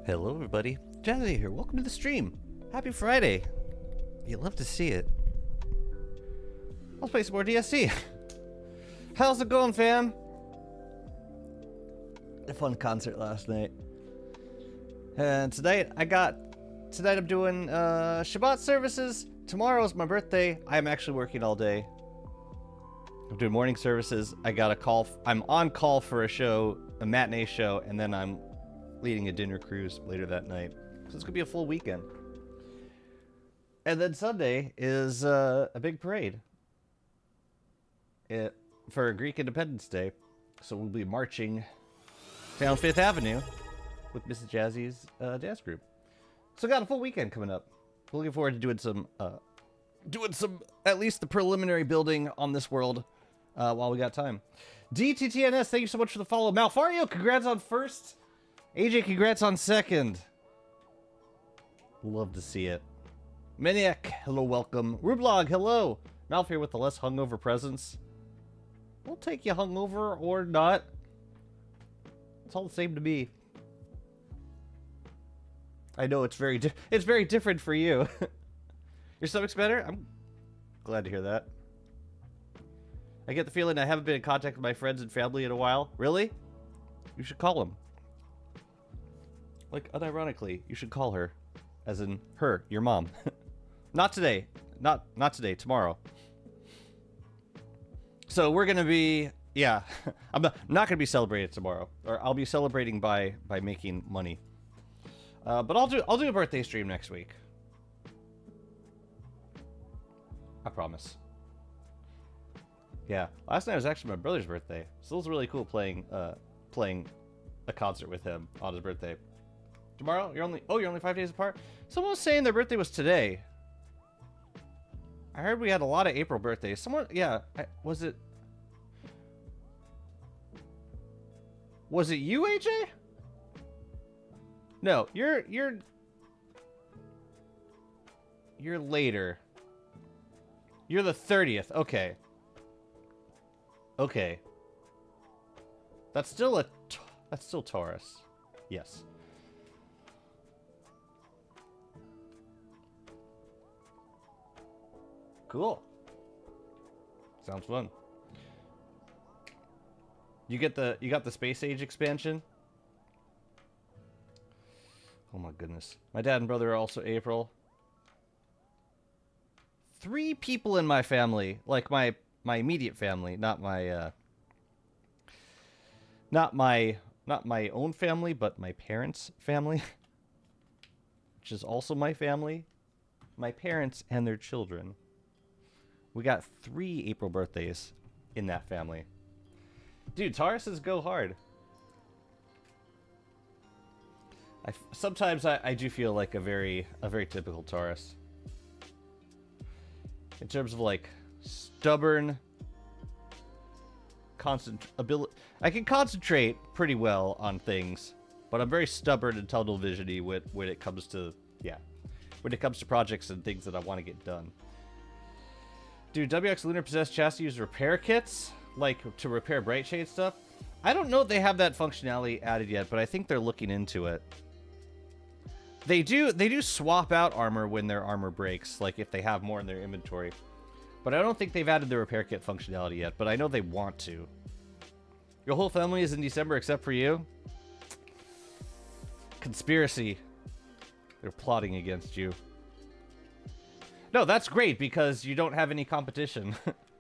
Hello everybody, Jazzy here, welcome to the stream. Happy Friday. You love to see it. Let's play some more DSC. How's it going, fam? A fun concert last night. And tonight I'm doing Shabbat services. Tomorrow's my birthday. I'm actually working all day. I'm doing morning services. I got a call. I'm on call for a show, a matinee show, and then I'm leading a dinner cruise later that night. So it's gonna be a full weekend. And then Sunday is a big parade for Greek Independence Day. So we'll be marching down Fifth Avenue with Mrs. Jazzy's dance group. So got a full weekend coming up. Looking forward to doing some at least the preliminary building on this world while we got time. DTTNS, thank you so much for the follow. Malfario, congrats on first. AJ, congrats on second. Love to see it. Maniac, hello, welcome. Rublog, hello. Malf here with the less hungover presence. We'll take you hungover or not. It's all the same to me. I know it's very different for you. Your stomach's better? I'm glad to hear that. I get the feeling I haven't been in contact with my friends and family in a while. Really? You should call them. Like, unironically, you should call her. As in, her, your mom. Not today. Not today, tomorrow. So we're gonna be, yeah. I'm not gonna be celebrating tomorrow. Or I'll be celebrating by making money. But I'll do a birthday stream next week. I promise. Yeah. Last night was actually my brother's birthday. So it was really cool playing a concert with him on his birthday. Tomorrow? You're only 5 days apart? Someone was saying their birthday was today. I heard we had a lot of April birthdays. Someone, yeah, was it you, AJ? No, you're later. You're the 30th. Okay. Okay. That's still Taurus. Yes. Cool. Sounds fun. You got the Space Age expansion? Oh my goodness. My dad and brother are also April. 3 people in my family, like my immediate family, not my own family, but my parents' family, which is also my family, my parents and their children. We got 3 April birthdays in that family. Dude, Tauruses go hard. Sometimes I do feel like a very typical Taurus. In terms of like stubborn ability. I can concentrate pretty well on things, but I'm very stubborn and tunnel visiony when it comes to projects and things that I want to get done. Dude, WX Lunar Possessed Chassis use repair kits, like to repair Bright Shade stuff. I don't know if they have that functionality added yet, but I think they're looking into it. They do swap out armor when their armor breaks, like if they have more in their inventory. But I don't think they've added the repair kit functionality yet, but I know they want to. Your whole family is in December except for you? Conspiracy. They're plotting against you. No, that's great because you don't have any competition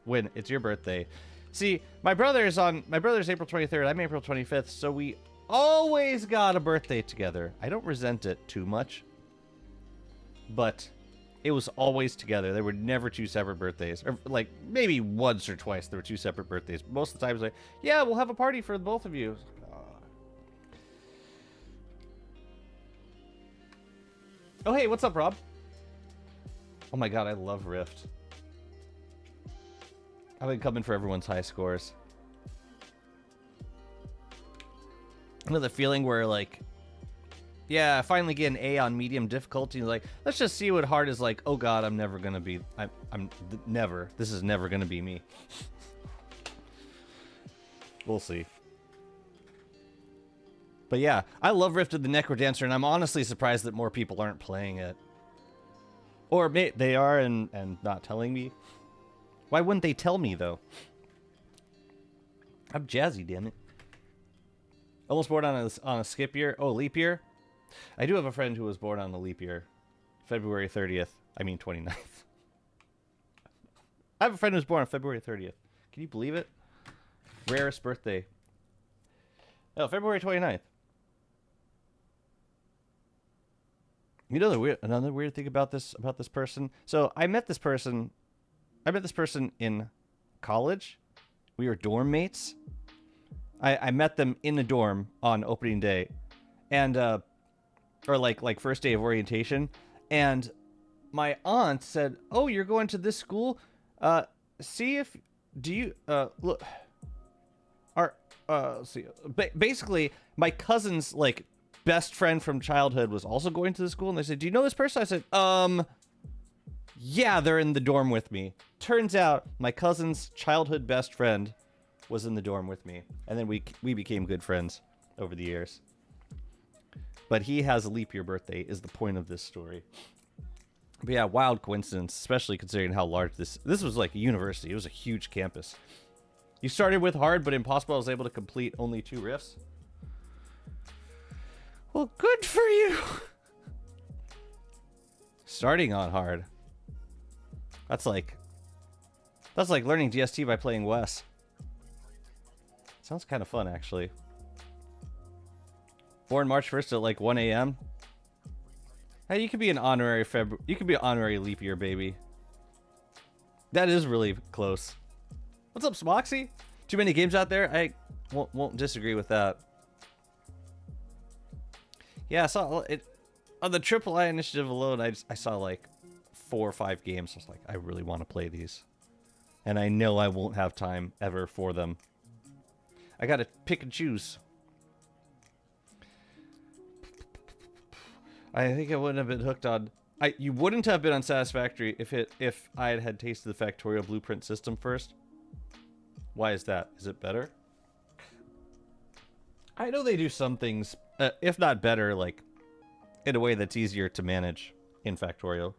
when it's your birthday. See, my brother's April 23rd, I'm April 25th, so we always got a birthday together. I don't resent it too much, but it was always together. There were never 2 separate birthdays. Or like maybe once or twice there were 2 separate birthdays. Most of the time it's like, yeah, we'll have a party for both of you. Oh, hey, what's up, Rob? Oh my god, I love Rift. I've been coming for everyone's high scores. I know the feeling where, like, yeah, I finally get an A on medium difficulty. Like, let's just see what hard is like. Oh god, I'm never gonna be. Never. This is never gonna be me. We'll see. But yeah, I love Rift of the Necrodancer, and I'm honestly surprised that more people aren't playing it. Or they are and not telling me. Why wouldn't they tell me, though? I'm jazzy, damn it. Almost born on a skip year. Oh, leap year? I do have a friend who was born on the leap year. February 30th. I mean 29th. I have a friend who was born on February 30th. Can you believe it? Rarest birthday. Oh, February 29th. You know another weird thing about this person? So I met this person in college. We were dorm mates. I met them in the dorm on opening day. And or like first day of orientation. And my aunt said, "Oh, you're going to this school? See if look see, basically my cousin's like best friend from childhood was also going to the school, and they said, "Do you know this person?" I said, yeah, they're in the dorm with me." Turns out my cousin's childhood best friend was in the dorm with me, and then we became good friends over the years. But he has a leap year birthday is the point of this story. But yeah, wild coincidence, especially considering how large this was. Like a university. It was a huge campus. You started with hard but impossible. I was able to complete only 2 rifts. Well, good for you. Starting on hard. That's like learning DST by playing Wes. Sounds kind of fun, actually. Born March 1st at like 1 a.m. Hey, you could be an honorary you could be an honorary leap year baby. That is really close. What's up, Smoxy? Too many games out there? I won't disagree with that. Yeah, I saw it on the AAA initiative alone. I saw like 4 or 5 games. I was like, I really want to play these, and I know I won't have time ever for them. I gotta pick and choose. I think I wouldn't have been hooked on. You wouldn't have been on Satisfactory if I had tasted the Factorial Blueprint system first. Why is that? Is it better? I know they do some things, if not better, like in a way that's easier to manage in Factorial.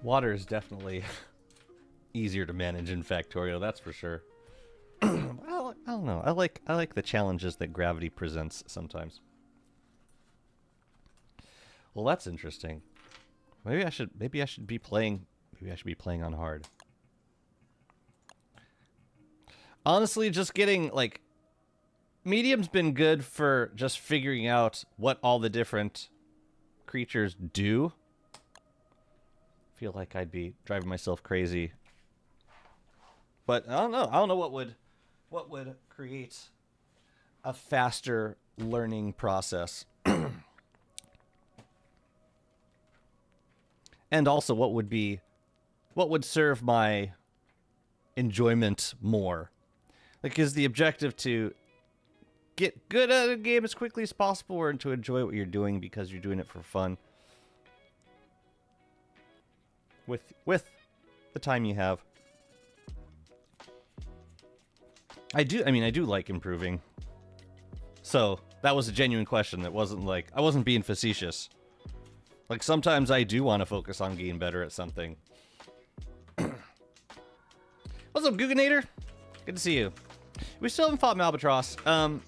Water is definitely easier to manage in Factorial, that's for sure. Well, I don't know. I like the challenges that gravity presents sometimes. Well, that's interesting. Maybe I should be playing on hard. Honestly, just getting like medium's been good for just figuring out what all the different creatures do. Feel like I'd be driving myself crazy. But I don't know what would create a faster learning process. And also what would serve my enjoyment more. Like, is the objective to get good at a game as quickly as possible, or to enjoy what you're doing because you're doing it for fun? With the time you have. I do like improving. So, that was a genuine question. That wasn't like, I wasn't being facetious. Like, sometimes I do want to focus on getting better at something. What's up, Googanator? Good to see you. We still haven't fought Malbatross. I'm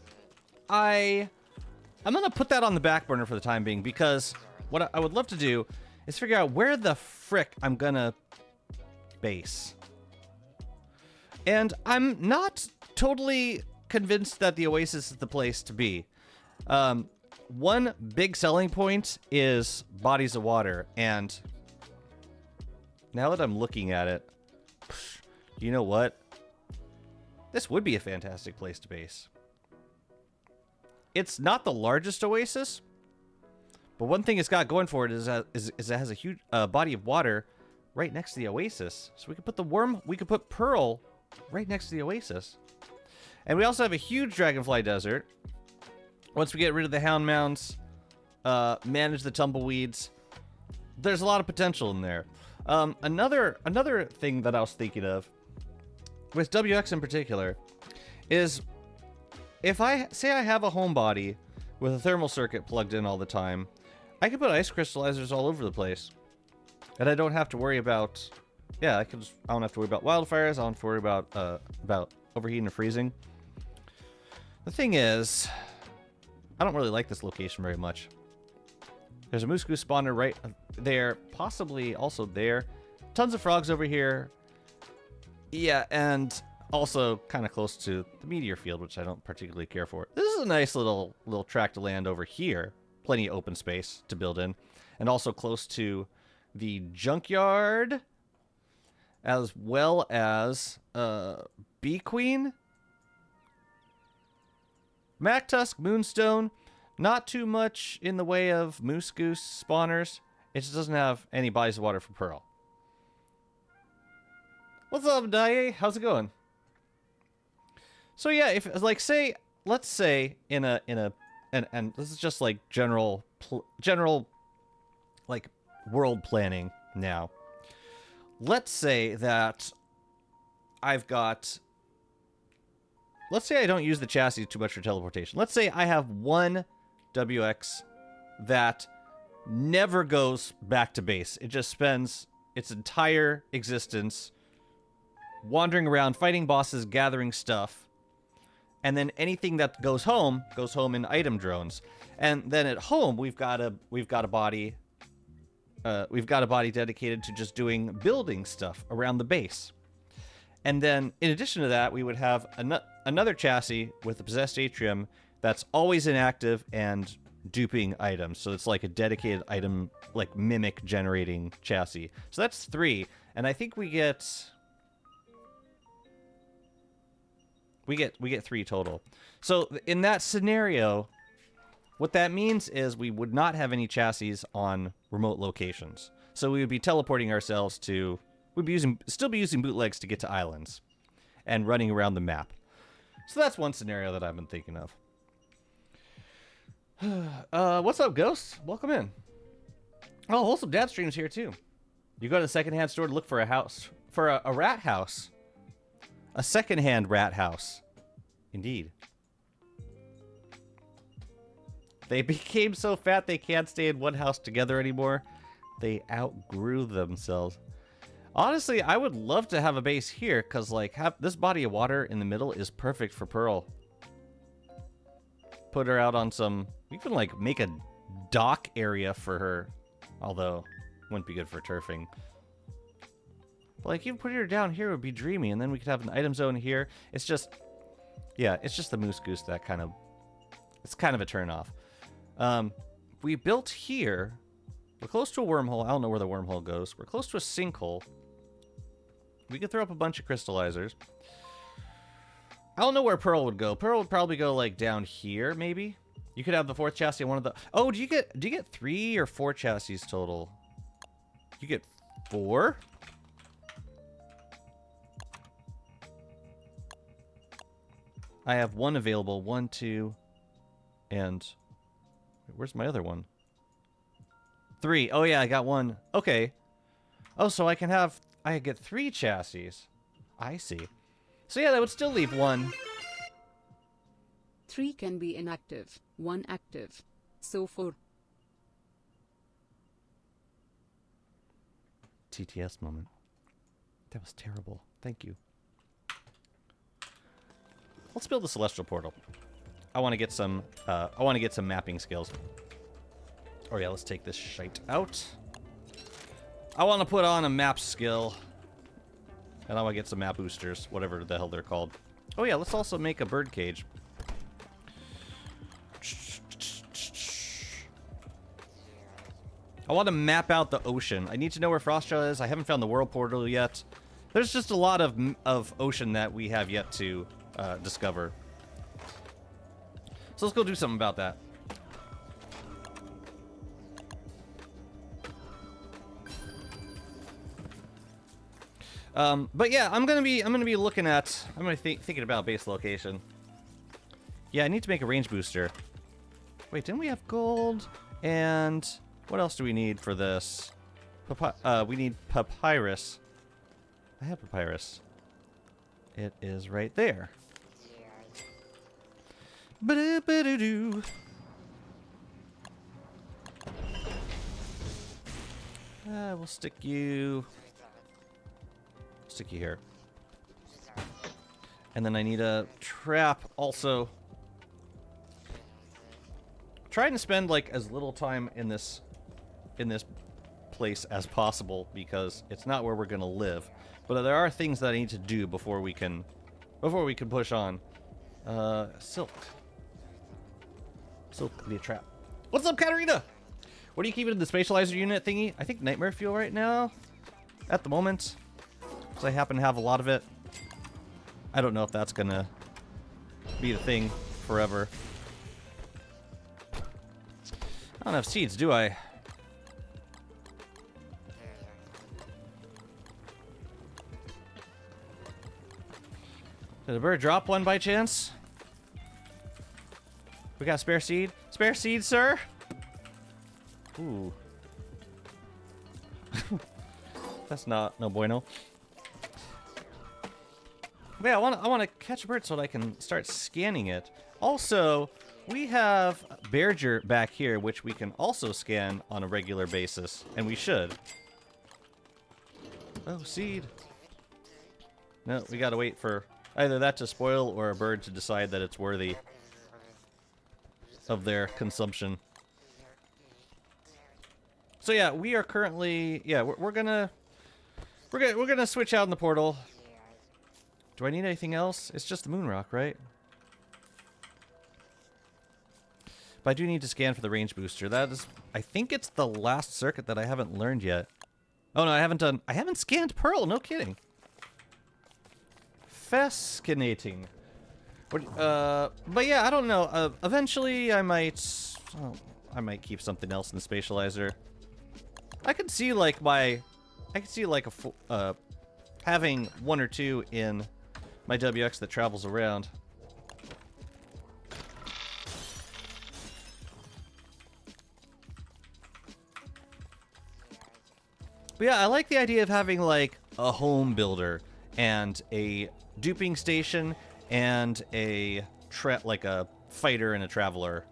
gonna put that on the back burner for the time being, because what I would love to do is figure out where the frick I'm gonna base. And I'm not totally convinced that the Oasis is the place to be. One big selling point is bodies of water, and now that I'm looking at it, you know what? This would be a fantastic place to base. It's not the largest oasis, but one thing it's got going for it is it has a huge body of water right next to the oasis. So we could put Pearl right next to the oasis. And we also have a huge dragonfly desert. Once we get rid of the hound mounds, manage the tumbleweeds, there's a lot of potential in there. Another thing that I was thinking of, with WX in particular, is if I say I have a home body with a thermal circuit plugged in all the time, I can put ice crystallizers all over the place. And I don't have to worry about, yeah, I don't have to worry about wildfires. I don't have to worry about overheating or freezing. The thing is, I don't really like this location very much. There's a moose goose spawner right there, possibly also there. Tons of frogs over here. Yeah, and also kind of close to the meteor field, which I don't particularly care for. This is a nice little tract of land over here. Plenty of open space to build in. And also close to the junkyard, as well as Bee Queen, Mactusk, Moonstone. Not too much in the way of moose goose spawners. It just doesn't have any bodies of water for Pearl. What's up, Daye? How's it going? So yeah, if like let's say in a and this is just like general like world planning now. Let's say that let's say I don't use the chassis too much for teleportation. Let's say I have one WX that never goes back to base. It just spends its entire existence wandering around, fighting bosses, gathering stuff. And then anything that goes home in item drones. And then at home we've got a body dedicated to just doing building stuff around the base. And then in addition to that, we would have another chassis with a possessed atrium that's always inactive and duping items. So it's like a dedicated item, like mimic generating chassis. So that's 3. And I think we get 3 total. So in that scenario, what that means is we would not have any chassis on remote locations. So we would be teleporting ourselves to, still be using bootlegs to get to islands and running around the map. So that's one scenario that I've been thinking of. What's up, Ghost? Welcome in. Oh, Wholesome Dad streams here too. You go to the secondhand store to look for a house, for a rat house. A secondhand rat house. Indeed. They became so fat they can't stay in one house together anymore. They outgrew themselves. Honestly, I would love to have a base here, because like this body of water in the middle is perfect for Pearl. Put her out on some... We can like make a dock area for her. Although, wouldn't be good for turfing. But like, even putting her down here would be dreamy, and then we could have an item zone here. It's just... Yeah, it's just the moose goose that kind of... It's kind of a turnoff. We built here. We're close to a wormhole. I don't know where the wormhole goes. We're close to a sinkhole. We could throw up a bunch of crystallizers. I don't know where Pearl would go. Pearl would probably go like down here, maybe. You could have the 4th chassis on one of the... Oh, do you get 3 or 4 chassis total? You get 4? I have 1 available. 1, 2, and... Where's my other one? 3. Oh, yeah, I got 1. Okay. Oh, so I get 3 chassis. I see. So, yeah, that would still leave 1. 3 can be inactive, 1 active. So 4. TTS moment. That was terrible. Thank you. Let's build the celestial portal. I want to get some mapping skills. Oh yeah, let's take this shite out. I want to put on a map skill. And I want to get some map boosters, whatever the hell they're called. Oh yeah, let's also make a bird cage. I want to map out the ocean. I need to know where Frostjaw is. I haven't found the world portal yet. There's just a lot of ocean that we have yet to discover. So let's go do something about that. But yeah, I'm gonna be thinking about base location. Yeah, I need to make a range booster. Wait, didn't we have gold? And what else do we need for this? We need papyrus. I have papyrus. It is right there. Ba-do-ba-do-do. We'll stick you here. And then I need a trap also. Trying to spend like as little time in this place as possible because it's not where we're gonna live. But there are things that I need to do before we can push on. Silk. Silk be a trap. What's up, Katarina? What are you keeping in the spatializer unit thingy? I think nightmare fuel right now. At the moment. Because I happen to have a lot of it. I don't know if that's gonna be the thing forever. I don't have seeds, do I? Did a bird drop one by chance? We got spare seed? Spare seed, sir? Ooh. That's no bueno. But yeah, I want to catch a bird so that I can start scanning it. Also, we have Berger back here, which we can also scan on a regular basis, and we should. Oh, seed. No, we gotta wait for either that to spoil or a bird to decide that it's worthy of their consumption. So yeah, we are currently we're gonna switch out in the portal. Do I need anything else? It's just the moon rock, right? But I do need to scan for the range booster. That is, I think it's the last circuit that I haven't learned yet. Oh no, I haven't scanned Pearl, no kidding. Fascinating. But yeah, I don't know. Eventually I might keep something else in the spatializer. I could see like having one or two in my WX that travels around. But yeah, I like the idea of having like a home builder and a duping station and a fighter and a traveler.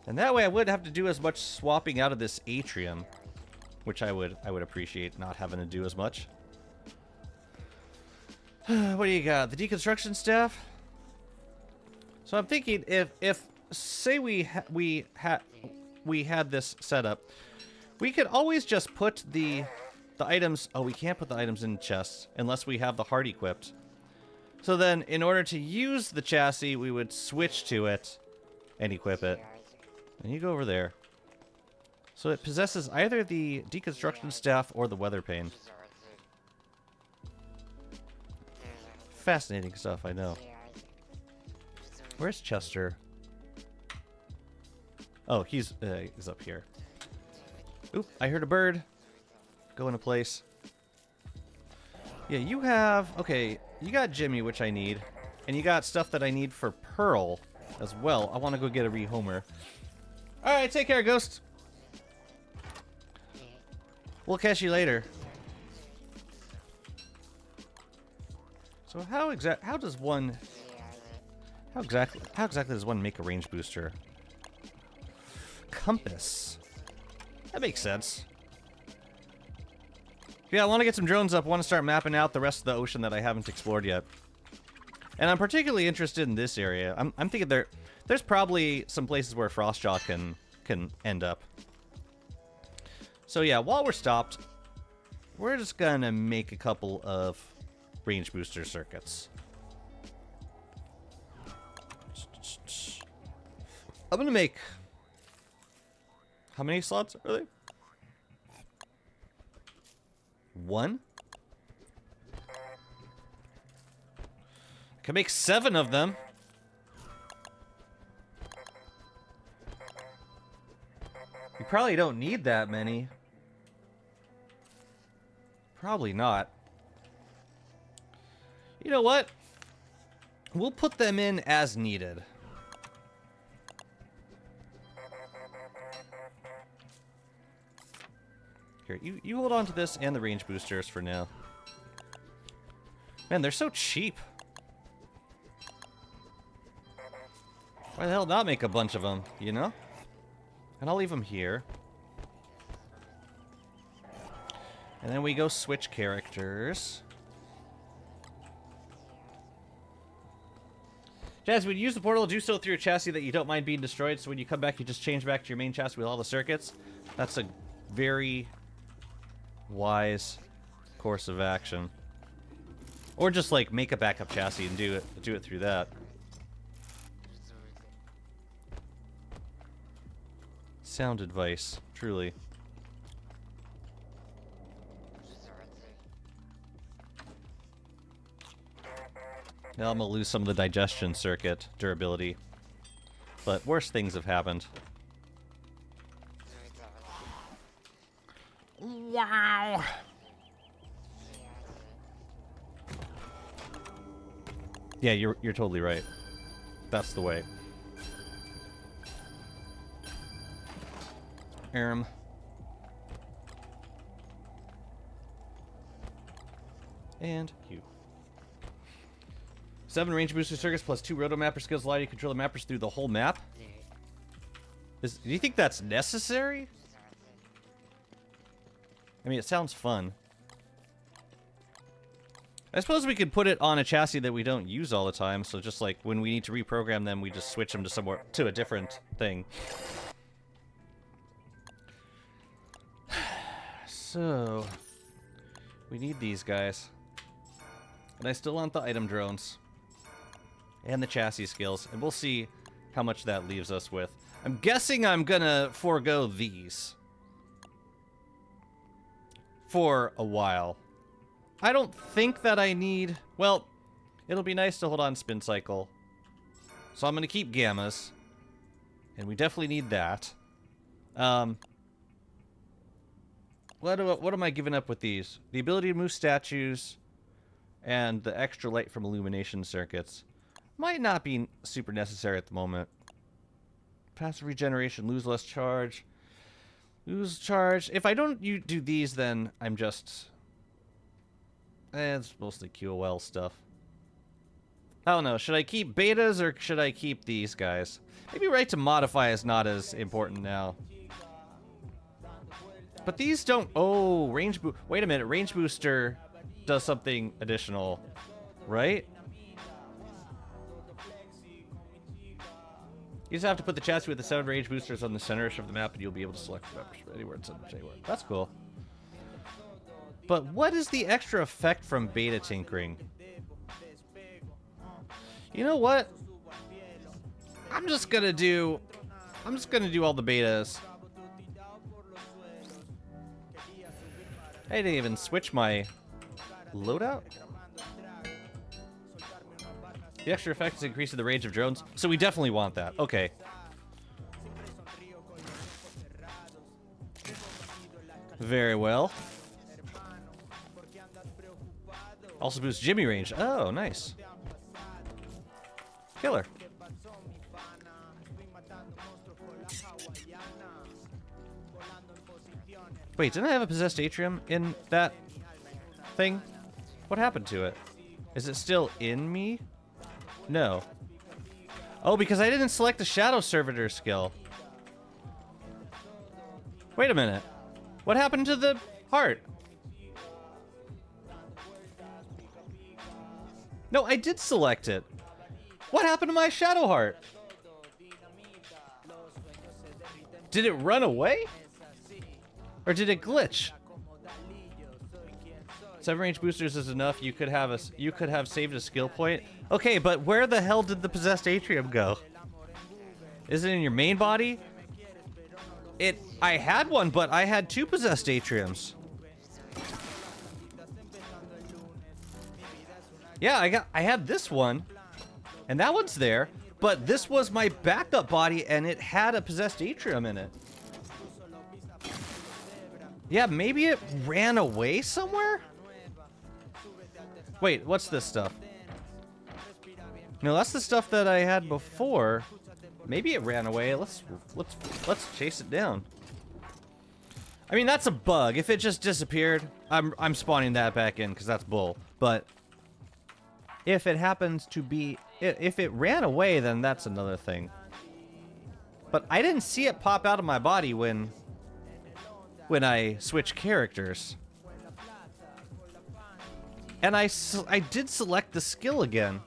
And that way I wouldn't have to do as much swapping out of this atrium, which I would appreciate not having to do as much. What do you got? The deconstruction staff? So I'm thinking if say we had this set up, we could always just put the items. Oh, we can't put the items in chests unless we have the heart equipped. So then, in order to use the chassis, we would switch to it and equip it. And you go over there. So it possesses either the deconstruction staff or the weather pane. Fascinating stuff, I know. Where's Chester? Oh, he's up here. Oop, I heard a bird. Go into place. Yeah, you have... Okay, you got Jimmy, which I need. And you got stuff that I need for Pearl as well. I want to go get a rehomer. Alright, take care, Ghost. We'll catch you later. So how exactly does one make a range booster? Compass. That makes sense. Yeah, I want to get some drones up. I want to start mapping out the rest of the ocean that I haven't explored yet. And I'm particularly interested in this area. I'm thinking there's probably some places where Frostjaw can end up. So yeah, while we're stopped, we're just gonna make a couple of range booster circuits. I'm gonna make... How many slots are they? One? I can make 7 of them. We probably don't need that many. Probably not. You know what? We'll put them in as needed. Here, you hold on to this and the range boosters for now. Man, they're so cheap. Why the hell not make a bunch of them, you know? And I'll leave them here. And then we go switch characters. Jazz, when you use the portal, do so through a chassis that you don't mind being destroyed, so when you come back, you just change back to your main chassis with all the circuits. That's a very wise course of action. Or just, like, make a backup chassis and do it through that. Sound advice, truly. Now I'm gonna lose some of the digestion circuit durability. But worse things have happened. Wow! Yeah, you're totally right. That's the way. And you. 7 range booster circuits plus 2 rotomapper skills allow you to control the mappers through the whole map. Do you think that's necessary? I mean, it sounds fun. I suppose we could put it on a chassis that we don't use all the time, so just like when we need to reprogram them, we just switch them to a different thing. So, we need these guys. And I still want the item drones. And the chassis skills. And we'll see how much that leaves us with. I'm guessing I'm gonna forego these. For a while. I don't think that I need... Well, it'll be nice to hold on spin cycle. So I'm gonna keep gammas. And we definitely need that. What am I giving up with these? The ability to move statues and the extra light from illumination circuits. Might not be super necessary at the moment. Passive regeneration, lose less charge. Lose charge. If I don't do these, then I'm just... it's mostly QOL stuff. I don't know. Should I keep betas or should I keep these guys? Maybe right to modify is not as important now. But these don't... Oh, range boost... Wait a minute. Range booster does something additional, right? You just have to put the chassis with the 7 range boosters on the center of the map and you'll be able to select anywhere it's anywhere. That's cool. But what is the extra effect from beta tinkering? You know what? I'm just gonna do all the betas. I didn't even switch my loadout. The extra effect is increasing the range of drones, so we definitely want that. Okay. Very well. Also boosts Jimmy range. Oh, nice. Killer. Wait, didn't I have a possessed atrium in that thing? What happened to it? Is it still in me? No. Oh, because I didn't select the Shadow Servitor skill. Wait a minute. What happened to the heart? No, I did select it. What happened to my Shadow Heart? Did it run away? Or did it glitch? 7 range boosters is enough. You could have saved a skill point. Okay, but where the hell did the possessed atrium go? Is it in your main body? I had one, but I had 2 possessed atriums. Yeah, I had this one, and that one's there, but this was my backup body, and it had a possessed atrium in it. Yeah, maybe it ran away somewhere? Wait, what's this stuff? No, that's the stuff that I had before. Maybe it ran away. Let's chase it down. I mean, that's a bug. If it just disappeared, I'm spawning that back in because that's bull. But if it happens to be, if it ran away, then that's another thing. But I didn't see it pop out of my body when I switch characters. And I did select the skill again.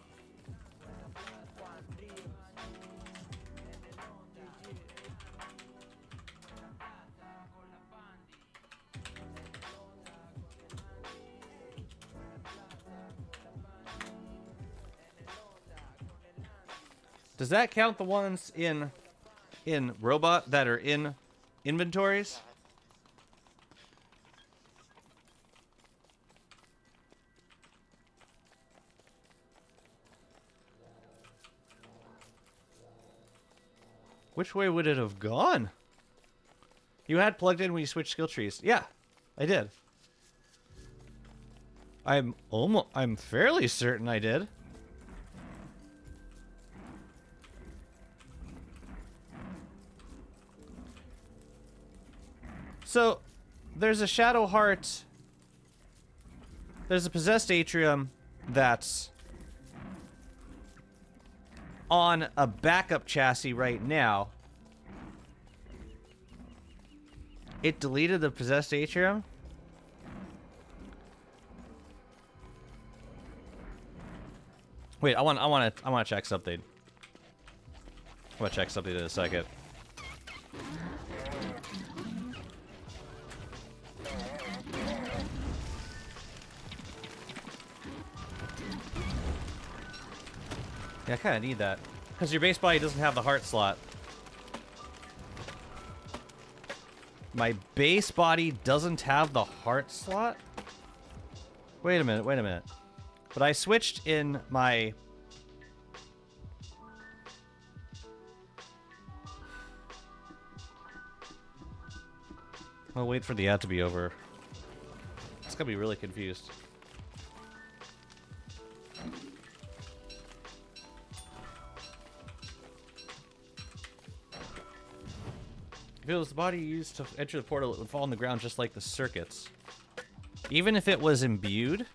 Does that count the ones in robot that are in inventories? Which way would it have gone? You had plugged in when you switched skill trees. Yeah, I did. I'm fairly certain I did. So, there's a Shadow Heart. There's a possessed atrium that's on a backup chassis right now. It deleted the possessed atrium? Wait, I want to check something. I want to check something in a second. Yeah, I kind of need that. Because your base body doesn't have the heart slot. My base body doesn't have the heart slot? Wait a minute, wait a minute. But I switched in my... I'll wait for the ad to be over. It's gonna be really confused. If it was the body used to enter the portal, it would fall on the ground just like the circuits. Even if it was imbued?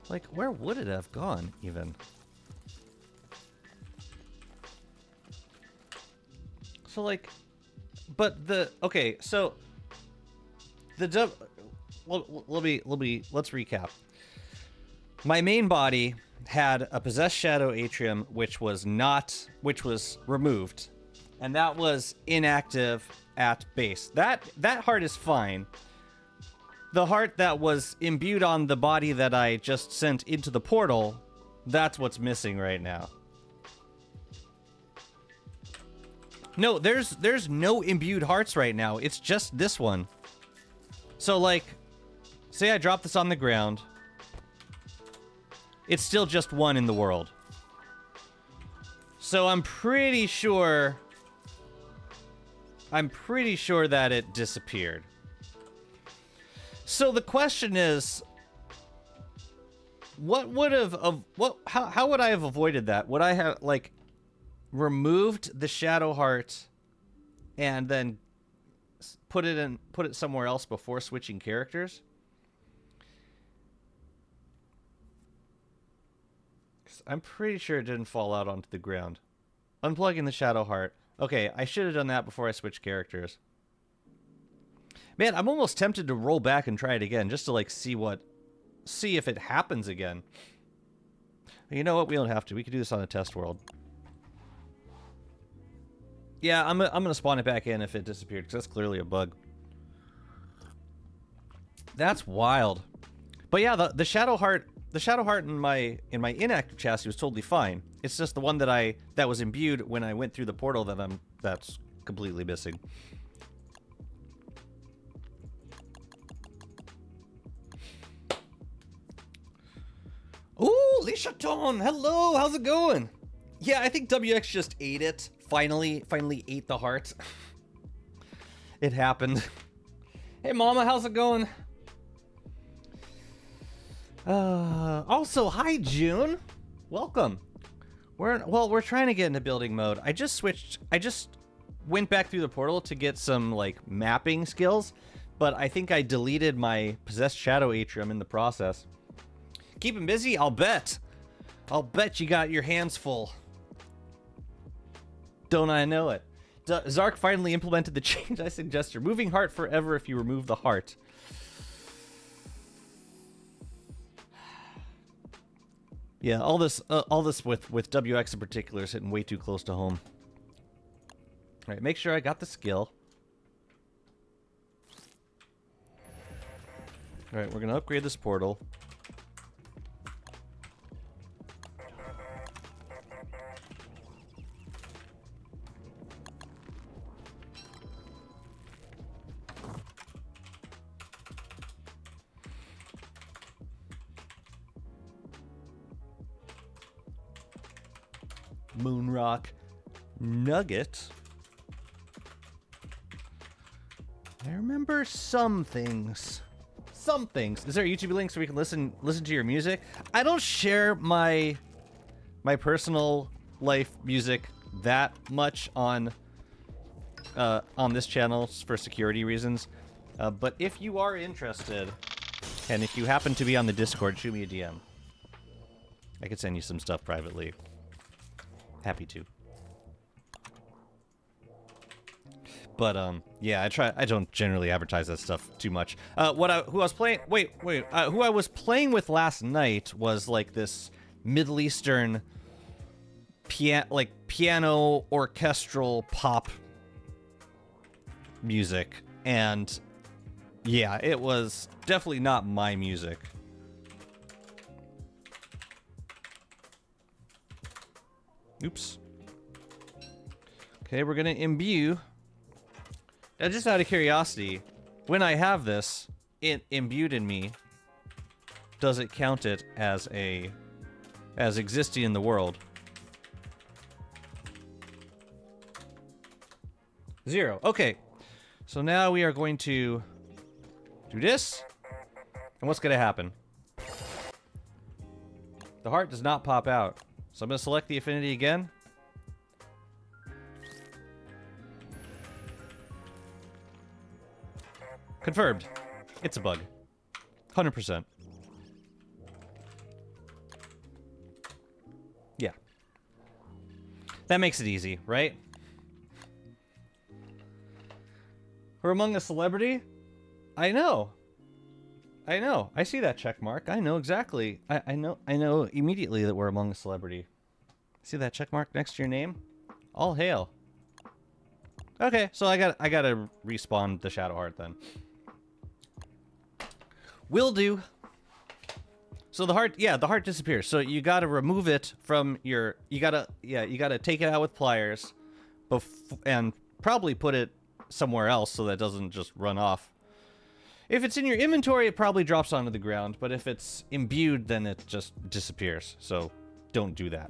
Like, where would it have gone, even? So, like... But the okay, so the let's recap. My main body had a possessed shadow atrium, which was removed, and that was inactive at base. That heart is fine. The heart that was imbued on the body that I just sent into the portal, that's what's missing right now. No, there's no imbued hearts right now. It's just this one. So, like, say I drop this on the ground. It's still just one in the world. So I'm pretty sure that it disappeared. So the question is, how would I have avoided that? Would I have, like, removed the shadow heart and then put it somewhere else before switching characters? 'Cause I'm pretty sure it didn't fall out onto the ground. Unplugging the shadow heart. Okay, I should have done that before I switched characters. Man, I'm almost tempted to roll back and try it again just to, like, see if it happens again. You know what? We don't have to. We could do this on a test world. Yeah, I'm gonna spawn it back in if it disappeared, because that's clearly a bug. That's wild. But yeah, the shadow heart in my inactive chassis was totally fine. It's just the one that was imbued when I went through the portal that's completely missing. Ooh, Lishaton, hello, how's it going? Yeah, I think WX just ate it. Finally ate the heart. It happened. Hey, Mama, how's it going? Also, hi, June. Welcome. We're trying to get into building mode. I just went back through the portal to get some, like, mapping skills, but I think I deleted my Possessed Shadow Atrium in the process. Keep him busy? I'll bet. I'll bet you got your hands full. Don't I know it? Zark finally implemented the change I suggested. Removing heart forever if you remove the heart. Yeah, all this with WX in particular is hitting way too close to home. All right, make sure I got the skill. All right, we're gonna upgrade this portal. Moonrock Nugget. I remember some things. Some things. Is there a YouTube link so we can listen to your music? I don't share my personal life music that much on this channel for security reasons. But if you are interested, and if you happen to be on the Discord, shoot me a DM. I could send you some stuff privately. Happy to. But yeah, I don't generally advertise that stuff too much. Who I was playing who I was playing with last night was like this Middle Eastern piano orchestral pop music, and yeah, it was definitely not my music. Oops. Okay, we're gonna imbue. Now, just out of curiosity, when I have this imbued in me, does it count it as existing in the world? 0. Okay. So now we are going to do this. And what's gonna happen? The heart does not pop out. So I'm going to select the affinity again. Confirmed. It's a bug. 100%. Yeah. That makes it easy, right? We're among a celebrity? I know. I know. I see that check mark. I know exactly. I know immediately that we're among a celebrity. See that check mark next to your name? All hail. Okay, so I gotta respawn the Shadow Heart then. Will do. So the heart, yeah, the heart disappears. So you gotta remove it from your. You gotta take it out with pliers, and probably put it somewhere else so that it doesn't just run off. If it's in your inventory, it probably drops onto the ground, but if it's imbued, then it just disappears. So don't do that.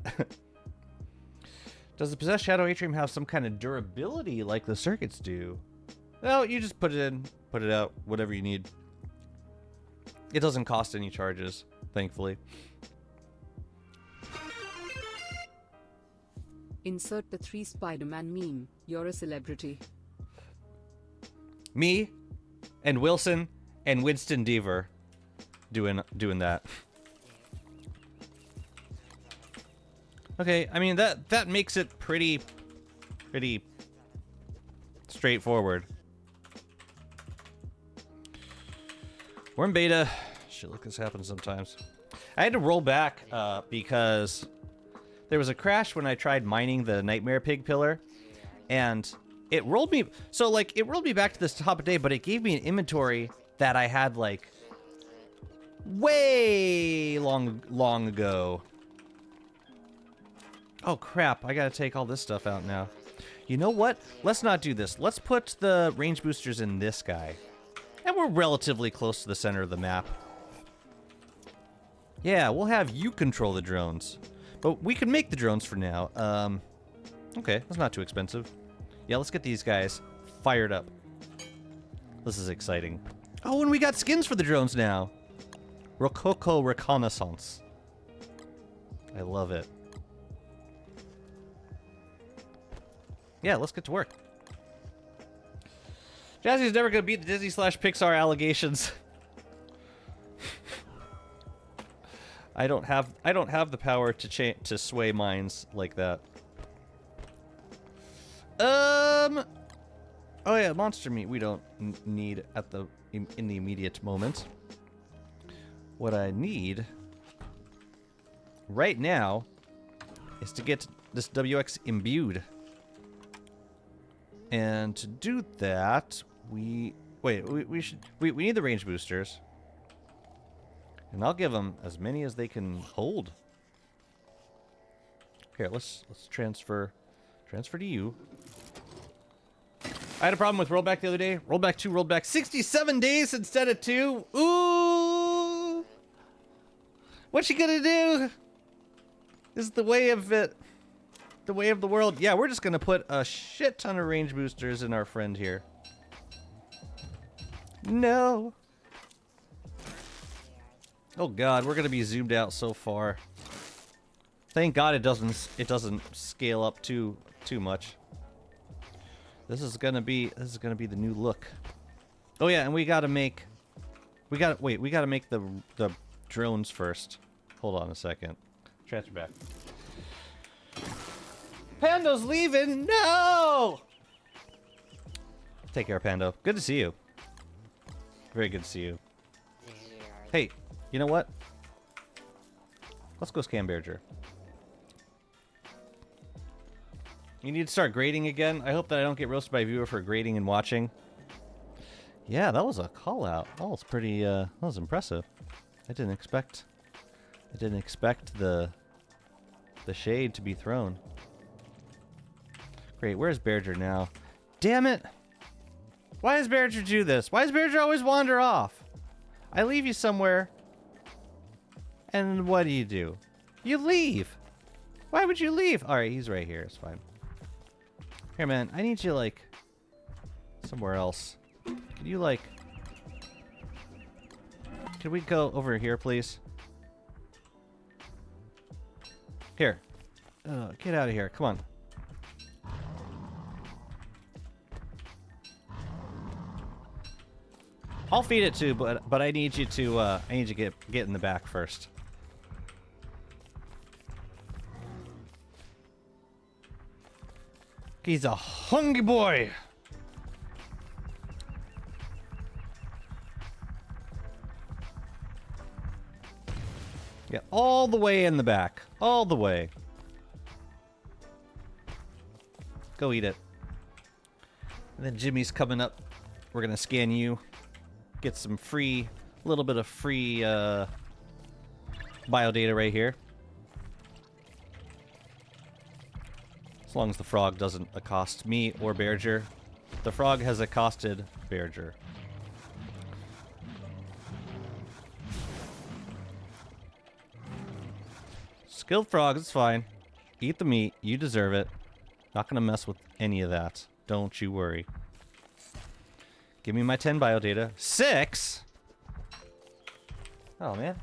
Does the Possessed Shadow Atrium have some kind of durability like the circuits do? No, you just put it in, put it out, whatever you need. It doesn't cost any charges, thankfully. Insert the 3 Spider-Man meme. You're a celebrity. Me and Wilson and Winston Deaver doing that. Okay, I mean that makes it pretty straightforward. We're in beta. Shit, look, this happens sometimes. I had to roll back because there was a crash when I tried mining the Nightmare Pig pillar, and it rolled me. So like it rolled me back to this top of day, but it gave me an inventory that I had like way long ago. Oh crap, I gotta take all this stuff out now. You know what? Let's not do this. Let's put the range boosters in this guy. And we're relatively close to the center of the map. Yeah, we'll have you control the drones. But we can make the drones for now. Okay, that's not too expensive. Yeah, let's get these guys fired up. This is exciting. Oh, and we got skins for the drones now. Rococo Reconnaissance. I love it. Yeah, let's get to work. Jazzy's never gonna beat the Disney/Pixar allegations. I don't have the power to sway minds like that. Oh yeah, monster meat we don't need at the in the immediate moment. What I need right now is to get this WX imbued. And to do that, we need the range boosters. And I'll give them as many as they can hold. Here, let's transfer to you. I had a problem with rollback the other day. Rollback 2 rolled back 67 days instead of 2. Ooh! What you gonna do? This is the way of it. The way of the world. Yeah, we're just gonna put a shit ton of range boosters in our friend here. No. Oh god, we're gonna be zoomed out so far. Thank God it doesn't scale up too much. This is gonna be the new look. Oh yeah, and we gotta make the drones first. Hold on a second. Transfer back. Pando's leaving! No! Take care, Pando. Good to see you. Very good to see you. Hey, you know what? Let's go scam Berger. You need to start grading again? I hope that I don't get roasted by a viewer for grading and watching. Yeah, that was a call out. That was pretty, that was impressive. I didn't expect the shade to be thrown. Great, where's Berger now? Damn it! Why does Berger do this? Why does Berger always wander off? I leave you somewhere, and what do? You leave! Why would you leave? Alright, he's right here, it's fine. Here, man, I need you, like, somewhere else. Can you, like... Can we go over here, please? Here. Get out of here, come on. I'll feed it too, but I need you to get in the back first. He's a hungry boy. Yeah, all the way in the back. All the way. Go eat it. And then Jimmy's coming up. We're gonna scan you. Get some free, a little bit of free biodata right here. As long as the frog doesn't accost me or Berger. The frog has accosted Berger. Skilled frog, it's fine. Eat the meat, you deserve it. Not gonna mess with any of that. Don't you worry. Give me my 10 biodata. 6? Oh man.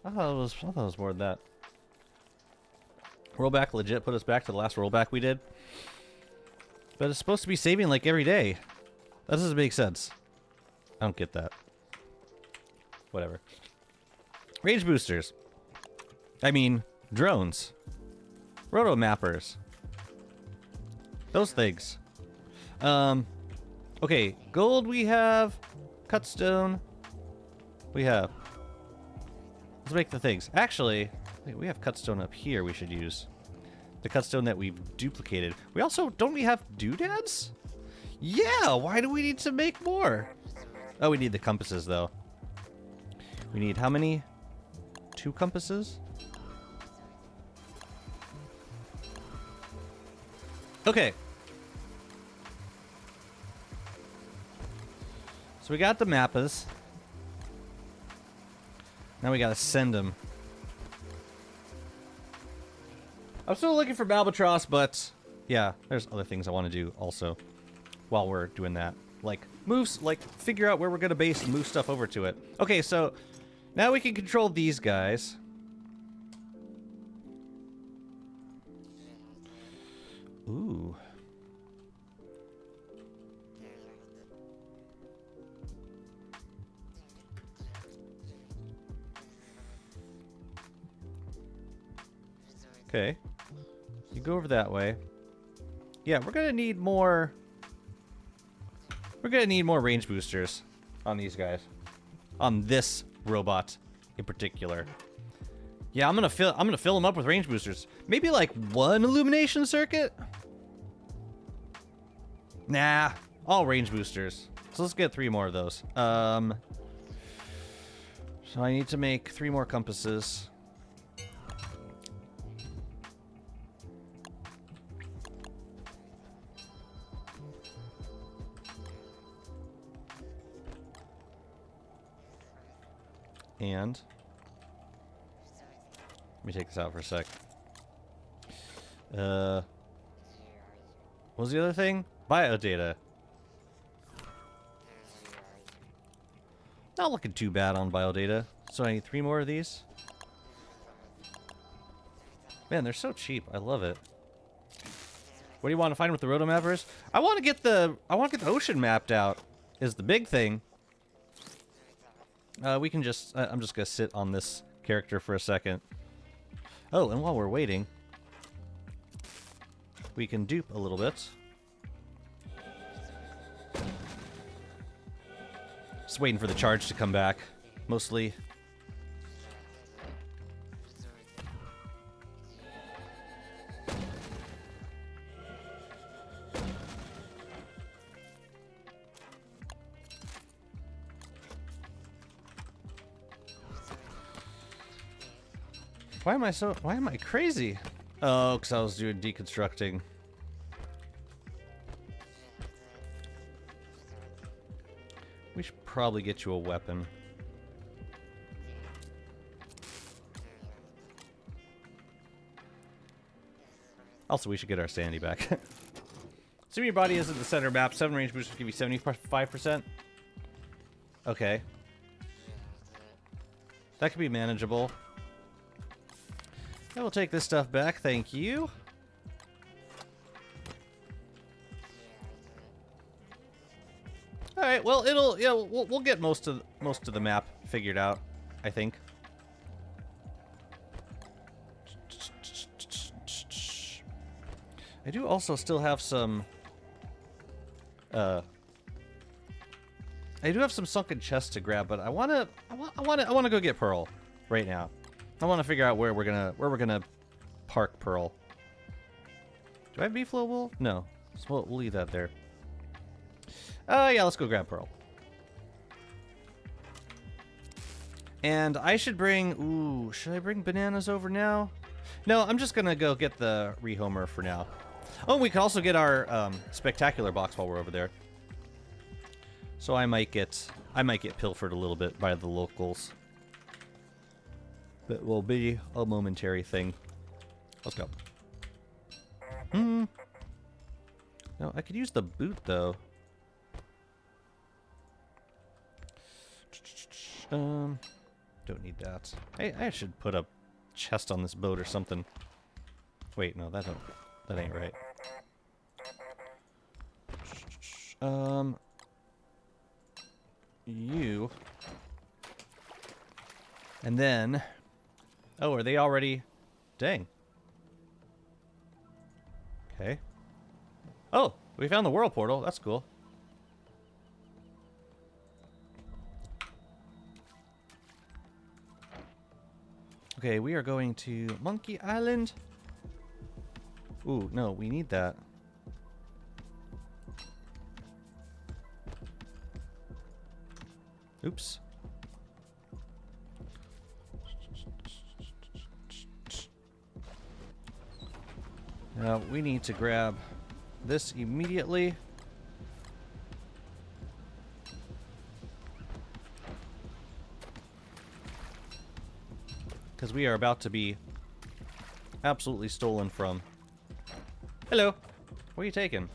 I thought it was more than that. Rollback legit put us back to the last rollback we did. But it's supposed to be saving like every day. That doesn't make sense. I don't get that. Whatever. Range boosters. I mean, drones. Roto mappers. Those things. Okay, gold we have. Cutstone. We have. Let's make the things. Actually, we have cutstone up here we should use. The cutstone that we've duplicated. We also, don't we have doodads? Yeah, why do we need to make more? Oh, we need the compasses though. We need how many? 2 compasses? Okay. So we got the mappas. Now we gotta send them. I'm still looking for Albatross, but yeah, there's other things I want to do also while we're doing that. Like moves, like figure out where we're gonna base and move stuff over to it. Okay, so now we can control these guys. Ooh. Okay. You go over that way. Yeah, we're gonna need more... We're gonna need more range boosters on these guys. On this robot in particular. Yeah, I'm gonna fill them up with range boosters. Maybe like one illumination circuit? Nah, all range boosters. So let's get 3 more of those. So I need to make 3 more compasses. And let me take this out for a sec. What was the other thing? Biodata. Not looking too bad on biodata. So I need 3 more of these. Man, they're so cheap. I love it. What do you want to find with the rotomappers? I want to get the ocean mapped out. Is the big thing. We can just... I'm just gonna sit on this character for a second. Oh, and while we're waiting, we can dupe a little bit. Just waiting for the charge to come back, mostly. Why am I crazy? Oh, because I was doing deconstructing. We should probably get you a weapon. Also, we should get our sanity back. Assuming your body is in the center map, 7 range boosters give you 75%. Okay. That could be manageable. I will take this stuff back, thank you. All right, well, we'll get most of the map figured out, I think. I do also still have some I do have some sunken chests to grab, but I want to go get Pearl right now. I want to figure out where we're gonna park Pearl. Do I have beef flowable? No. So we'll leave that there. Yeah, let's go grab Pearl. And I should bring... Ooh, should I bring bananas over now? No, I'm just gonna go get the rehomer for now. Oh, we can also get our spectacular box while we're over there. So I might get pilfered a little bit by the locals. That will be a momentary thing. Let's go. No, I could use the boot though. Don't need that. I should put a chest on this boat or something. Wait, no, that ain't right. You. And then... Oh, are they already... Dang. Okay. Oh, we found the world portal. That's cool. Okay, we are going to Monkey Island. Ooh, no, we need that. Oops. Now, we need to grab this immediately. Because we are about to be absolutely stolen from. Hello. What are you taking?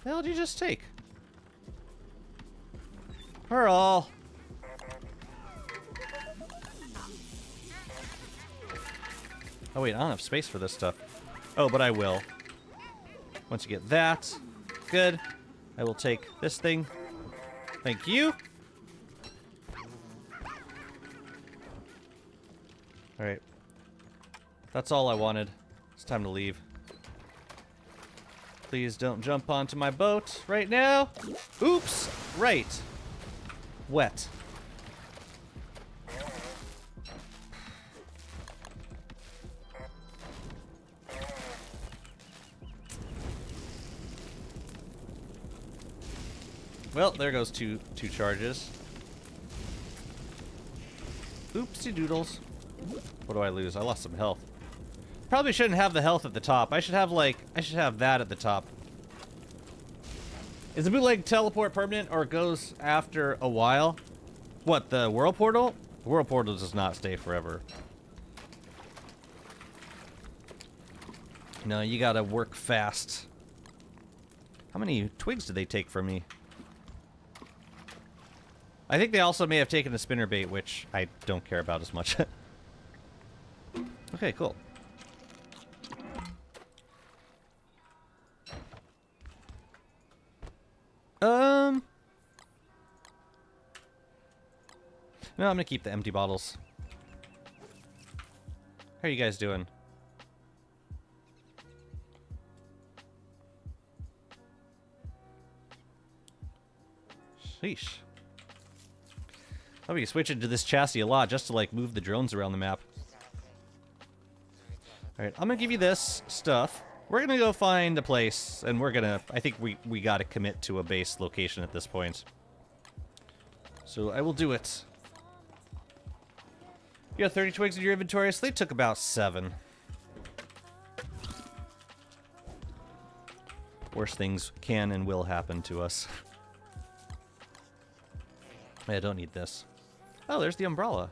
The hell did you just take? Pearl. Oh wait, I don't have space for this stuff. Oh, but I will. Once you get that, good. I will take this thing. Thank you. All right. That's all I wanted. It's time to leave. Please don't jump onto my boat right now. Oops! Right. Wet. Well, there goes two charges. Oopsie doodles. What do I lose? I lost some health. Probably shouldn't have the health at the top. I should have that at the top. Is the bootleg teleport permanent or it goes after a while? What, the world portal? The world portal does not stay forever. No, you gotta work fast. How many twigs did they take from me? I think they also may have taken a spinnerbait, which I don't care about as much. Okay, cool. No, I'm gonna keep the empty bottles. How are you guys doing? Sheesh. I'll be switching to this chassis a lot just to like move the drones around the map. Alright, I'm gonna give you this stuff. We're gonna go find a place, and we're gonna... I think we gotta commit to a base location at this point. So I will do it. You have 30 twigs in your inventory, so they took about 7. Worse things can and will happen to us. I don't need this. Oh, there's the umbrella.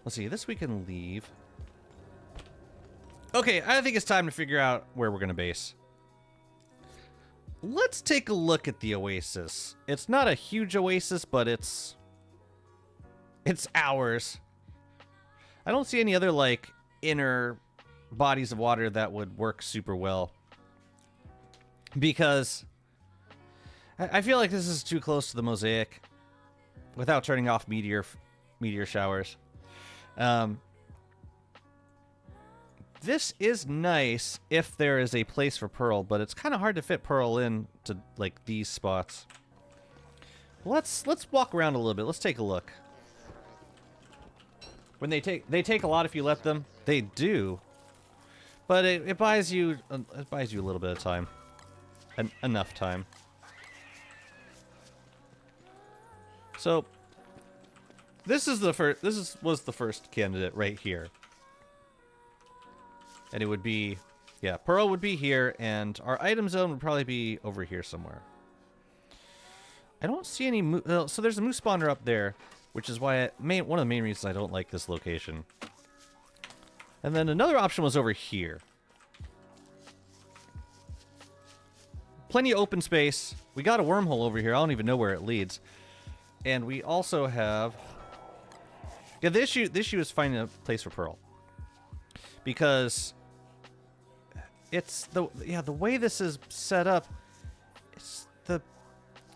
Let's see, this we can leave. Okay, I think it's time to figure out where we're gonna base. Let's take a look at the oasis. It's not a huge oasis, but it's ours. I don't see any other, like, inner bodies of water that would work super well. Because I feel like this is too close to the mosaic without turning off meteor showers. This is nice if there is a place for Pearl, but it's kind of hard to fit Pearl in to like these spots. Let's walk around a little bit. Let's take a look. When they take a lot if you let them. They do, but it buys you a little bit of time, enough time. So this is the first. Was the first candidate right here. And it would be, yeah, Pearl would be here, and our item zone would probably be over here somewhere. I don't see any so there's a moose spawner up there, which is why one of the main reasons I don't like this location. And then another option was over here. Plenty of open space. We got a wormhole over here. I don't even know where it leads. And we also have... Yeah, the issue is finding a place for Pearl. Because... It's the way this is set up,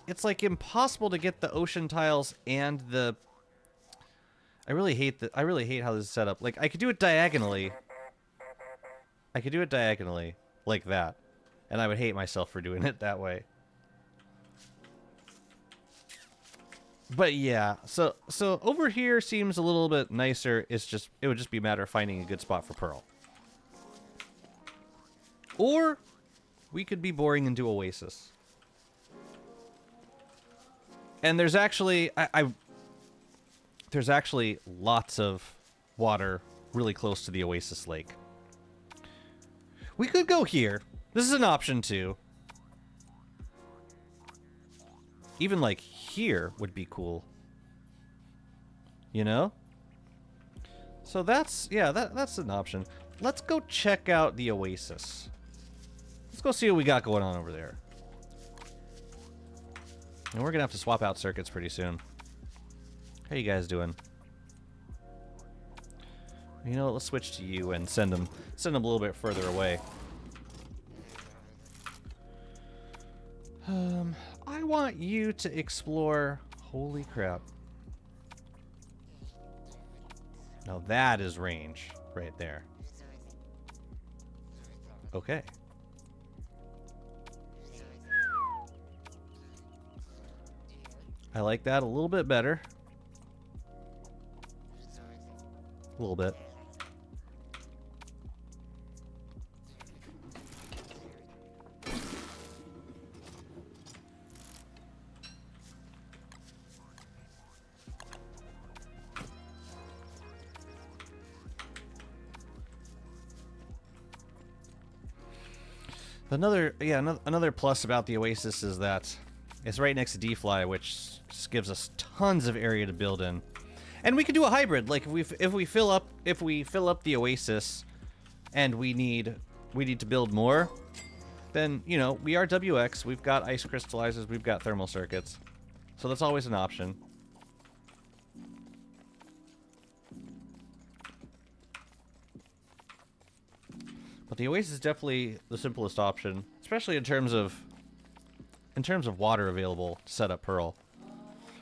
it's like impossible to get the ocean tiles and the... I really hate how this is set up. Like, I could do it diagonally. Like that. And I would hate myself for doing it that way. But yeah, so over here seems a little bit nicer. It would just be a matter of finding a good spot for Pearl. Or we could be boring and do Oasis. And there's actually there's actually lots of water really close to the Oasis Lake. We could go here. This is an option too. Even like here would be cool. You know? So that's an option. Let's go check out the Oasis. Let's go see what we got going on over there. And we're gonna have to swap out circuits pretty soon. How you guys doing? You know what, let's switch to you and send them a little bit further away. I want you to explore... Holy crap. Now that is range right there. Okay. I like that a little bit better. A little bit. Another plus about the Oasis is that it's right next to D-Fly, which gives us tons of area to build in. And we can do a hybrid. Like if we fill up the Oasis and we need to build more, then you know, we are WX, we've got ice crystallizers, we've got thermal circuits. So that's always an option. But the Oasis is definitely the simplest option, especially in terms of water available to set up Pearl.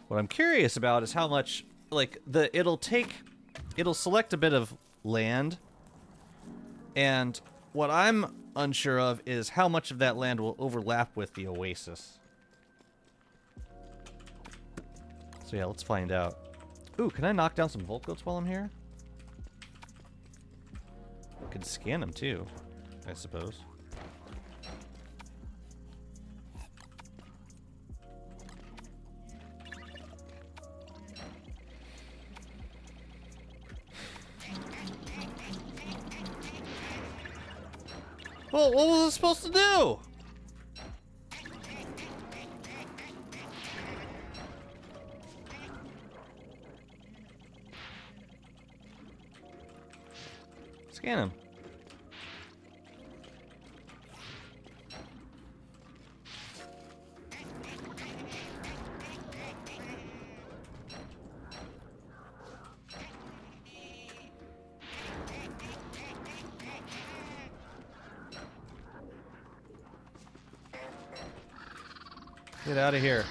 What I'm curious about is how much, like, it'll select a bit of land, and what I'm unsure of is how much of that land will overlap with the Oasis. So yeah, let's find out. Ooh, can I knock down some Volt Goats while I'm here? I could scan them too, I suppose. Well, what was it supposed to do? Scan him. Get out of here.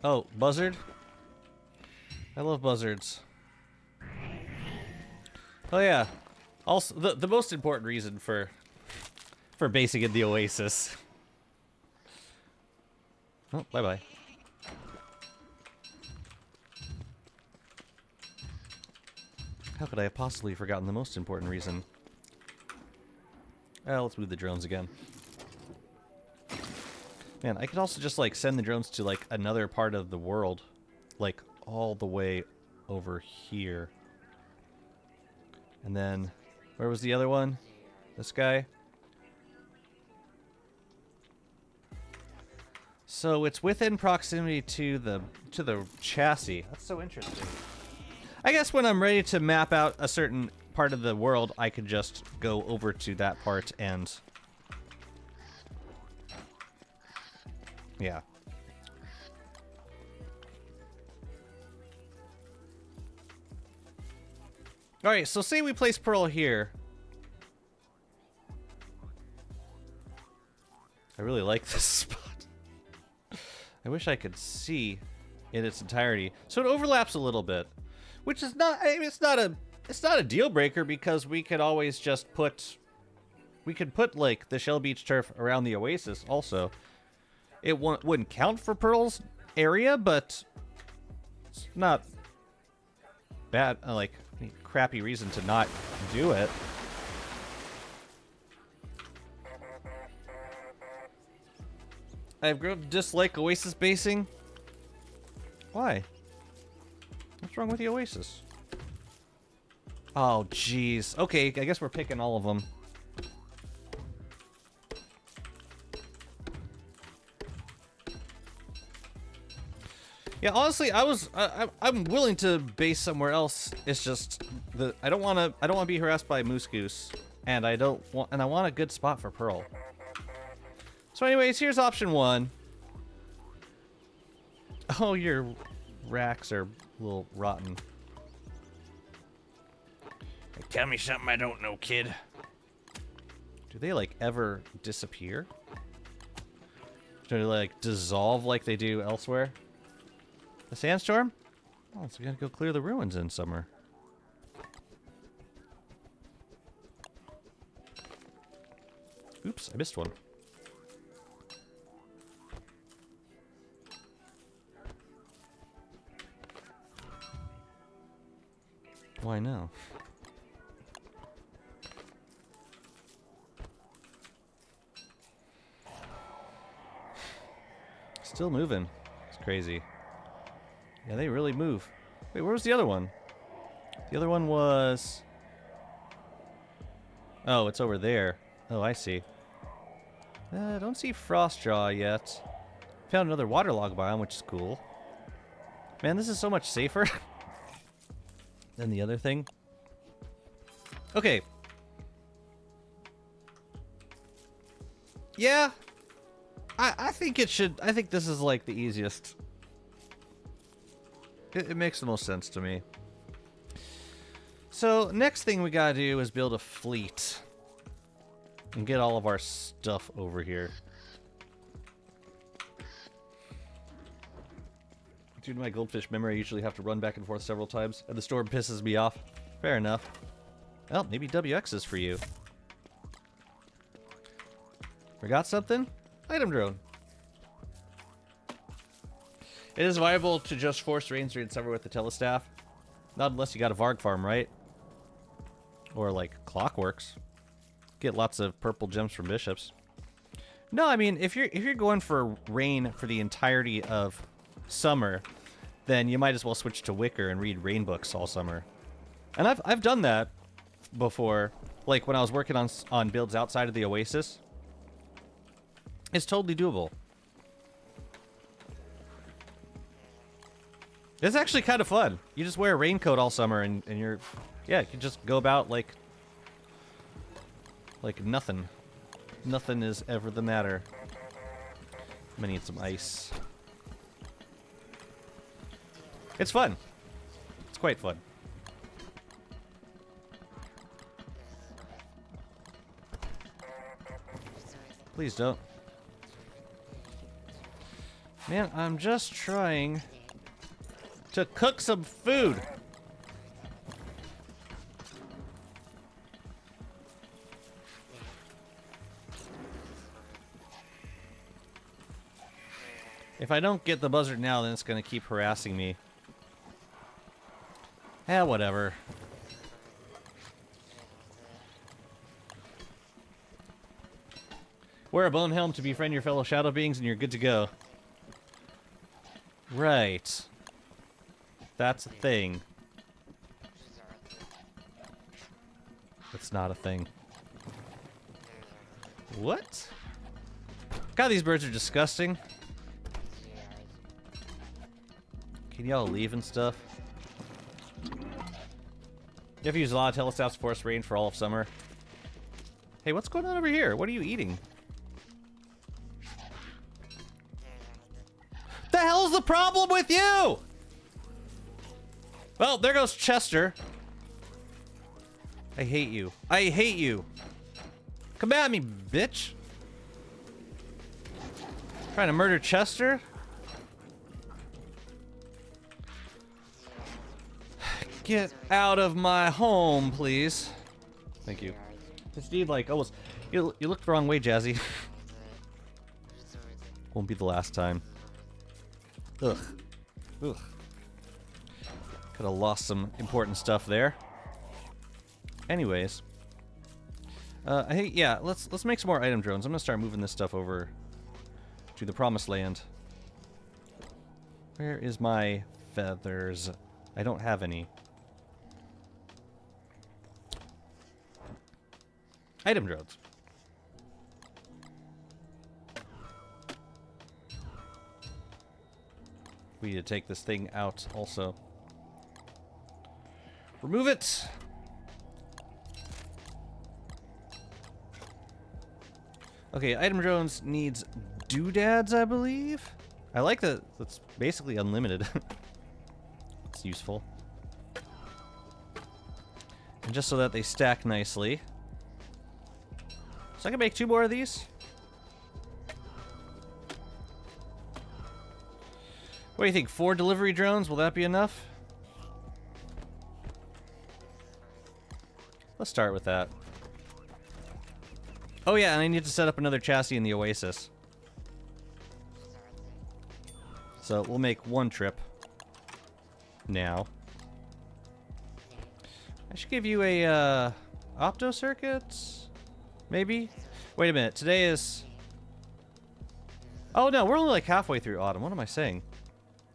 Oh, buzzard? I love buzzards. Oh yeah. Also, the most important reason for basing in the Oasis. Oh, bye-bye. How could I have possibly forgotten the most important reason? Let's move the drones again. Man, I could also just, like, send the drones to, like, another part of the world. Like, all the way over here. And then, where was the other one? This guy? So, it's within proximity to the chassis. That's so interesting. I guess when I'm ready to map out a certain part of the world, I could just go over to that part and... yeah. Alright, so say we place Pearl here. I really like this spot. I wish I could see in its entirety. So it overlaps a little bit. Which is not... I mean, it's not a deal breaker because we could always just put... we could put, like, the Shell Beach turf around the Oasis also. It wouldn't count for Pearl's area, but it's not bad, like, any crappy reason to not do it. I've grown to dislike Oasis basing. Why? What's wrong with the Oasis? Oh, jeez. Okay, I guess we're picking all of them. Yeah, honestly, I'm willing to base somewhere else. It's just I don't want to be harassed by Moose Goose, and I want a good spot for Pearl. So anyways, here's option 1. Oh, your racks are a little rotten. Tell me something I don't know, kid. Do they, like, ever disappear? Do they, like, dissolve like they do elsewhere? The sandstorm? Oh, so we gotta go clear the ruins in summer. Oops, I missed one. Why no? Still moving. It's crazy. Yeah, they really move. Wait, where was the other one? The other one was... Oh, it's over there. Oh, I see. I don't see Frostjaw yet. Found another waterlog biome, which is cool. Man, this is so much safer than the other thing. Okay. Yeah. I think it should... I think this is, like, the easiest. It makes the most sense to me. So, next thing we gotta do is build a fleet. And get all of our stuff over here. Due to my goldfish memory, I usually have to run back and forth several times, and the storm pisses me off. Fair enough. Well, maybe WX is for you. Forgot something? Item drone. It is viable to just force range raid summer with the telestaff. Not unless you got a Varg farm, right? Or like Clockworks. Get lots of purple gems from bishops. No, I mean if you're going for rain for the entirety of summer, then you might as well switch to Wicker and read rain books all summer. And I've done that before, like when I was working on builds outside of the Oasis. It's totally doable. It's actually kind of fun. You just wear a raincoat all summer and you're... Yeah, you can just go about like nothing. Nothing is ever the matter. I'm gonna need some ice. It's fun. It's quite fun. Please don't. Man, I'm just trying to cook some food. If I don't get the buzzard now, then it's going to keep harassing me. Eh, whatever. Wear a bone helm to befriend your fellow shadow beings and you're good to go. Right. That's a thing. It's not a thing. What? God, these birds are disgusting. Can y'all leave and stuff? You have to use a lot of telestaffs to force rain for all of summer. Hey, what's going on over here? What are you eating? The hell's the problem with you? Well, there goes Chester. I hate you. I hate you. Come at me, bitch. Trying to murder Chester? Get out of my home, please. Thank you. This need like almost... You looked the wrong way, Jazzy. Won't be the last time. Ugh. Ugh. Could have lost some important stuff there. Anyways. Hey, yeah, let's make some more item drones. I'm gonna start moving this stuff over to the promised land. Where is my feathers? I don't have any. Item drones. We need to take this thing out also. Remove it! Okay, item drones needs doodads, I believe? I like that it's basically unlimited. It's useful. And just so that they stack nicely. So I can make 2 more of these. What do you think? 4 delivery drones? Will that be enough? Let's start with that. Oh yeah, and I need to set up another chassis in the Oasis. So we'll make 1 trip now. I should give you a opto circuits, maybe. Wait a minute. Today is. Oh no, we're only like halfway through autumn. What am I saying?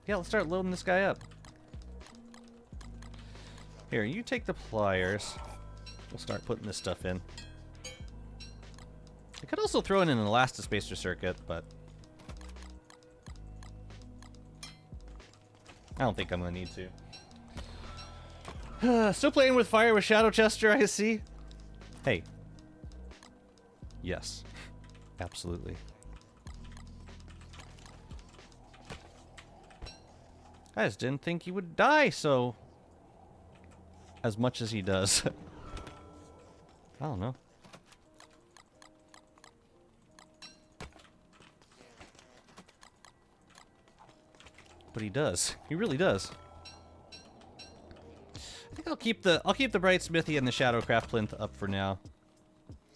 Yeah, let's start loading this guy up. Here, you take the pliers. We'll start putting this stuff in. I could also throw in an elastispacer circuit, but I don't think I'm gonna need to. Still playing with fire with Shadow Chester, I see. Hey. Yes. Absolutely. I just didn't think he would die so as much as he does. I don't know. But he does. He really does. I think I'll keep the Bright Smithy and the Shadowcraft plinth up for now.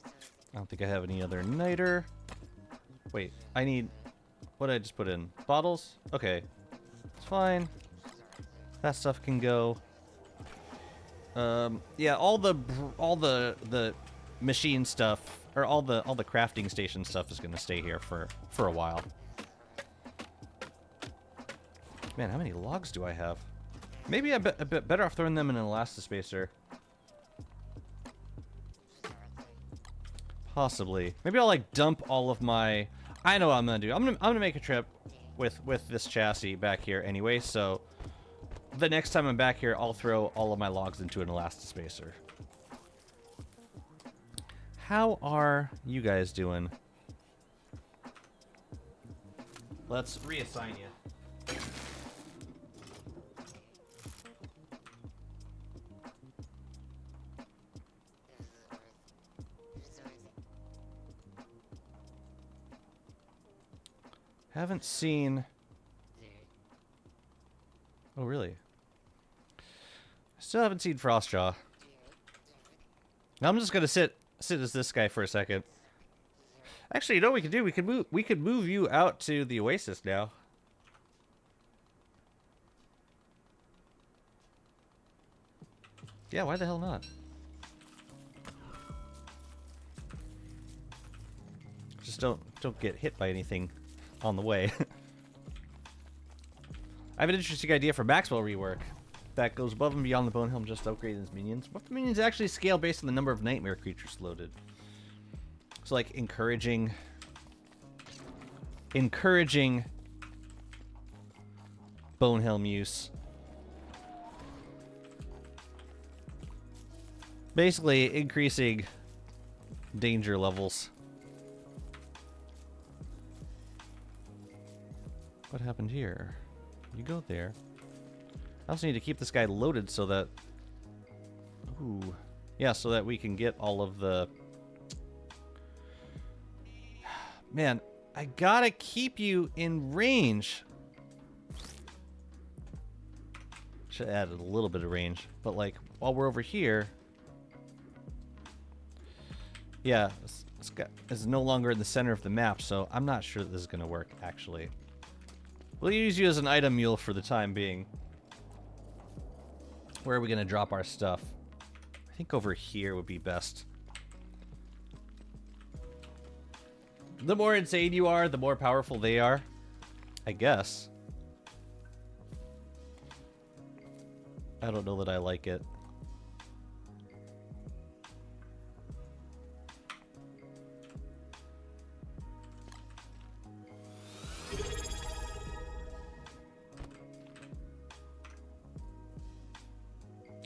I don't think I have any other niter. Wait, I need. What did I just put in? Bottles? Okay. It's fine. That stuff can go. Yeah, all the machine stuff, or all the crafting station stuff is gonna stay here for a while. Man, how many logs do I have? Maybe I'm a bit better off throwing them in an elastispacer. Possibly. Maybe I'll like dump all of my. I know what I'm gonna do. I'm gonna make a trip with this chassis back here anyway. So the next time I'm back here, I'll throw all of my logs into an elastispacer. How are you guys doing? Let's reassign you. Haven't seen. Oh, really? Still haven't seen Frostjaw. Now I'm just gonna sit as this guy for a second. Actually, you know what we could do? We could move you out to the Oasis now. Yeah, why the hell not? Just don't get hit by anything on the way. I have an interesting idea for Maxwell rework that goes above and beyond the Bonehelm just upgrading his minions. What if the minions actually scale based on the number of nightmare creatures loaded? So like encouraging Bonehelm use. Basically increasing danger levels. What happened here? You go there. I also need to keep this guy loaded so that... Ooh. Yeah, so that we can get all of the... Man, I gotta keep you in range. Should have added a little bit of range. But, like, while we're over here... Yeah, this guy is no longer in the center of the map, so I'm not sure that this is going to work, actually. We'll use you as an item mule for the time being. Where are we going to drop our stuff? I think over here would be best. The more insane you are, the more powerful they are. I guess. I don't know that I like it.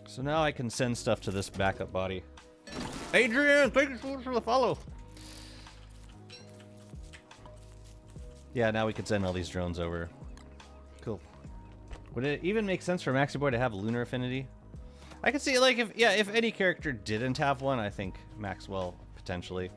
So now I can send stuff to this backup body. Adrian, thank you so much for the follow. Yeah, now we can send all these drones over. Cool. Would it even make sense for Maxi Boy to have a lunar affinity? I could see, like, if any character didn't have one, I think Maxwell potentially.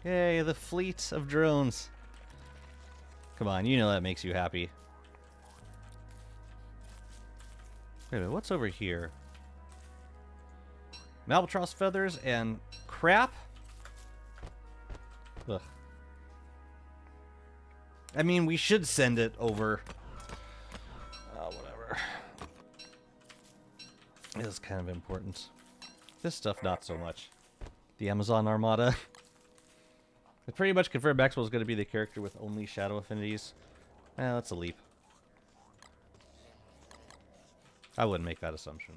Yay, the fleet of drones. Come on, you know that makes you happy. Wait a minute, what's over here? Albatross feathers and crap? Ugh. I mean, we should send it over. Whatever. It is kind of important. This stuff, not so much. The Amazon Armada. It pretty much confirmed Maxwell's going to be the character with only shadow affinities. That's a leap. I wouldn't make that assumption.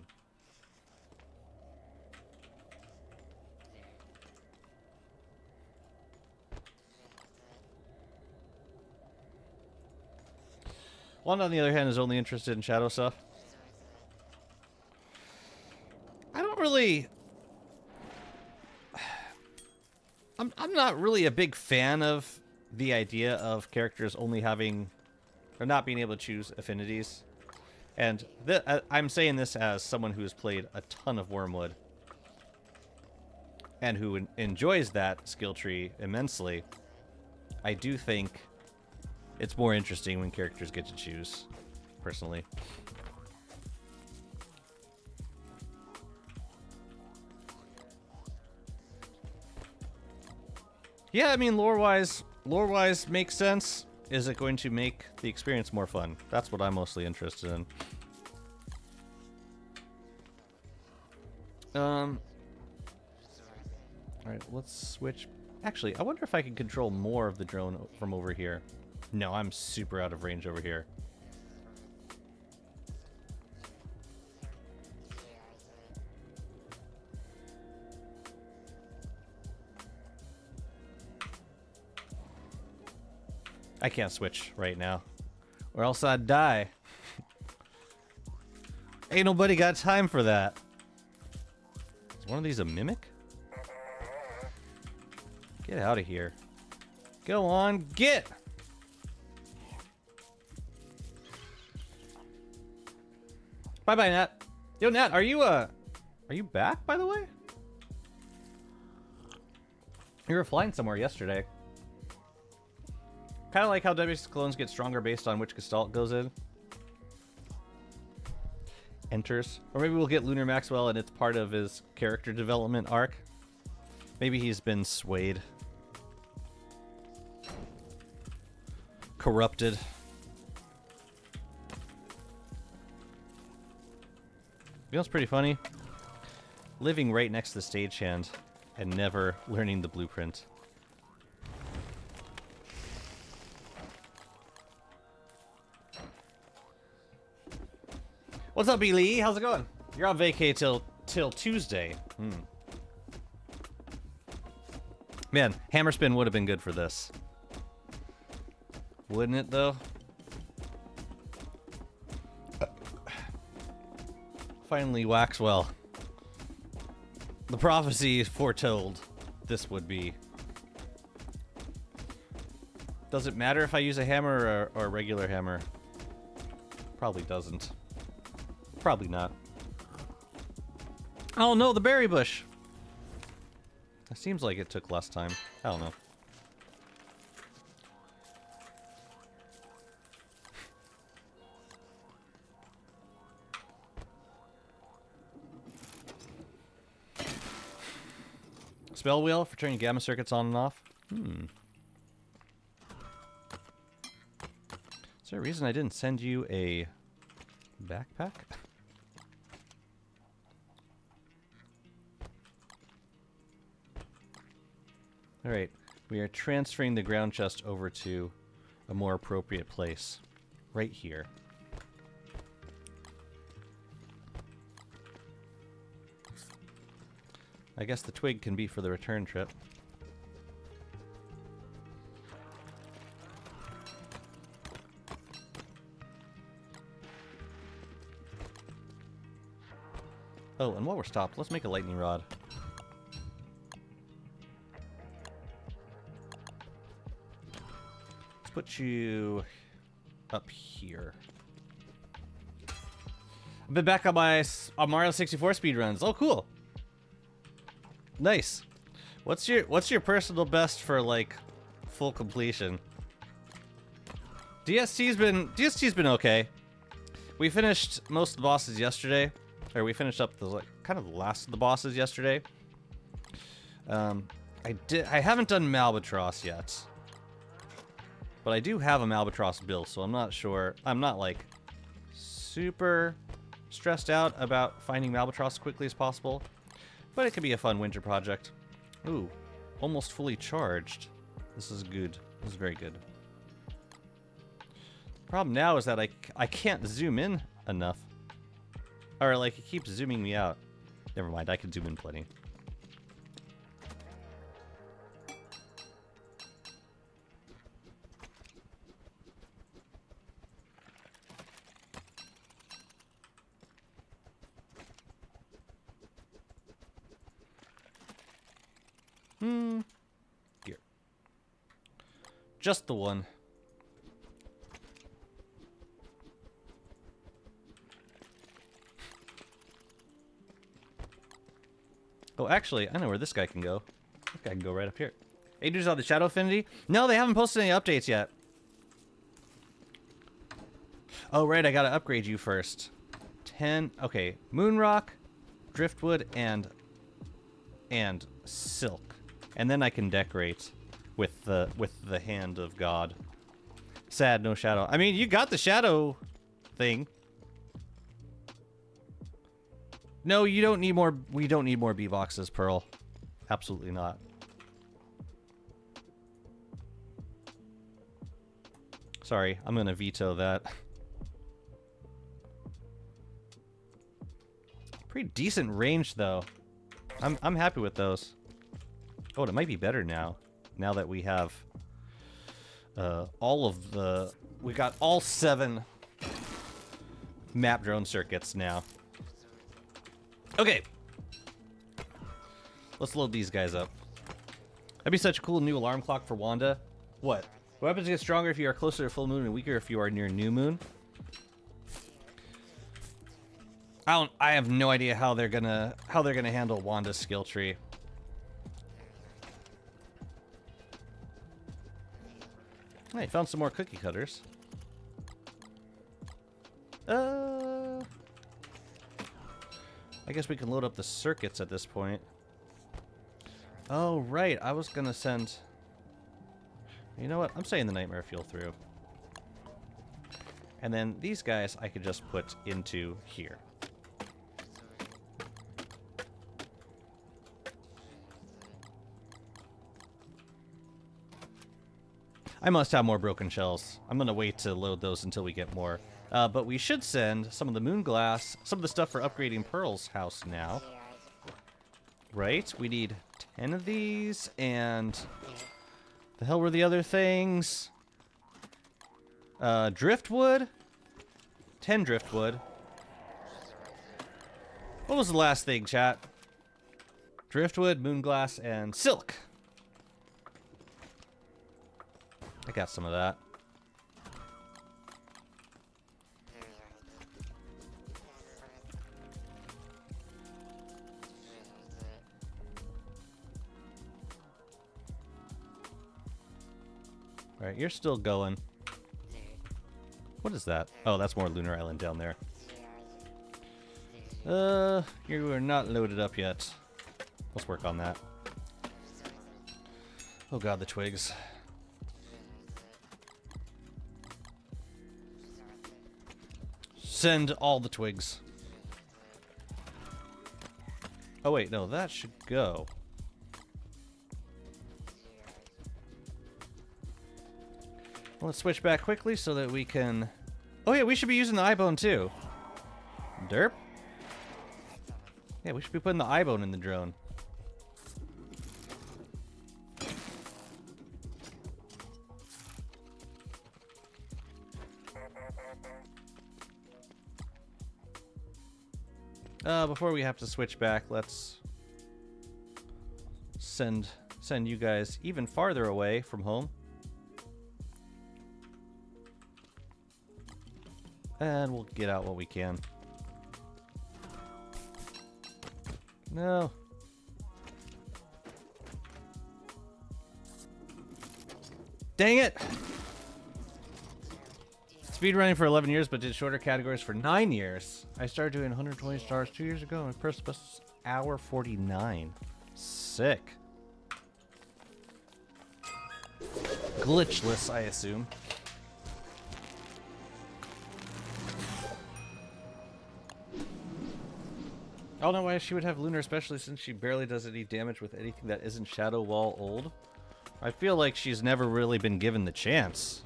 One, on the other hand, is only interested in shadow stuff. I don't really... I'm not really a big fan of the idea of characters only having... or not being able to choose affinities. And I'm saying this as someone who has played a ton of Wormwood. And who enjoys that skill tree immensely. I do think it's more interesting when characters get to choose, personally. Yeah, I mean, lore-wise makes sense. Is it going to make the experience more fun? That's what I'm mostly interested in. Alright, let's switch. Actually, I wonder if I can control more of the drone from over here. No, I'm super out of range over here. I can't switch right now, or else I'd die. Ain't nobody got time for that. Is one of these a mimic? Get out of here. Go on, get! Bye-bye, Nat. Yo, Nat, are you back, by the way? You were flying somewhere yesterday. Kind of like how WX clones get stronger based on which gestalt goes in. Enters. Or maybe we'll get Lunar Maxwell and it's part of his character development arc. Maybe he's been swayed. Corrupted. You know what's pretty funny? Living right next to the stagehand and never learning the blueprint. What's up, B. Lee? How's it going? You're on vacay till Tuesday. Man, Hammerspin would have been good for this. Wouldn't it, though? Finally, Waxwell. The prophecy foretold this would be. Does it matter if I use a hammer or a regular hammer? Probably doesn't. Probably not. Oh no, the berry bush! It seems like it took less time. I don't know. Spell wheel for turning gamma circuits on and off. Is there a reason I didn't send you a backpack? Alright, we are transferring the ground chest over to a more appropriate place. Right here. I guess the twig can be for the return trip. Oh, and while we're stopped, let's make a lightning rod. Let's put you up here. I've been back on my Mario 64 speedruns. Oh, cool. Nice. What's your personal best for like full completion? DST's been okay. We finished most of the bosses yesterday, or we finished up the like kind of the last of the bosses yesterday. I haven't done Malbatross yet, but I do have a Malbatross build, so I'm not sure. I'm not like super stressed out about finding Malbatross as quickly as possible, but it could be a fun winter project. Ooh, almost fully charged. This is good. This is very good. The problem now is that I can't zoom in enough. Or, like, it keeps zooming me out. Never mind, I can zoom in plenty. Here. Just the one. Oh, actually, I know where this guy can go. This guy can go right up here. Hey, dudes on the Shadow Affinity? No, they haven't posted any updates yet. Oh, right, I gotta upgrade you first. 10, okay, Moonrock, Driftwood, and Silk. And then I can decorate with the Hand of God. Sad, no shadow. I mean, you got the shadow thing. No, you don't need more. We don't need more B-boxes, Pearl. Absolutely not. Sorry, I'm gonna veto that. Pretty decent range, though. I'm happy with those. Oh, and it might be better now. Now that we have all of the... We got all 7 map drone circuits now. Okay. Let's load these guys up. That'd be such a cool new alarm clock for Wanda. What? Weapons get stronger if you are closer to full moon and weaker if you are near new moon. I have no idea how they're gonna handle Wanda's skill tree. Hey, found some more cookie cutters. I guess we can load up the circuits at this point. Oh, right. I was gonna send... You know what? I'm saying the Nightmare Fuel through. And then these guys I could just put into here. I must have more broken shells. I'm gonna wait to load those until we get more. But we should send some of the moon glass, some of the stuff for upgrading Pearl's house now. Right? We need 10 of these, and... The hell were the other things? Driftwood? 10 driftwood. What was the last thing, chat? Driftwood, moonglass, and silk. I got some of that. Alright, you're still going. What is that? Oh, that's more Lunar Island down there. You are not loaded up yet. Let's work on that. Oh god, the twigs. Send all the twigs. Oh wait, no, that should go. Let's switch back quickly so that we can... Oh yeah, we should be using the eye-bone too. Derp? Yeah, we should be putting the eye-bone in the drone. Before we have to switch back, let's send you guys even farther away from home. And we'll get out what we can. No. Dang it! Speedrunning for 11 years, but did shorter categories for 9 years. I started doing 120 stars 2 years ago, and my first best hour 49. Sick. Glitchless, I assume. I don't know why she would have Lunar, especially since she barely does any damage with anything that isn't Shadow Wall old. I feel like she's never really been given the chance.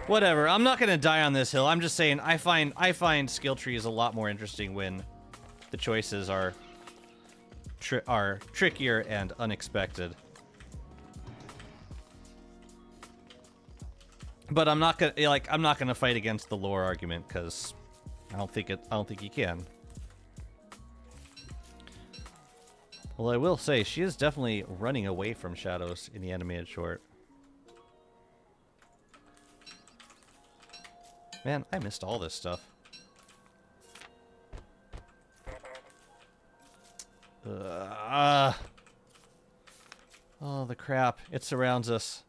Whatever, I'm not gonna die on this hill. I'm just saying I find Skilltree is a lot more interesting when the choices are trickier and unexpected. But I'm not gonna fight against the lore argument because I don't think you can. Well, I will say she is definitely running away from shadows in the animated short. Man, I missed all this stuff. Oh, the crap. It surrounds us.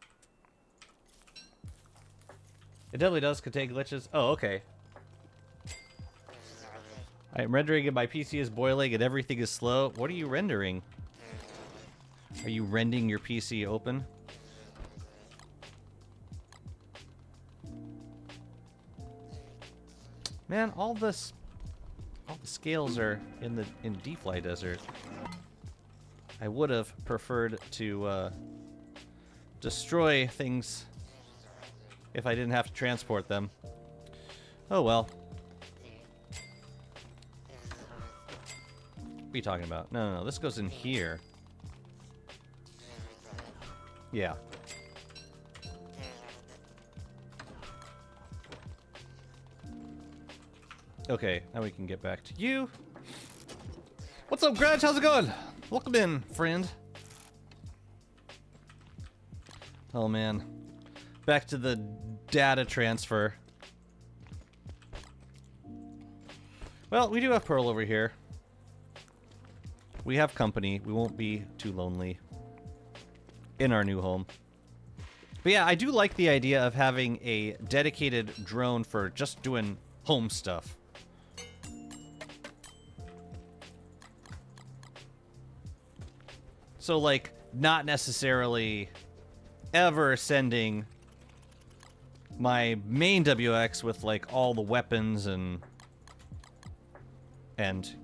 It definitely does contain glitches. Oh, okay. I am rendering and my PC is boiling and everything is slow. What are you rendering? Are you rendering your PC open? Man, all the scales are in D-Fly Desert. I would have preferred to destroy things if I didn't have to transport them. Oh well. What are you talking about? No, this goes in here. Yeah. Okay, now we can get back to you. What's up, Grudge? How's it going? Welcome in, friend. Oh, man. Back to the data transfer. Well, we do have Pearl over here. We have company. We won't be too lonely in our new home. But yeah, I do like the idea of having a dedicated drone for just doing home stuff. So, like, not necessarily ever sending my main WX with, like, all the weapons and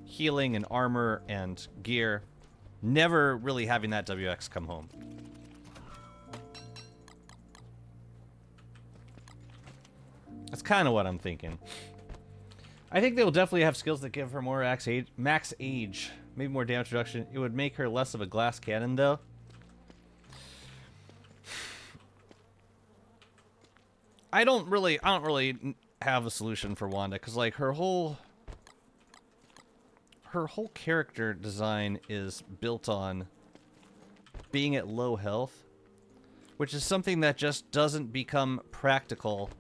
healing and armor and gear. Never really having that WX come home. That's kind of what I'm thinking. I think they will definitely have skills that give her more max age. Maybe more damage reduction. It would make her less of a glass cannon, though. I don't really have a solution for Wanda, because like her whole character design is built on being at low health, which is something that just doesn't become practical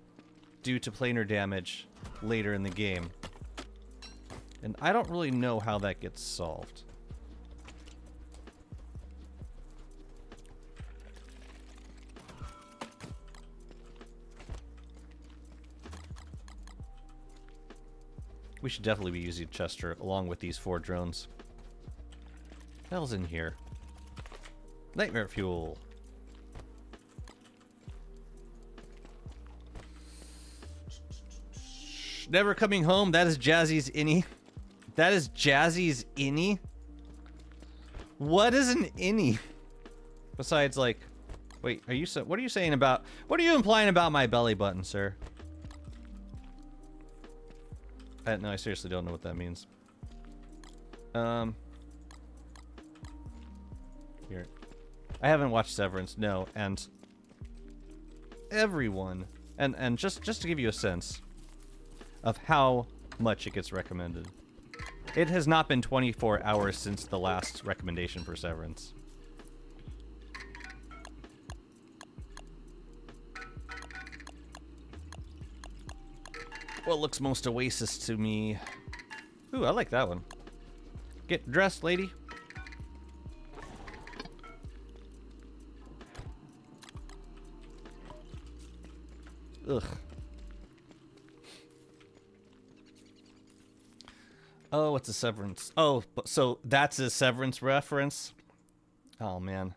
due to planar damage later in the game. And I don't really know how that gets solved. We should definitely be using Chester along with these 4 drones. What the hell's in here? Nightmare fuel. Never coming home. That is Jazzy's innie. That is Jazzy's innie? What is an innie? Besides, like... Wait, are you... What are you saying about... What are you implying about my belly button, sir? No, I seriously don't know what that means. Here. I haven't watched Severance, no, and... Everyone... And just to give you a sense of how much it gets recommended. It has not been 24 hours since the last recommendation for Severance. What looks most Oasis to me? Ooh, I like that one. Get dressed, lady. Ugh. Oh, it's a Severance. Oh, so that's a Severance reference? Oh, man.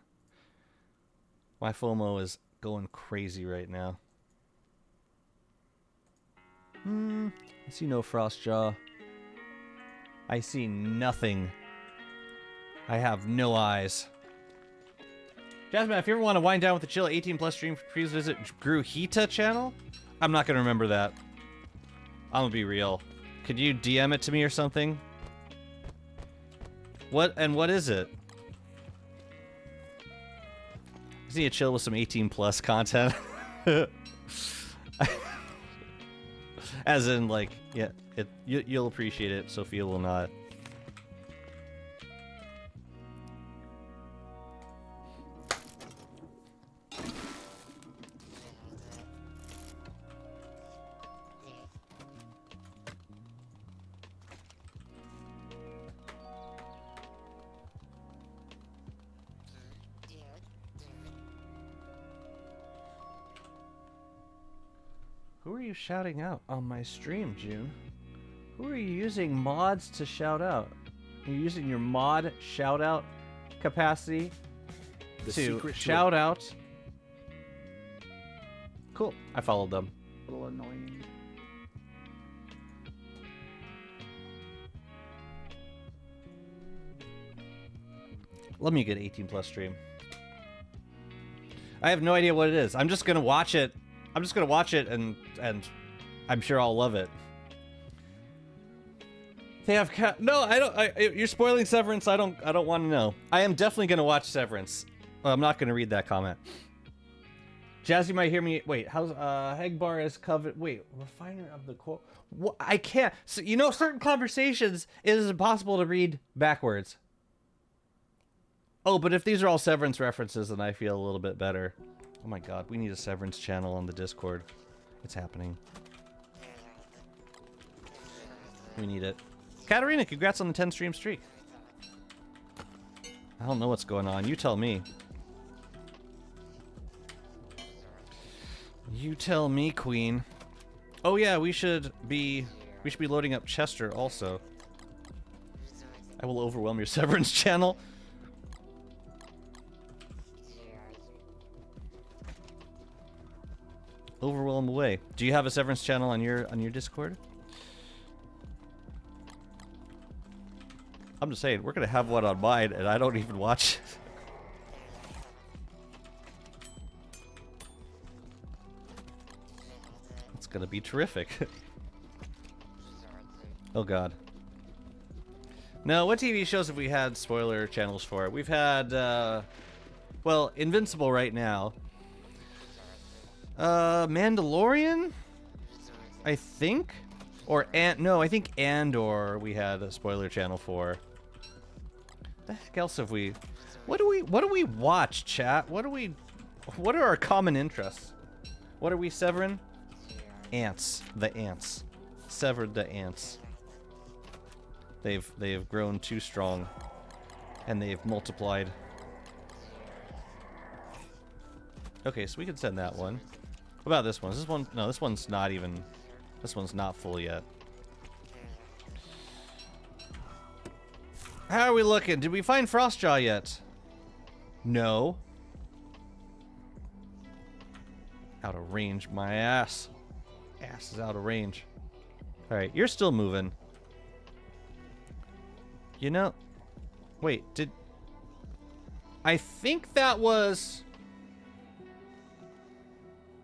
My FOMO is going crazy right now. I see no Frostjaw. I see nothing. I have no eyes. Jasmine, if you ever want to wind down with the chill 18 plus stream, please visit Gruhita channel. I'm not gonna remember that. I'm gonna be real. Could you DM it to me or something? What is it? I just need to chill with some 18 plus content. As in, like, yeah, you'll appreciate it. Sophia will not. Who are you shouting out on my stream, June? Who are you using mods to shout out? Are you using your mod shout out capacity to shout out? Cool. I followed them. A little annoying. Let me get 18 plus stream. I have no idea what it is. I'm just gonna watch it. I'm just gonna watch it and I'm sure I'll love it. They have no, I don't. You're spoiling Severance. I don't want to know. I am definitely gonna watch Severance. Well, I'm not gonna read that comment. Jazzy might hear me. Wait, how's Hegbar is covered? Wait, refiner of the core. What? I can't. So you know, certain conversations it is impossible to read backwards. Oh, but if these are all Severance references, then I feel a little bit better. Oh my god, we need a Severance channel on the Discord. It's happening. We need it. Katarina, congrats on the 10 stream streak. I don't know what's going on. You tell me. You tell me, Queen. Oh yeah, we should be loading up Chester also. I will overwhelm your Severance channel. Overwhelm away. Do you have a Severance channel on your Discord? I'm just saying, we're gonna have one on mine, and I don't even watch it. It's gonna be terrific. Oh god. No, what TV shows have we had spoiler channels for? We've had, well, Invincible right now. Mandalorian? I think? Or, no, I think Andor we had a spoiler channel for. The heck else have we... What do we watch, chat? What are our common interests? What are we severing? Ants. The ants. Severed the ants. They've grown too strong. And they've multiplied. Okay, so we can send that one. What about this one? Is this one? No, this one's not even... This one's not full yet. How are we looking? Did we find Frostjaw yet? No. Out of range, my ass. Ass is out of range. Alright, you're still moving. You know... Wait, did... I think that was...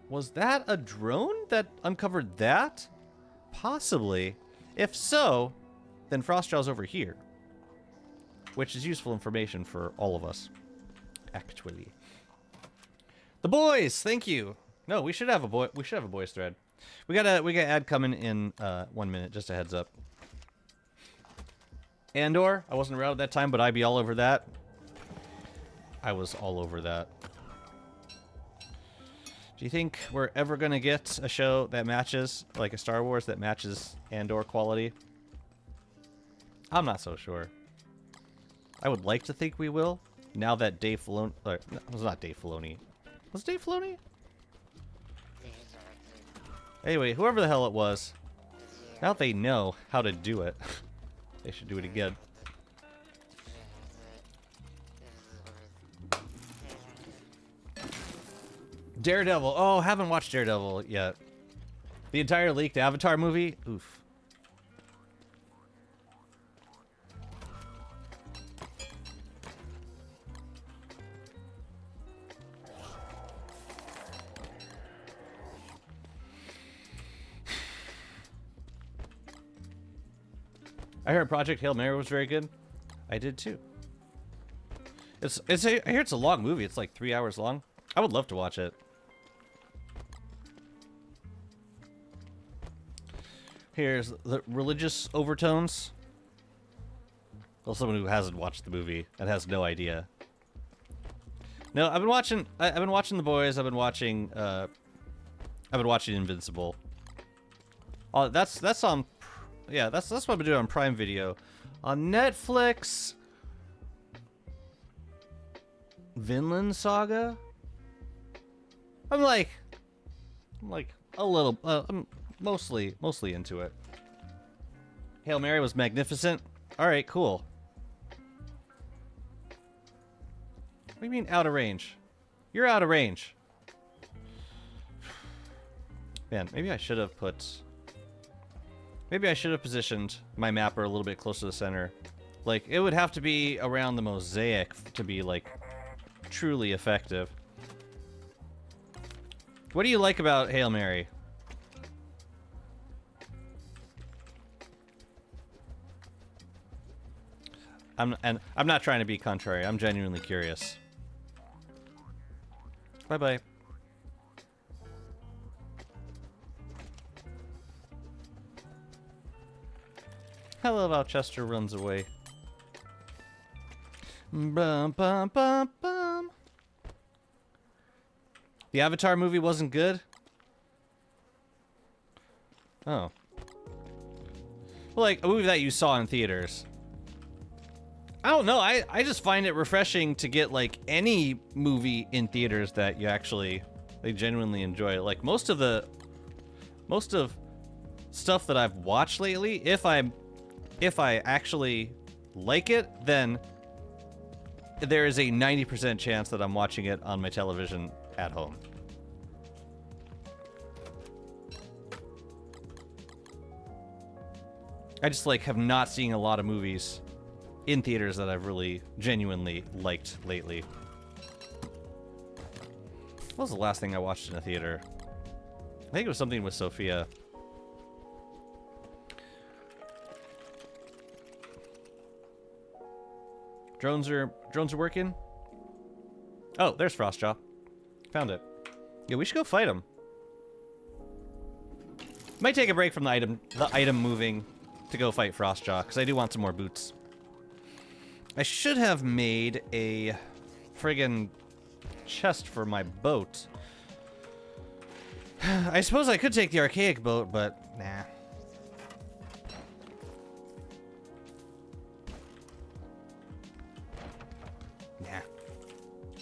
Was that a drone that uncovered that? Possibly. If so, then Frostjaw's over here. Which is useful information for all of us. Actually. The boys! Thank you! No, we should have a boys thread. We got ad coming in 1 minute, just a heads up. Andor, I wasn't around at that time, but I'd be all over that. I was all over that. Do you think we're ever gonna get a show that matches, like a Star Wars that matches Andor quality? I'm not so sure. I would like to think we will. Now that Dave Filoni, no, it was not Dave Filoni. Was it Dave Filoni? Anyway, whoever the hell it was, now that they know how to do it, they should do it again. Daredevil. Oh, haven't watched Daredevil yet. The entire leaked Avatar movie? Oof. I heard Project Hail Mary was very good. I did too. I hear it's a long movie. It's like 3 hours long. I would love to watch it. Here's the religious overtones. Well, someone who hasn't watched the movie and has no idea. No, I've been watching The Boys. I've been watching Invincible. Oh, that's on. Yeah, that's what I've been doing on Prime Video. On Netflix, Vinland Saga. I'm like a little. I'm mostly into it. Hail Mary was magnificent. All right, cool. What do you mean out of range? You're out of range. Man, maybe I should have positioned my mapper a little bit closer to the center. Like, it would have to be around the mosaic to be, like, truly effective. What do you like about Hail Mary? I'm not trying to be contrary. I'm genuinely curious. Bye-bye. I love how Chester runs away. Bum, bum, bum, bum. The Avatar movie wasn't good? Oh. Well, like, a movie that you saw in theaters. I don't know, I just find it refreshing to get, like, any movie in theaters that you actually, like, genuinely enjoy. Like, most of stuff that I've watched lately, if I actually like it, then there is a 90% chance that I'm watching it on my television at home. I just, like, have not seen a lot of movies in theaters that I've really genuinely liked lately. What was the last thing I watched in a theater? I think it was something with Sophia. Drones are working? Oh, there's Frostjaw. Found it. Yeah, we should go fight him. Might take a break from the item moving to go fight Frostjaw, because I do want some more boots. I should have made a friggin' chest for my boat. I suppose I could take the archaic boat, but nah. Nah.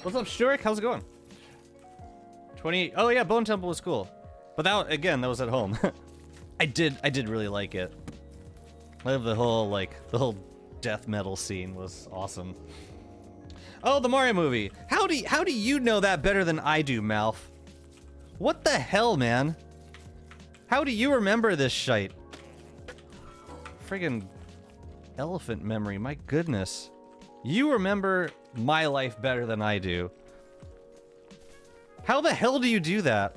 What's up, Stuart? How's it going? 20. Oh yeah, Bone Temple was cool, but that again, that was at home. I did really like it. I love the whole death metal scene was awesome. Oh, the Mario movie. How do you know that better than I do, Malf? What the hell, man? How do you remember this shite? Friggin' elephant memory, my goodness. You remember my life better than I do. How the hell do you do that?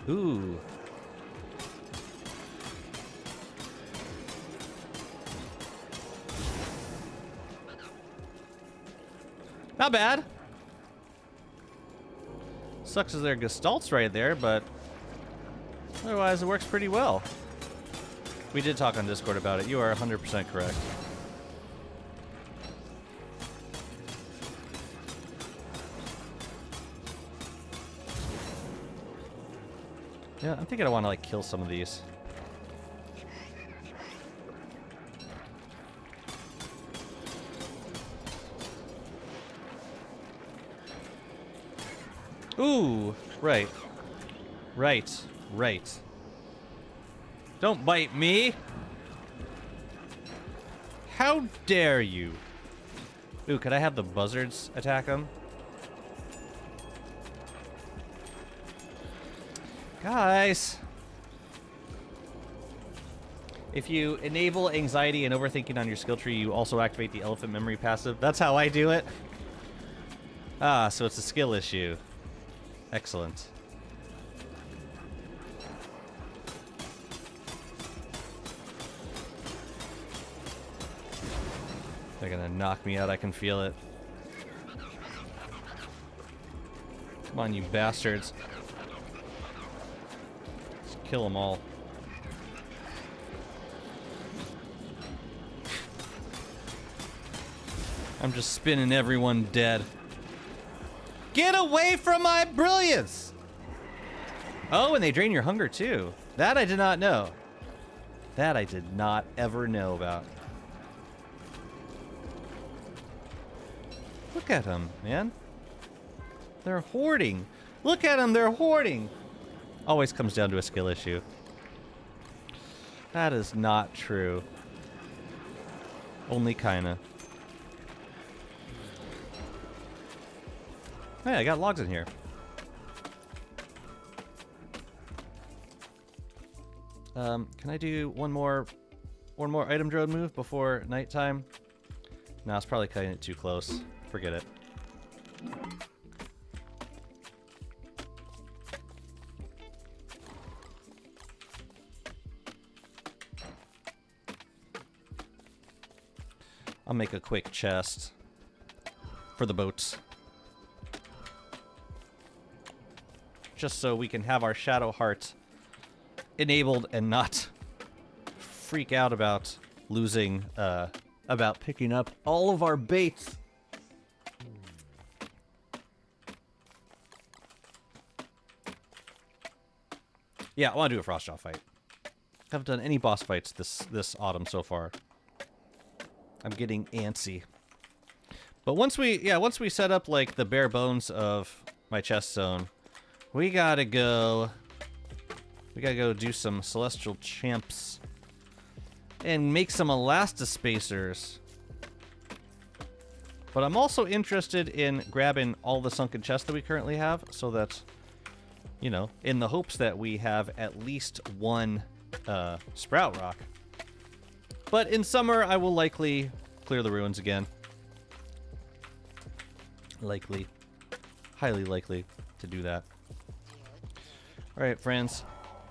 Ooh. Not bad. Sucks as their gestalts right there, but otherwise it works pretty well. We did talk on Discord about it. You are 100% correct. Yeah, I'm thinking I want to, like, kill some of these. Ooh, right. Right. Right. Don't bite me! How dare you? Ooh, could I have the buzzards attack him? Guys! If you enable anxiety and overthinking on your skill tree, you also activate the elephant memory passive. That's how I do it. Ah, so it's a skill issue. Excellent. They're gonna knock me out, I can feel it. Come on, you bastards. Just kill them all. I'm just spinning everyone dead. Get away from my brilliance! Oh, and they drain your hunger too. That I did not know. That I did not ever know about. Look at them, man. They're hoarding. Look at them, they're hoarding. Always comes down to a skill issue. That is not true. Only kinda. Hey, I got logs in here. Can I do one more item drone move before nighttime? No, it's probably cutting it too close. Forget it. I'll make a quick chest for the boats. Just so we can have our Shadow Heart enabled and not freak out about losing, about picking up all of our baits. Yeah, I want to do a Frostjaw fight. Haven't done any boss fights this autumn so far. I'm getting antsy. But once we set up like the bare bones of my chest zone, we gotta go do some celestial champs and make some elastispacers. But I'm also interested in grabbing all the sunken chests that we currently have, so that, you know, in the hopes that we have at least one sprout rock. But in summer, I will likely clear the ruins again. Likely. Highly likely to do that. Alright, friends.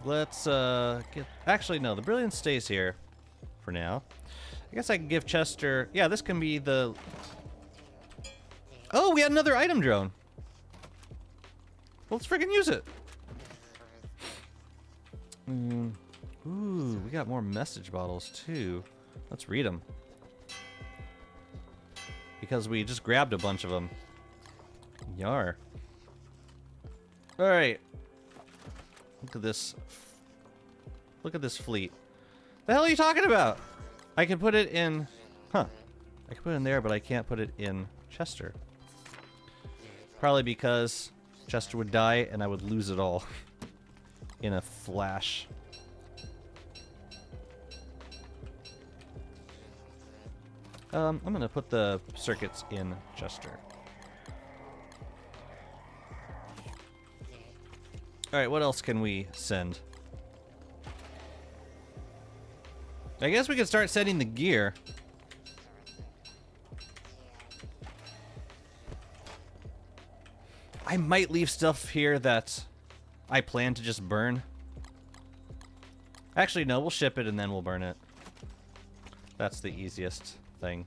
Let's get... Actually, no. The Brilliance stays here for now. I guess I can give Chester... Yeah, this can be the... Oh, we had another item drone. Well, let's freaking use it. Ooh, we got more message bottles, too. Let's read them. Because we just grabbed a bunch of them. Yar. Alright. Look at this. Look at this fleet. The hell are you talking about? I can put it in... Huh. I can put it in there, but I can't put it in Chester. Probably because Chester would die and I would lose it all. In a flash. I'm gonna put the circuits in Chester. Alright, what else can we send? I guess we could start sending the gear. I might leave stuff here that I plan to just burn. Actually, no, we'll ship it and then we'll burn it. That's the easiest thing.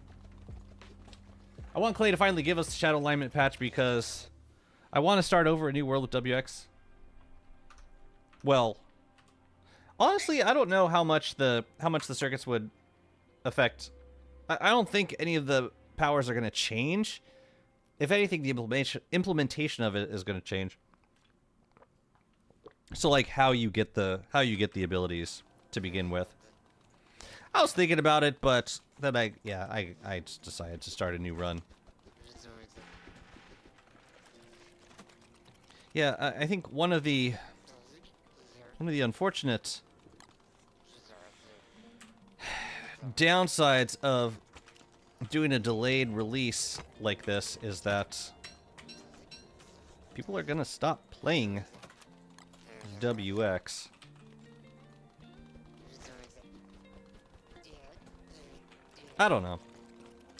I want Clay to finally give us the shadow alignment patch because I want to start over a new world with WX. Well, honestly, I don't know how much the circuits would affect. I don't think any of the powers are going to change. If anything, the implementation of it is going to change. So, like how you get the abilities to begin with. I was thinking about it, but then I just decided to start a new run. Yeah, I think one of the unfortunate downsides of doing a delayed release like this is that people are gonna stop playing WX. I don't know.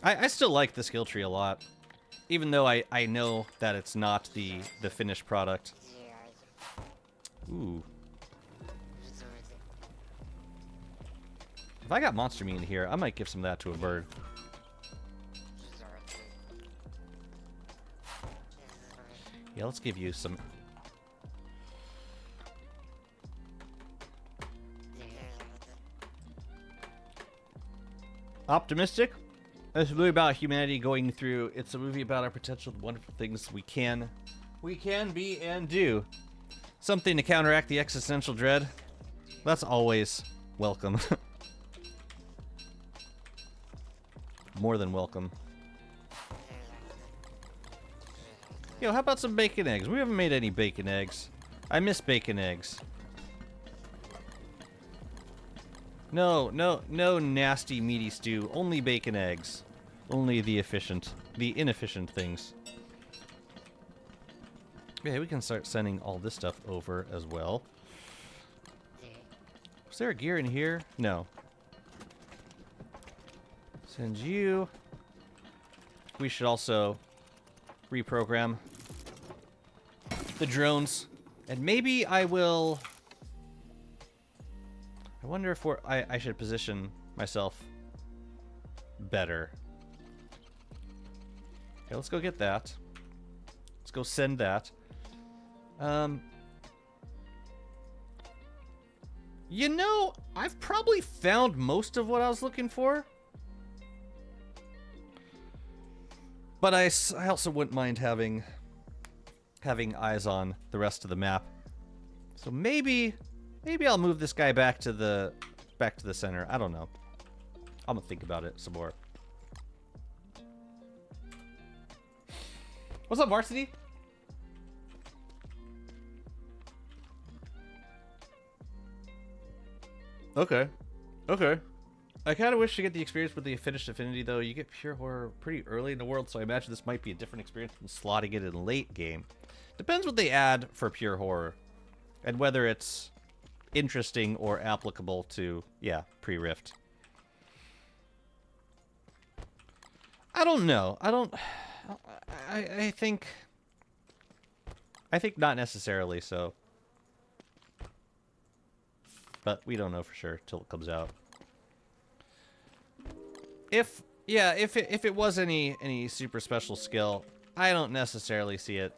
I still like the Skilltree a lot, even though I know that it's not the finished product. Ooh. If I got monster meat in here, I might give some of that to a bird. Yeah, let's give you some. Optimistic? It's a movie about humanity going through. It's a movie about our potential wonderful things we can be and do. Something to counteract the existential dread. That's always welcome. More than welcome. Yo, how about some bacon eggs? We haven't made any bacon eggs. I miss bacon eggs. No nasty meaty stew. Only bacon eggs. Only the inefficient things. Yeah, we can start sending all this stuff over as well. Was there a gear in here? No. Send you. We should also reprogram the drones. And maybe I will... I wonder if I should position myself better. Okay, let's go get that. Let's go send that. You know, I've probably found most of what I was looking for. But I also wouldn't mind having eyes on the rest of the map. So maybe I'll move this guy back to the center. I don't know. I'm gonna think about it some more. What's up, Varsity? Okay. I kind of wish to get the experience with the finished Affinity, though. You get pure horror pretty early in the world, so I imagine this might be a different experience than slotting it in late game. Depends what they add for pure horror, and whether it's interesting or applicable to, yeah, pre-Rift. I don't know. I think not necessarily so. But we don't know for sure till it comes out. If it was any super special skill, I don't necessarily see it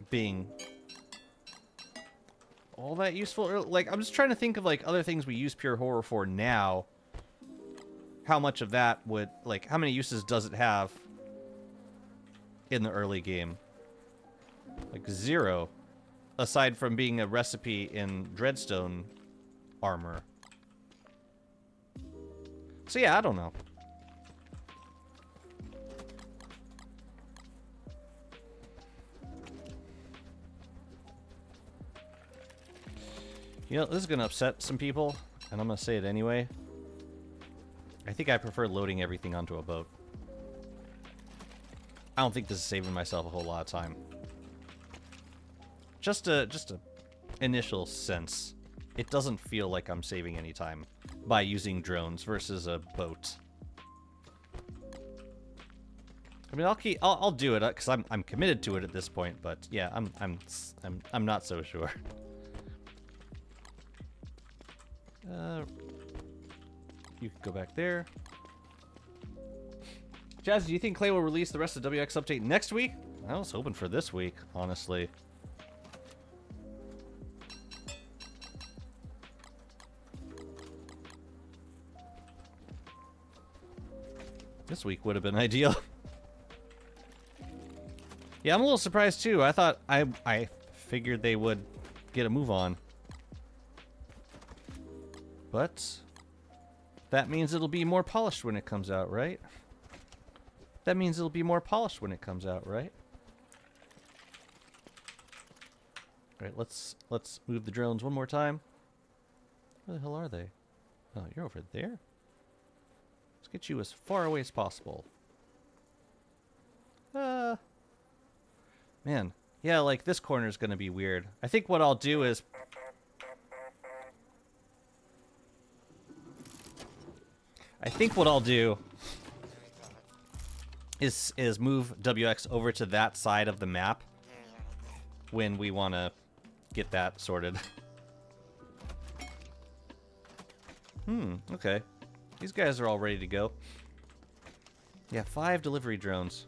being all that useful. Like, I'm just trying to think of like other things we use pure horror for now. How much of that would, like, how many uses does it have in the early game? Like 0, aside from being a recipe in Dreadstone armor. So yeah, I don't know. You know, this is gonna upset some people, and I'm gonna say it anyway. I think I prefer loading everything onto a boat. I don't think this is saving myself a whole lot of time. Just a initial sense. It doesn't feel like I'm saving any time by using drones versus a boat. I mean, I'll do it because I'm committed to it at this point. But yeah, I'm not so sure. You can go back there. Jazz, do you think Clay will release the rest of the WX update next week? I was hoping for this week, honestly. This week would have been ideal. Yeah, I'm a little surprised too. I thought I figured they would get a move on. But that means it'll be more polished when it comes out, right? That means it'll be more polished when it comes out, right? Alright, let's move the drones one more time. Where the hell are they? Oh, you're over there? Let's get you as far away as possible. Man. Yeah, like, this corner is going to be weird. I think what I'll do is... is move WX over to that side of the map when we want to get that sorted. Okay. These guys are all ready to go. Yeah, 5 delivery drones.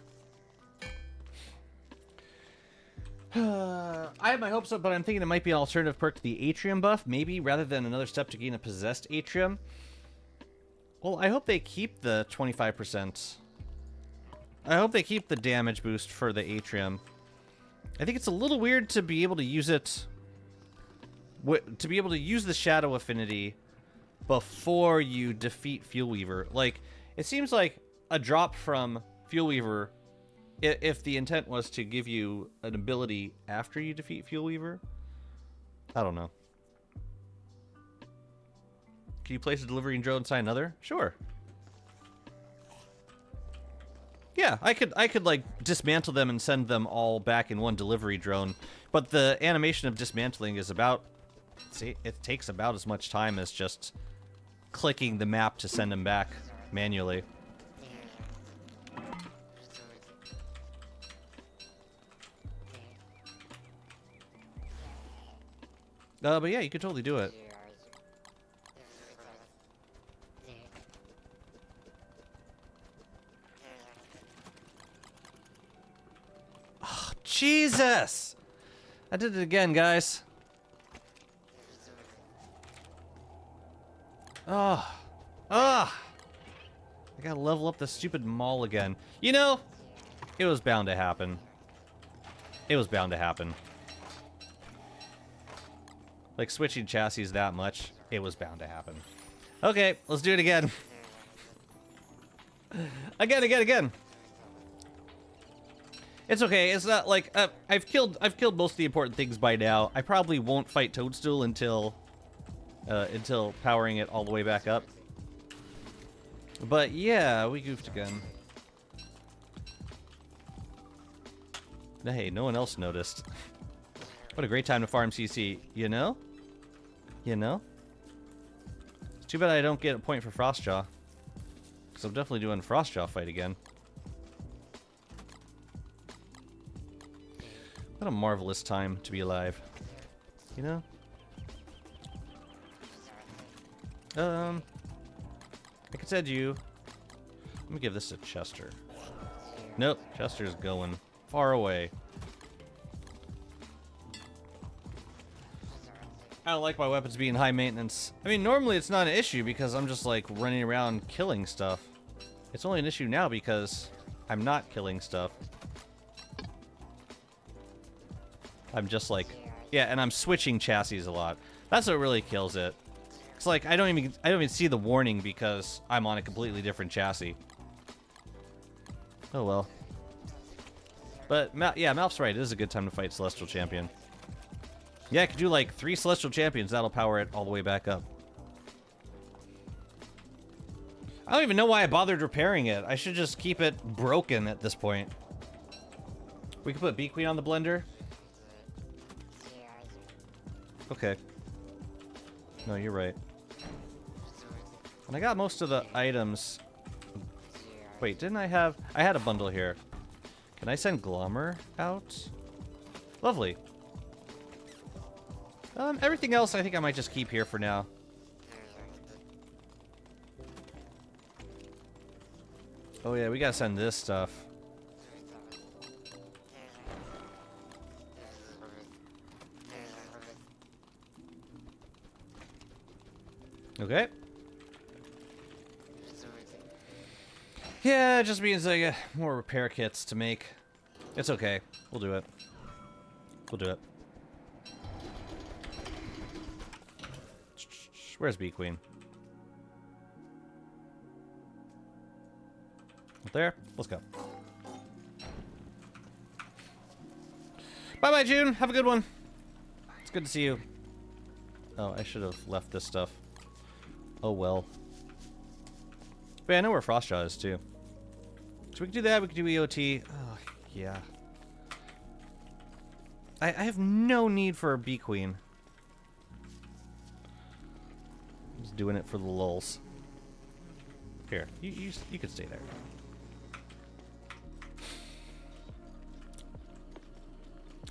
I have my hopes up, but I'm thinking it might be an alternative perk to the Atrium buff, maybe, rather than another step to gain a possessed Atrium. Well, I hope they keep the 25%. I hope they keep the damage boost for the Atrium. I think it's a little weird to be able to use it... to be able to use the Shadow Affinity before you defeat Fuel Weaver. Like, it seems like a drop from Fuel Weaver... if the intent was to give you an ability after you defeat Fuel Weaver, I don't know. Can you place a delivery drone inside another? Sure. Yeah, I could like dismantle them and send them all back in one delivery drone. But the animation of dismantling is about, see, it takes about as much time as just clicking the map to send them back manually. But yeah, you could totally do it. Oh, Jesus! I did it again, guys. Oh. Ah! I gotta level up the stupid mall again. You know, it was bound to happen. It was bound to happen. Like, switching chassis that much, it was bound to happen. Okay, let's do it again. Again. It's okay. It's not like I've killed most of the important things by now. I probably won't fight Toadstool until powering it all the way back up. But yeah, we goofed again. Hey, no one else noticed. What a great time to farm CC, you know? You know? It's too bad I don't get a point for Frostjaw. Because I'm definitely doing Frostjaw fight again. What a marvelous time to be alive. You know? I could send you... Let me give this to Chester. Nope, Chester's going far away. I don't like my weapons being high maintenance. I mean, normally it's not an issue because I'm just, like, running around killing stuff. It's only an issue now because I'm not killing stuff. I'm just, like... Yeah, and I'm switching chassis a lot. That's what really kills it. It's like, I don't even see the warning because I'm on a completely different chassis. Oh, well. But, yeah, Malph's right. It is a good time to fight Celestial Champion. Yeah, I could do like 3 Celestial Champions. That'll power it all the way back up. I don't even know why I bothered repairing it. I should just keep it broken at this point. We could put Bee Queen on the blender. Okay. No, you're right. And I got most of the items. Wait, didn't I have... I had a bundle here. Can I send Glommer out? Lovely. Everything else I think I might just keep here for now. Oh yeah, we gotta send this stuff. Okay. Yeah, it just means I get more repair kits to make. It's okay. We'll do it. We'll do it. Where's Bee Queen? Up there? Let's go. Bye-bye, June. Have a good one. good to see you. Oh, I should have left this stuff. Oh well. But yeah, I know where Frostjaw is too. So we can do that, we can do EOT. Oh, yeah. I have no need for a bee queen. I'm just doing it for the lulz. Here, you can stay there.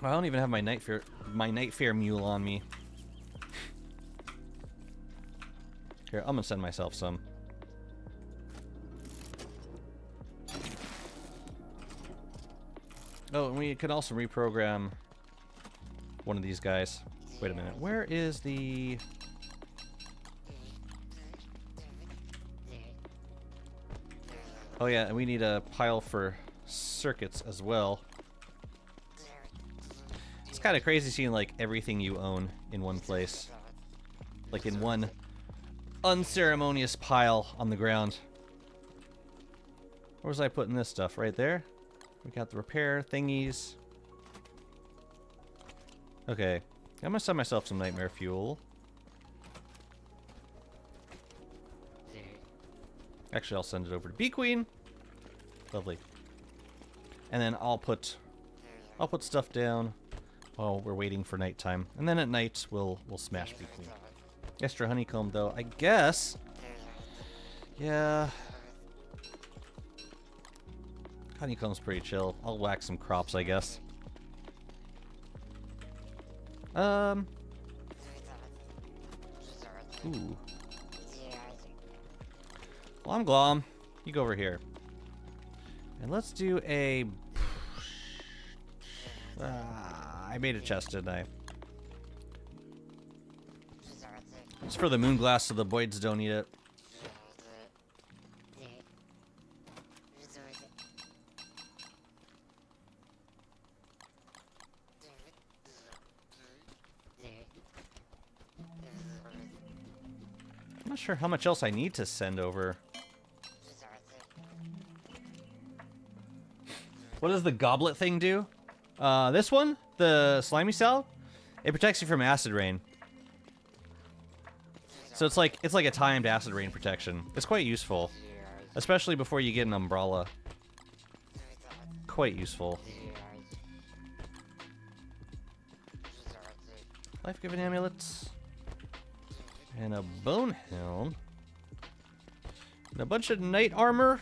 I don't even have my night fair mule on me. Here, I'm gonna send myself some. Oh, and we could also reprogram one of these guys. Wait a minute, where is the... Oh yeah, and we need a pile for circuits as well. It's kind of crazy seeing like everything you own in one place. Like in one unceremonious pile on the ground. Where was I putting this stuff? Right there? We got the repair thingies. Okay. I'm gonna send myself some nightmare fuel. Actually, I'll send it over to Bee Queen. Lovely. And then I'll put stuff down while we're waiting for nighttime. And then at night we'll smash Bee Queen. Extra honeycomb though, I guess. Yeah. Honeycomb's pretty chill. I'll whack some crops, I guess. Ooh. Glom glom. You go over here. And let's do a... I made a chest, didn't I? It's for the moon glass so the Boyds don't eat it. I'm not sure how much else I need to send over. What does the goblet thing do? This one, the slimy cell, it protects you from acid rain. So it's like a timed acid rain protection. It's quite useful, especially before you get an umbrella. Quite useful. Life-giving amulets. And a bone helm. And a bunch of knight armor.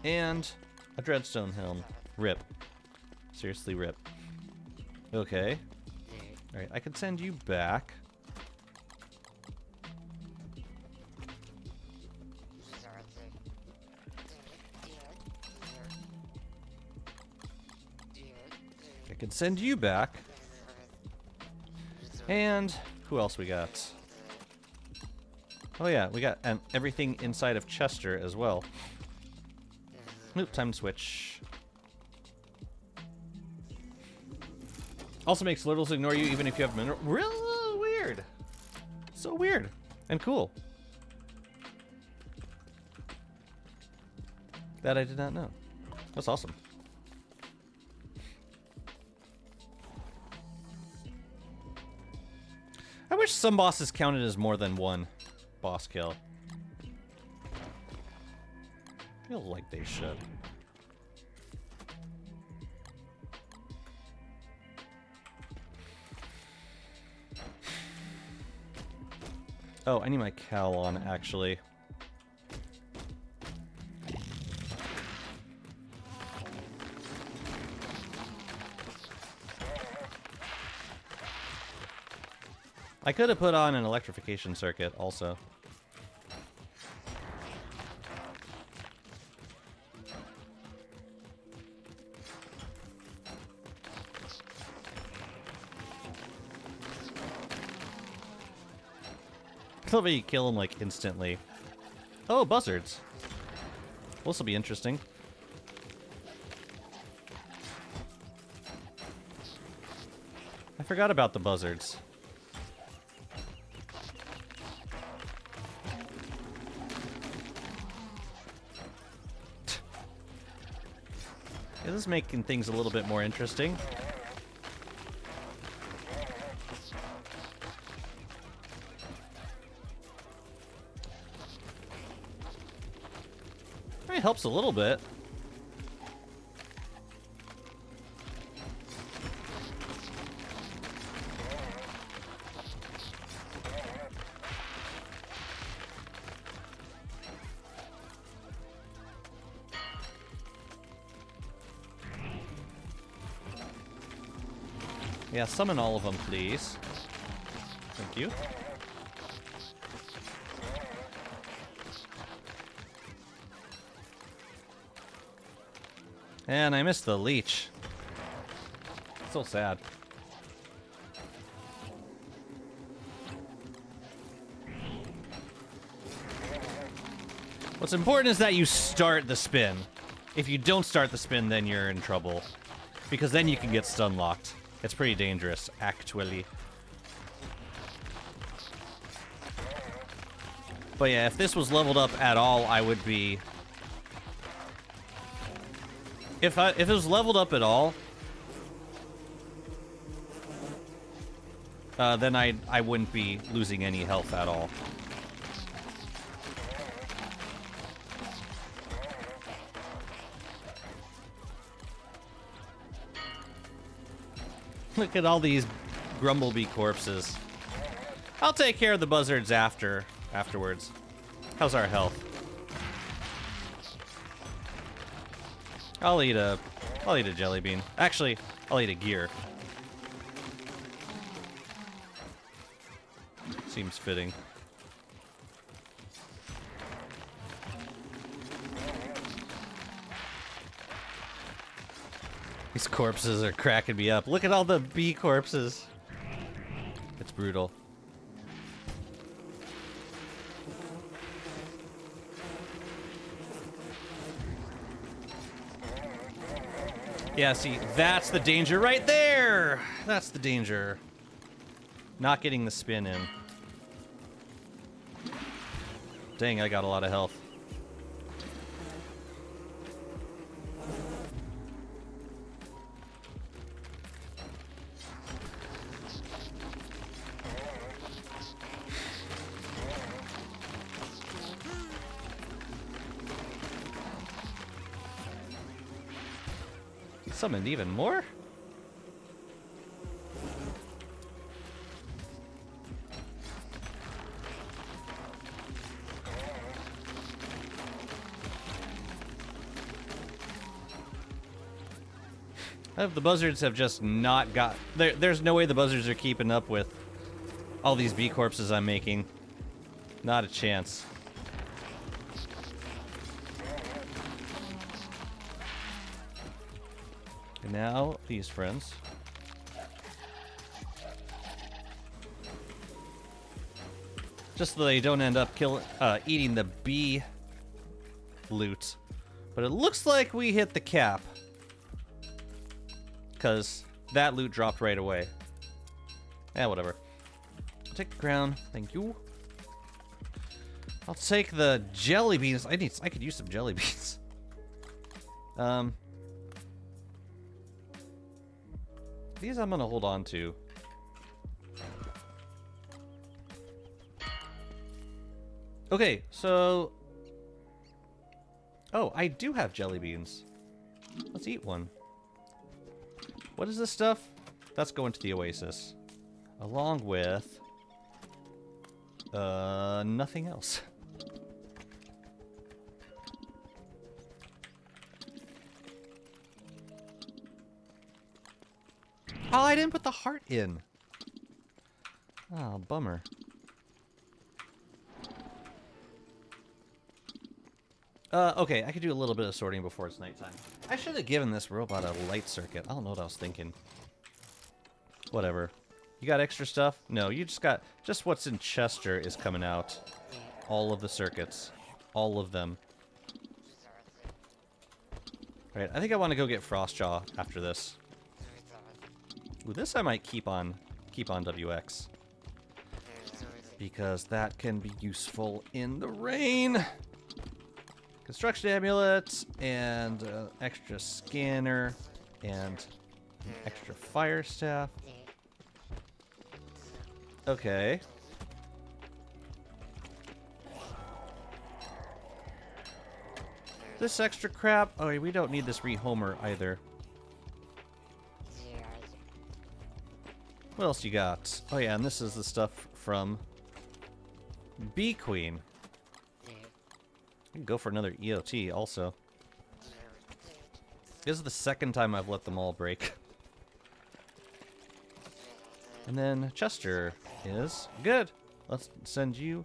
And a dreadstone helm. Rip. Seriously, rip. Okay. Alright, I can send you back. I can send you back. And who else we got? Oh yeah, we got everything inside of Chester as well. Nope, time to switch. Also makes littles ignore you even if you have mineral. Real weird. So weird and cool. That I did not know. That's awesome. I wish some bosses counted as more than one boss kill. I feel like they should. Oh, I need my cowl on, actually. I could have put on an electrification circuit, also. I love how you kill them, like, instantly. Oh, buzzards. This will be interesting. I forgot about the buzzards. Yeah, this is making things a little bit more interesting. It helps a little bit. Yeah, summon all of them, please. Thank you. And I missed the leech. So sad. What's important is that you start the spin. If you don't start the spin, then you're in trouble. Because then you can get stun locked. It's pretty dangerous, actually. But yeah, if this was leveled up at all, I would be... If it was leveled up at all, then I wouldn't be losing any health at all. Look at all these Grumblebee corpses. I'll take care of the buzzards afterwards. How's our health? I'll eat a jelly bean. Actually, I'll eat a gear. Seems fitting. These corpses are cracking me up. Look at all the bee corpses. It's brutal. Yeah, see, that's the danger right there! That's the danger. Not getting the spin in. Dang, I got a lot of health. Summoned even more? The buzzards have just not got... There's no way the buzzards are keeping up with all these bee corpses I'm making. Not a chance. And now, these friends. Just so they don't end up eating the bee loot. But it looks like we hit the cap. Because that loot dropped right away. Eh, whatever. I'll take the crown. Thank you. I'll take the jelly beans. I could use some jelly beans. These I'm gonna hold on to. Okay, so... Oh, I do have jelly beans. Let's eat one. What is this stuff? That's going to the Oasis. Along with... nothing else. Oh, I didn't put the heart in. Oh, bummer. Okay, I could do a little bit of sorting before it's nighttime. I should have given this robot a light circuit. I don't know what I was thinking. Whatever. You got extra stuff? No, you just got... Just what's in Chester is coming out. All of the circuits. All of them. Alright, I think I want to go get Frostjaw after this. Ooh, this I might keep on WX. Because that can be useful in the rain. Construction amulet, and extra scanner, and an extra fire staff. Okay. This extra crap. Oh, we don't need this rehomer either. What else you got? Oh yeah, and this is the stuff from Bee Queen. I can go for another EOT also. This is the second time I've let them all break. And then Chester is good. Let's send you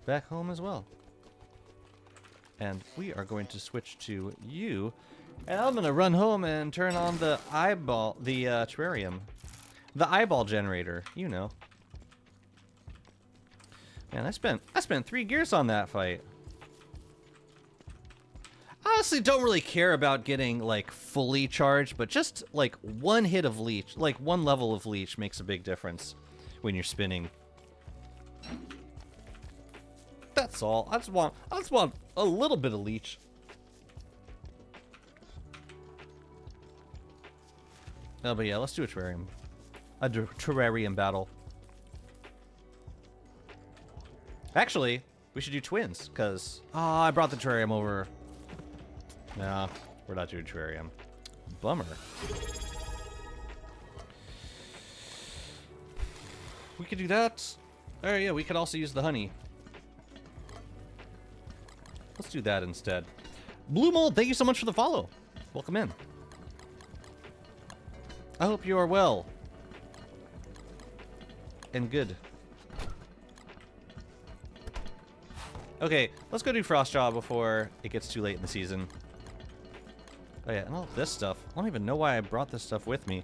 back home as well. And we are going to switch to you. And I'm going to run home and turn on the eyeball, the terrarium. The eyeball generator, you know. Man, I spent 3 gears on that fight. I honestly don't really care about getting, like, fully charged, but just, like, one hit of leech, like, one level of leech makes a big difference when you're spinning. That's all. I just want a little bit of leech. Oh, but yeah, let's do a terrarium. A terrarium battle. Actually, we should do twins, because... Oh, I brought the terrarium over. Nah, we're not doing terrarium. Bummer. We could do that. Oh, yeah, we could also use the honey. Let's do that instead. Blue Mold, thank you so much for the follow. Welcome in. I hope you are well. And good. Okay, let's go do Frostjaw before it gets too late in the season. Oh yeah, and all this stuff. I don't even know why I brought this stuff with me.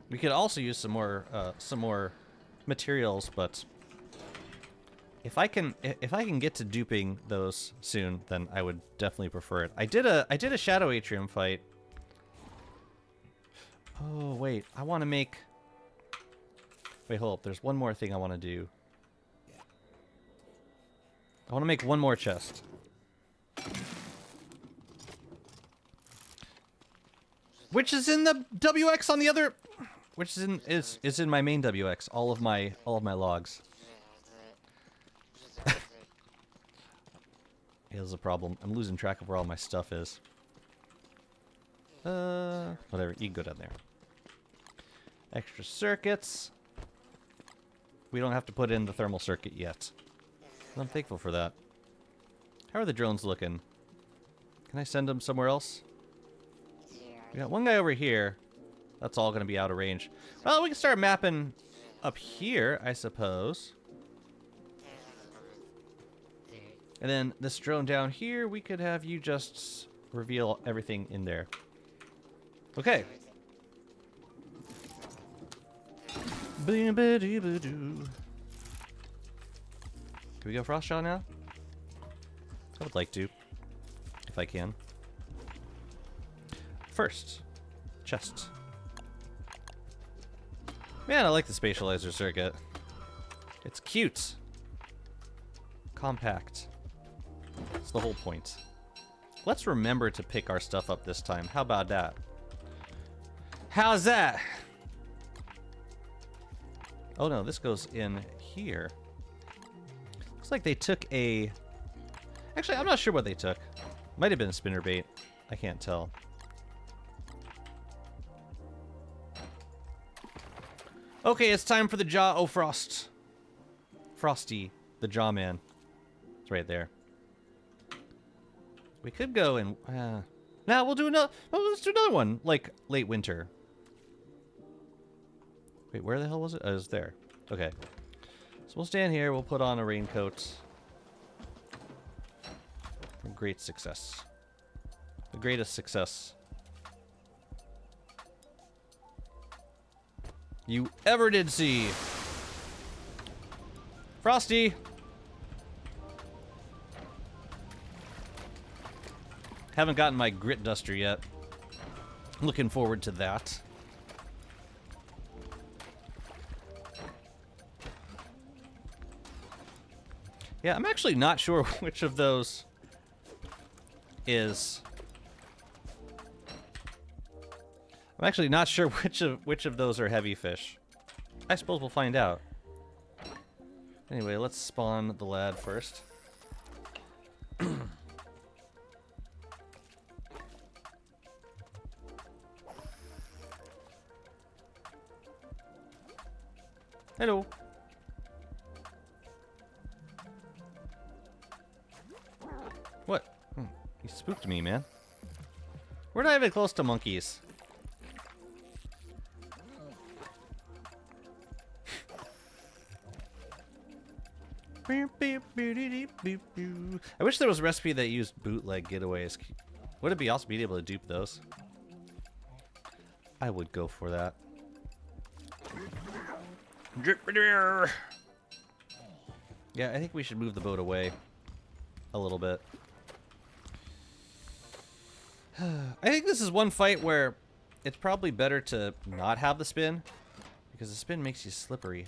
We could also use some more materials, but if I can get to duping those soon, then I would definitely prefer it. I did a Shadow Atrium fight. Oh wait, I want to make. Wait, hold up. There's one more thing I want to do. I want to make one more chest. Which is in the WX on the other. Which is in my main WX. All of my logs. Here's the problem. I'm losing track of where all my stuff is. Whatever. You can go down there. Extra circuits. We don't have to put in the thermal circuit yet. I'm thankful for that. How are the drones looking? Can I send them somewhere else? We got one guy over here. That's all going to be out of range. Well, we can start mapping up here, I suppose. And then this drone down here, we could have you just reveal everything in there. Okay. Can we go Frostjaw now? I would like to, if I can. First, chest. Man, I like the spatializer circuit. It's cute. Compact. That's the whole point. Let's remember to pick our stuff up this time. How about that? How's that? Oh no, this goes in here. Looks like they took a... Actually, I'm not sure what they took. Might have been a spinnerbait. I can't tell. Okay, it's time for the jaw. Oh, Frost. Frosty, the jaw man. It's right there. We could go and... now we'll do another... Oh, let's do another one. Like, late winter. Wait, where the hell was it? Oh, it was there. Okay. So we'll stand here. We'll put on a raincoat. Great success. The greatest success you ever did see. Frosty! Haven't gotten my grit duster yet. Looking forward to that. Yeah, I'm actually not sure which of those is... I'm actually not sure which of those are heavy fish. I suppose we'll find out. Anyway, let's spawn the lad first. Hello. What? He spooked me, man. We're not even close to monkeys. I wish there was a recipe that used bootleg getaways. Would it be awesome being able to dupe those? I would go for that. Yeah, I think we should move the boat away a little bit. I think this is one fight where it's probably better to not have the spin, because the spin makes you slippery.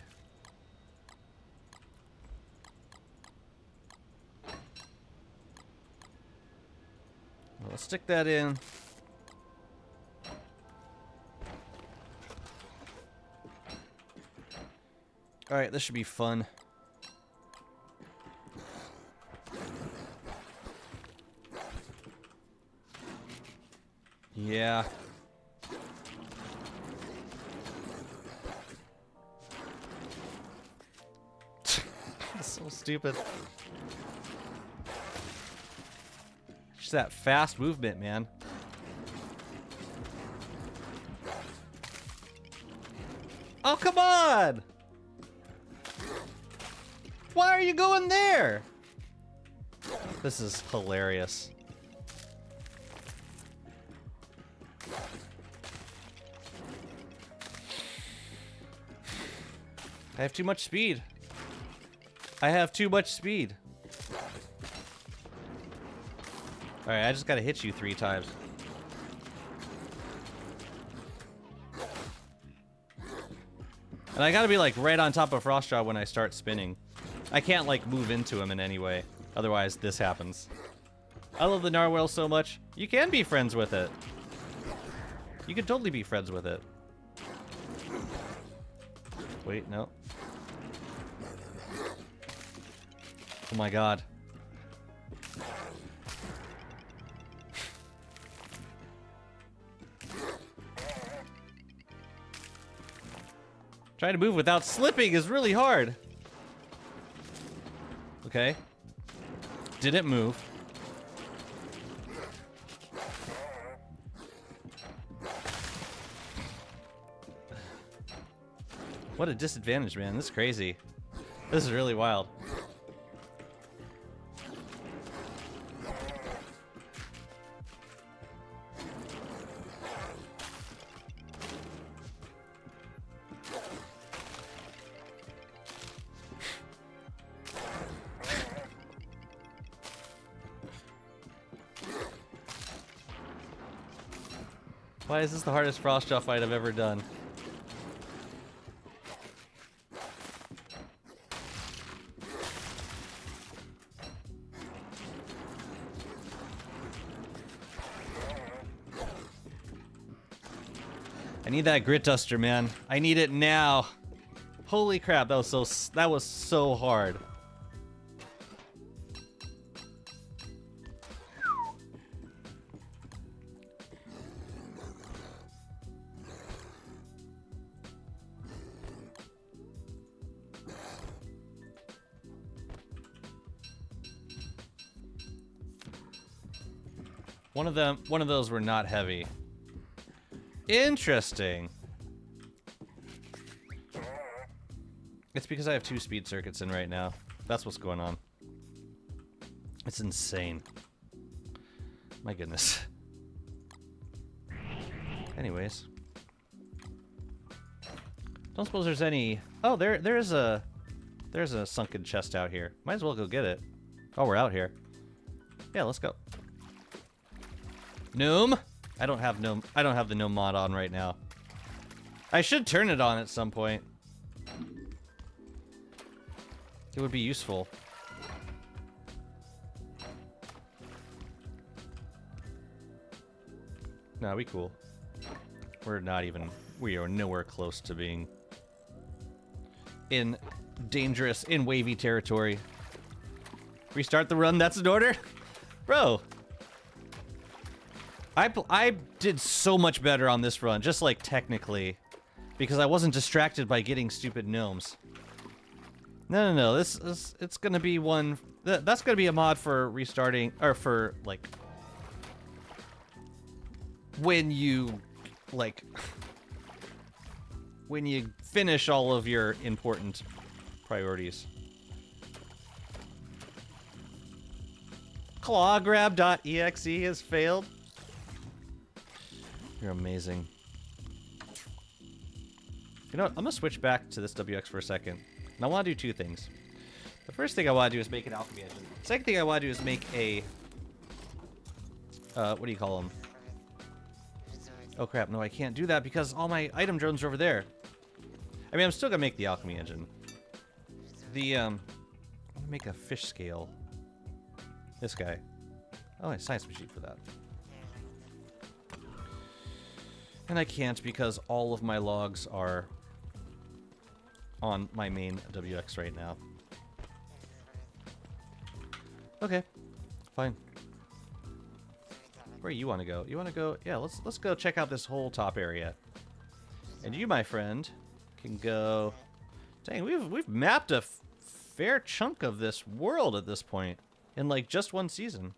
Well, let's stick that in. Alright, this should be fun. Yeah. That's so stupid. Just that fast movement, man. Oh, come on! Why are you going there? This is hilarious. I have too much speed. I have too much speed. Alright, I just gotta hit you 3 times. And I gotta be like right on top of Frostjaw when I start spinning. I can't like move into him in any way. Otherwise, this happens. I love the narwhal so much. You can be friends with it. You can totally be friends with it. Wait, no. Oh my god. Trying to move without slipping is really hard. Okay. Didn't move. What a disadvantage, man. This is crazy. This is really wild. Why is this the hardest Frostjaw fight I've ever done? I need that grit duster, man. I need it now. Holy crap, that was so hard. One of those were not heavy. Interesting. It's because I have 2 speed circuits in right now. That's what's going on. It's insane. My goodness. Anyways. Don't suppose there's any... Oh, there's a sunken chest out here. Might as well go get it. Oh, we're out here. Yeah, let's go. Gnome? I don't have the gnome mod on right now. I should turn it on at some point. It would be useful. No, we cool. We are nowhere close to being in dangerous in wavy territory. Restart the run, that's an order? Bro. I did so much better on this run, just like technically, because I wasn't distracted by getting stupid gnomes. No, this is, it's gonna be one, that's gonna be a mod for restarting, or for, like, when you, like, when you finish all of your important priorities. Clawgrab.exe has failed. You're amazing. You know what? I'm gonna switch back to this WX for a second. And I want to do two things. The first thing I want to do is make an alchemy engine. The second thing I want to do is make a... what do you call them? Oh crap, no I can't do that because all my item drones are over there. I mean, I'm still gonna make the alchemy engine. The, I'm gonna make a fish scale. This guy. Oh, a science machine for that. And I can't because all of my logs are on my main WX right now. Okay, fine. Where you want to go? You want to go? Yeah, let's go check out this whole top area. And you, my friend, can go. Dang, we've mapped a fair chunk of this world at this point in like just one season.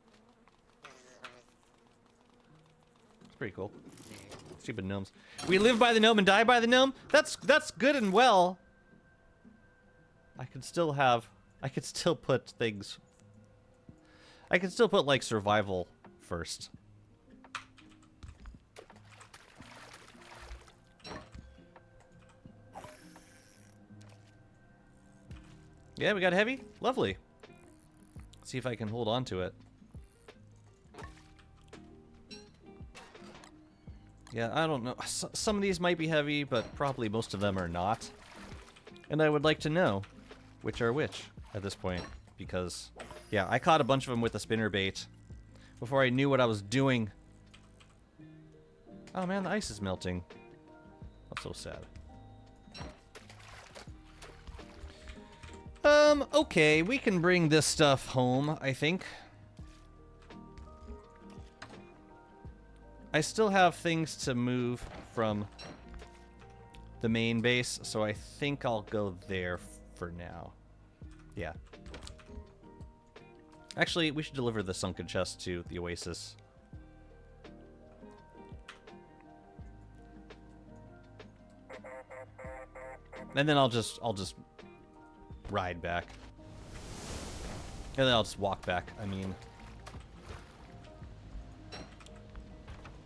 It's pretty cool. Stupid gnomes. We live by the gnome and die by the gnome. That's good and well. I could still put things. I could still put like survival first. Yeah, we got heavy. Lovely. Let's see if I can hold on to it. Yeah, I don't know. Some of these might be heavy, but probably most of them are not. And I would like to know which are which at this point. Because, yeah, I caught a bunch of them with a spinnerbait before I knew what I was doing. Oh man, the ice is melting. That's so sad. Okay, we can bring this stuff home, I think. I still have things to move from the main base, so I think I'll go there for now. Yeah. Actually, we should deliver the sunken chest to the Oasis. And then I'll just ride back. And then I'll just walk back, I mean.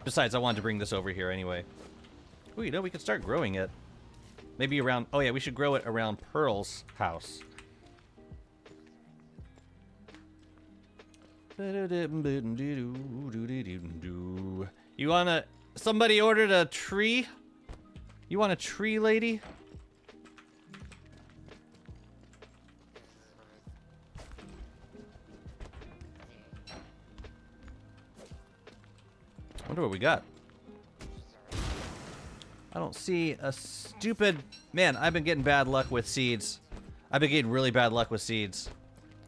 Besides, I wanted to bring this over here anyway. Ooh, you know, we could start growing it. Maybe around... Oh yeah, we should grow it around Pearl's house. You wanna... Somebody ordered a tree? You want a tree, lady? Wonder what we got. I don't see a stupid... Man, I've been getting bad luck with seeds. I've been getting really bad luck with seeds.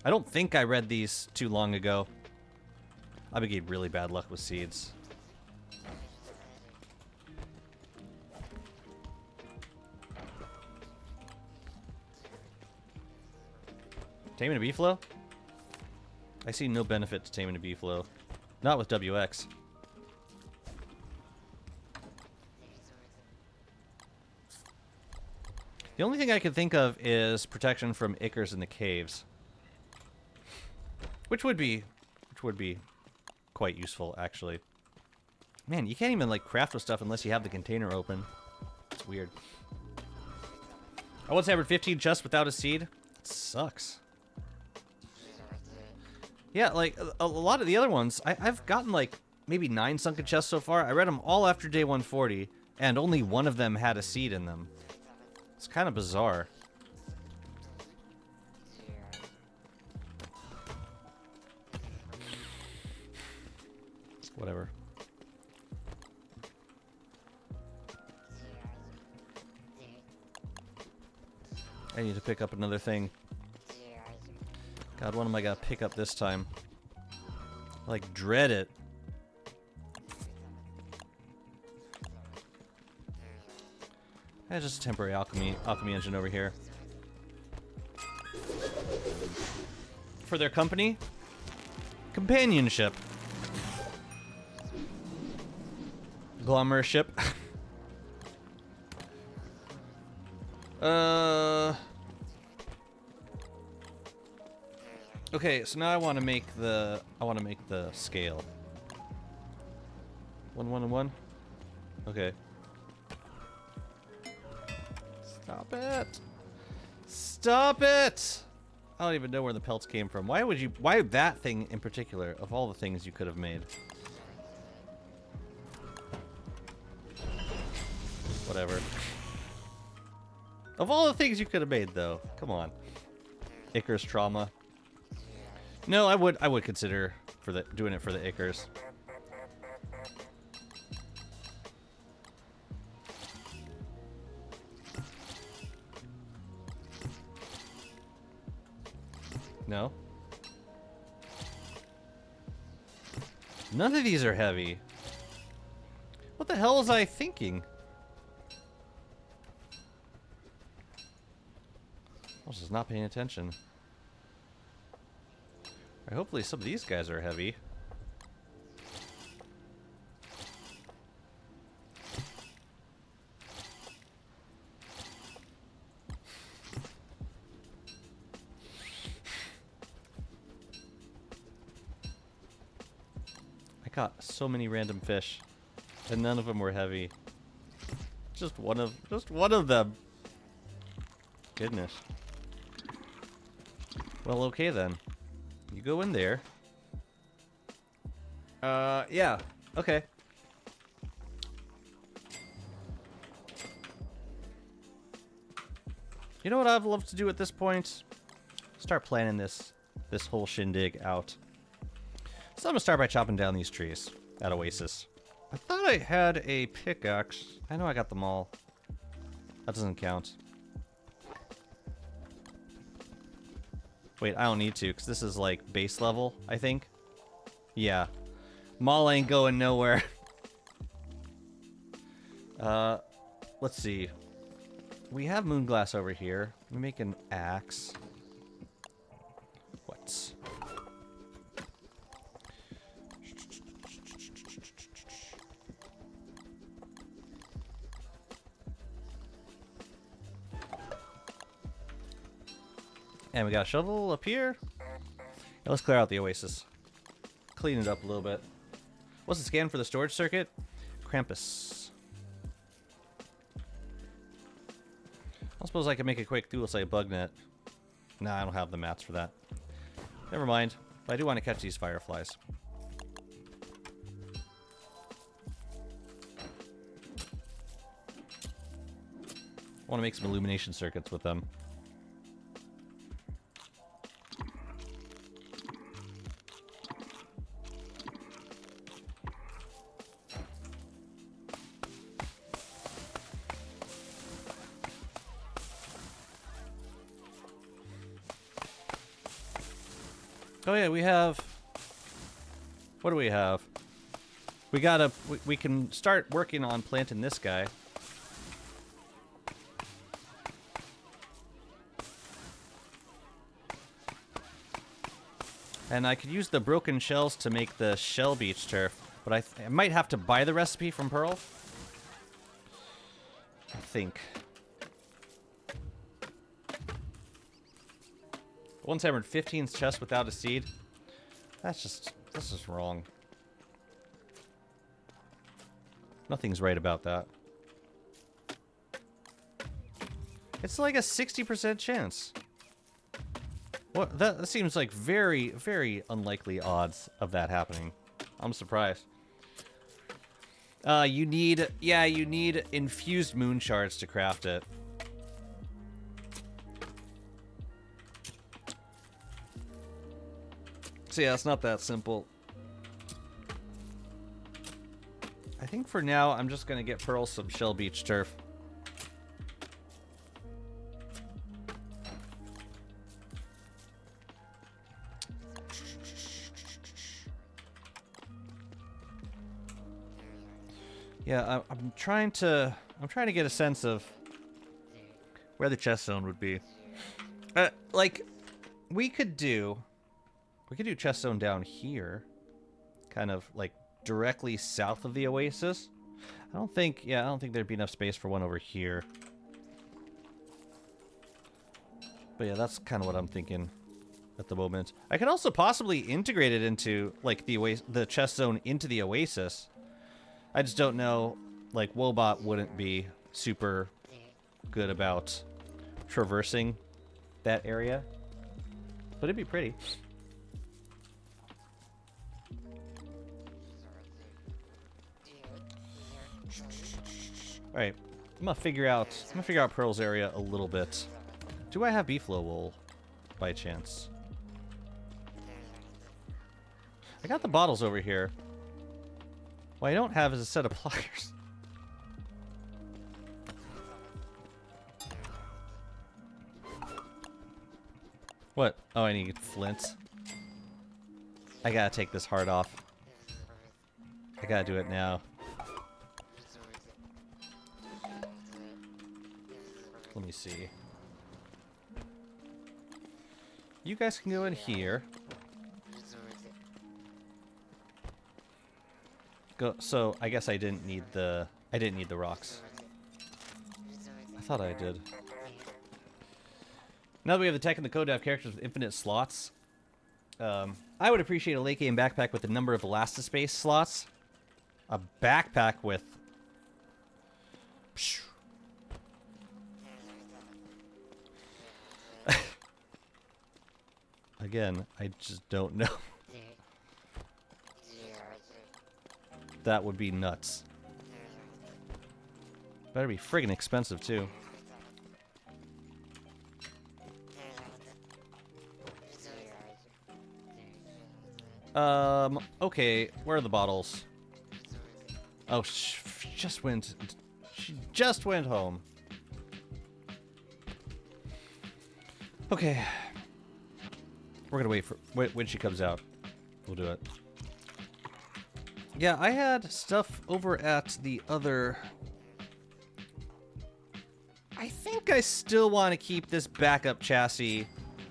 I don't think I read these too long ago. I've been getting really bad luck with seeds. Taming a Beefalo? I see no benefit to taming a Beefalo. Not with WX. The only thing I can think of is protection from Ickers in the caves. Which would be quite useful, actually. Man, you can't even, like, craft with stuff unless you have the container open. It's weird. I once hammered 15 chests without a seed. That sucks. Yeah, like, a lot of the other ones, I've gotten, like, maybe 9 sunken chests so far. I read them all after day 140, and only one of them had a seed in them. It's kind of bizarre. Whatever. I need to pick up another thing. God, what am I gonna pick up this time? I, like, dread it. Just a temporary alchemy engine over here. For their company? Companionship. Glommership. Okay, so now I want to make the scale. 1, 1, and 1. Okay. Stop it! Stop it! I don't even know where the pelts came from. Why that thing in particular, of all the things you could have made? Whatever. Of all the things you could have made, though. Come on. Icarus trauma. No, I would consider doing it for the Icarus. No. None of these are heavy. What the hell was I thinking? I was just not paying attention. Alright, hopefully some of these guys are heavy. I caught so many random fish, and none of them were heavy. Just one of them. Goodness. Well, okay then. You go in there. Yeah. Okay. You know what I'd love to do at this point? Start planning this whole shindig out. So I'm gonna start by chopping down these trees at Oasis. I thought I had a pickaxe. I know I got them all. That doesn't count. Wait, I don't need to, because this is like base level, I think. Yeah. Maul ain't going nowhere. Let's see. We have Moonglass over here. Let me make an axe. What? And we got a shovel up here. Now let's clear out the Oasis. Clean it up a little bit. What's the scan for the storage circuit? Krampus. I suppose I can make a quick dual site bug net. Nah, I don't have the mats for that. Never mind. But I do want to catch these fireflies. I want to make some illumination circuits with them. Oh yeah, we have... What do we have? We can start working on planting this guy. And I could use the broken shells to make the shell beach turf, but I might have to buy the recipe from Pearl. I think. 1 15's chest without a seed. That's just wrong. Nothing's right about that. It's like a 60% chance. What? That seems like very, very unlikely odds of that happening. I'm surprised. You need infused moon shards to craft it. So yeah, it's not that simple. I think for now, I'm just gonna get Pearl some Shell Beach turf. Yeah, I'm trying to get a sense of where the chest zone would be. Like, we could do chest zone down here, kind of like directly south of the oasis. I don't think there'd be enough space for one over here. But yeah, that's kind of what I'm thinking at the moment. I could also possibly integrate it into like the chest zone into the oasis. I just don't know, like Wobot wouldn't be super good about traversing that area, but it'd be pretty. All right, I'm gonna figure out Pearl's area a little bit. Do I have beefalo wool by chance? I got the bottles over here. What I don't have is a set of pliers. What? Oh, I need flint. I gotta take this heart off. I gotta do it now. Let me see. You guys can go in here. Go. So I guess I didn't need the rocks. I thought I did. Now that we have the tech and the code to have characters with infinite slots, I would appreciate a late game backpack with a number of elastispace slots. A backpack with. Again, I just don't know. That would be nuts. Better be friggin' expensive, too. Okay, where are the bottles? Oh, she just went home. Okay. We're gonna wait for when she comes out. We'll do it. Yeah, I had stuff over at the other. I think I still want to keep this backup chassis,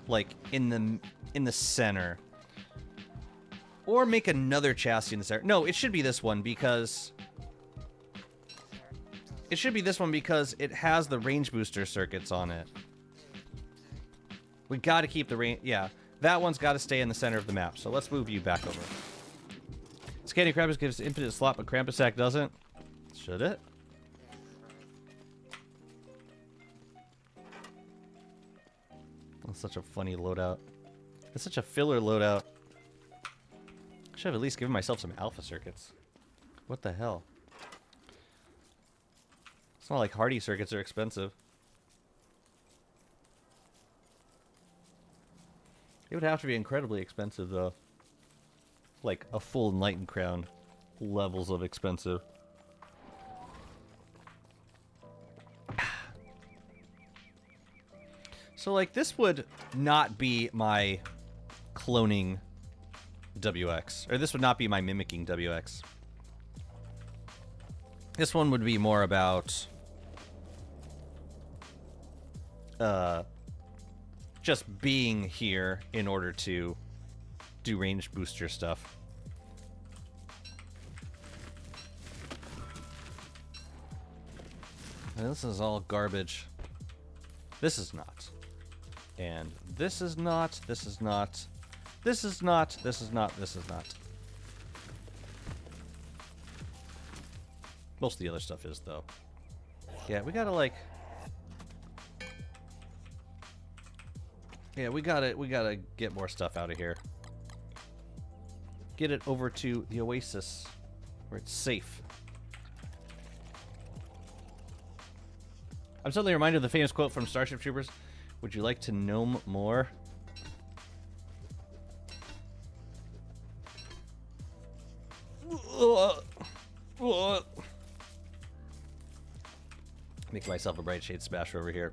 like in the center, or make another chassis in the center. No, it should be this one because it has the range booster circuits on it. We got to keep the range. Yeah. That one's got to stay in the center of the map, so let's move you back over. Scanning Krampus gives infinite slot, but Krampus Sack doesn't. Should it? That's such a funny loadout. It's such a filler loadout. I should have at least given myself some alpha circuits. What the hell? It's not like Hardy circuits are expensive. It would have to be incredibly expensive, though. Like a full Enlightened Crown levels of expensive. So, like, this would not be my cloning WX. Or this would not be my mimicking WX. This one would be more about... just being here in order to do range booster stuff. And this is all garbage. This is not. And this is not. This is not. This is not. This is not. This is not. Most of the other stuff is, though. Yeah, we gotta, like... Yeah, we gotta get more stuff out of here. Get it over to the Oasis, where it's safe. I'm suddenly reminded of the famous quote from Starship Troopers. Would you like to know more? Make myself a bright shade smasher over here.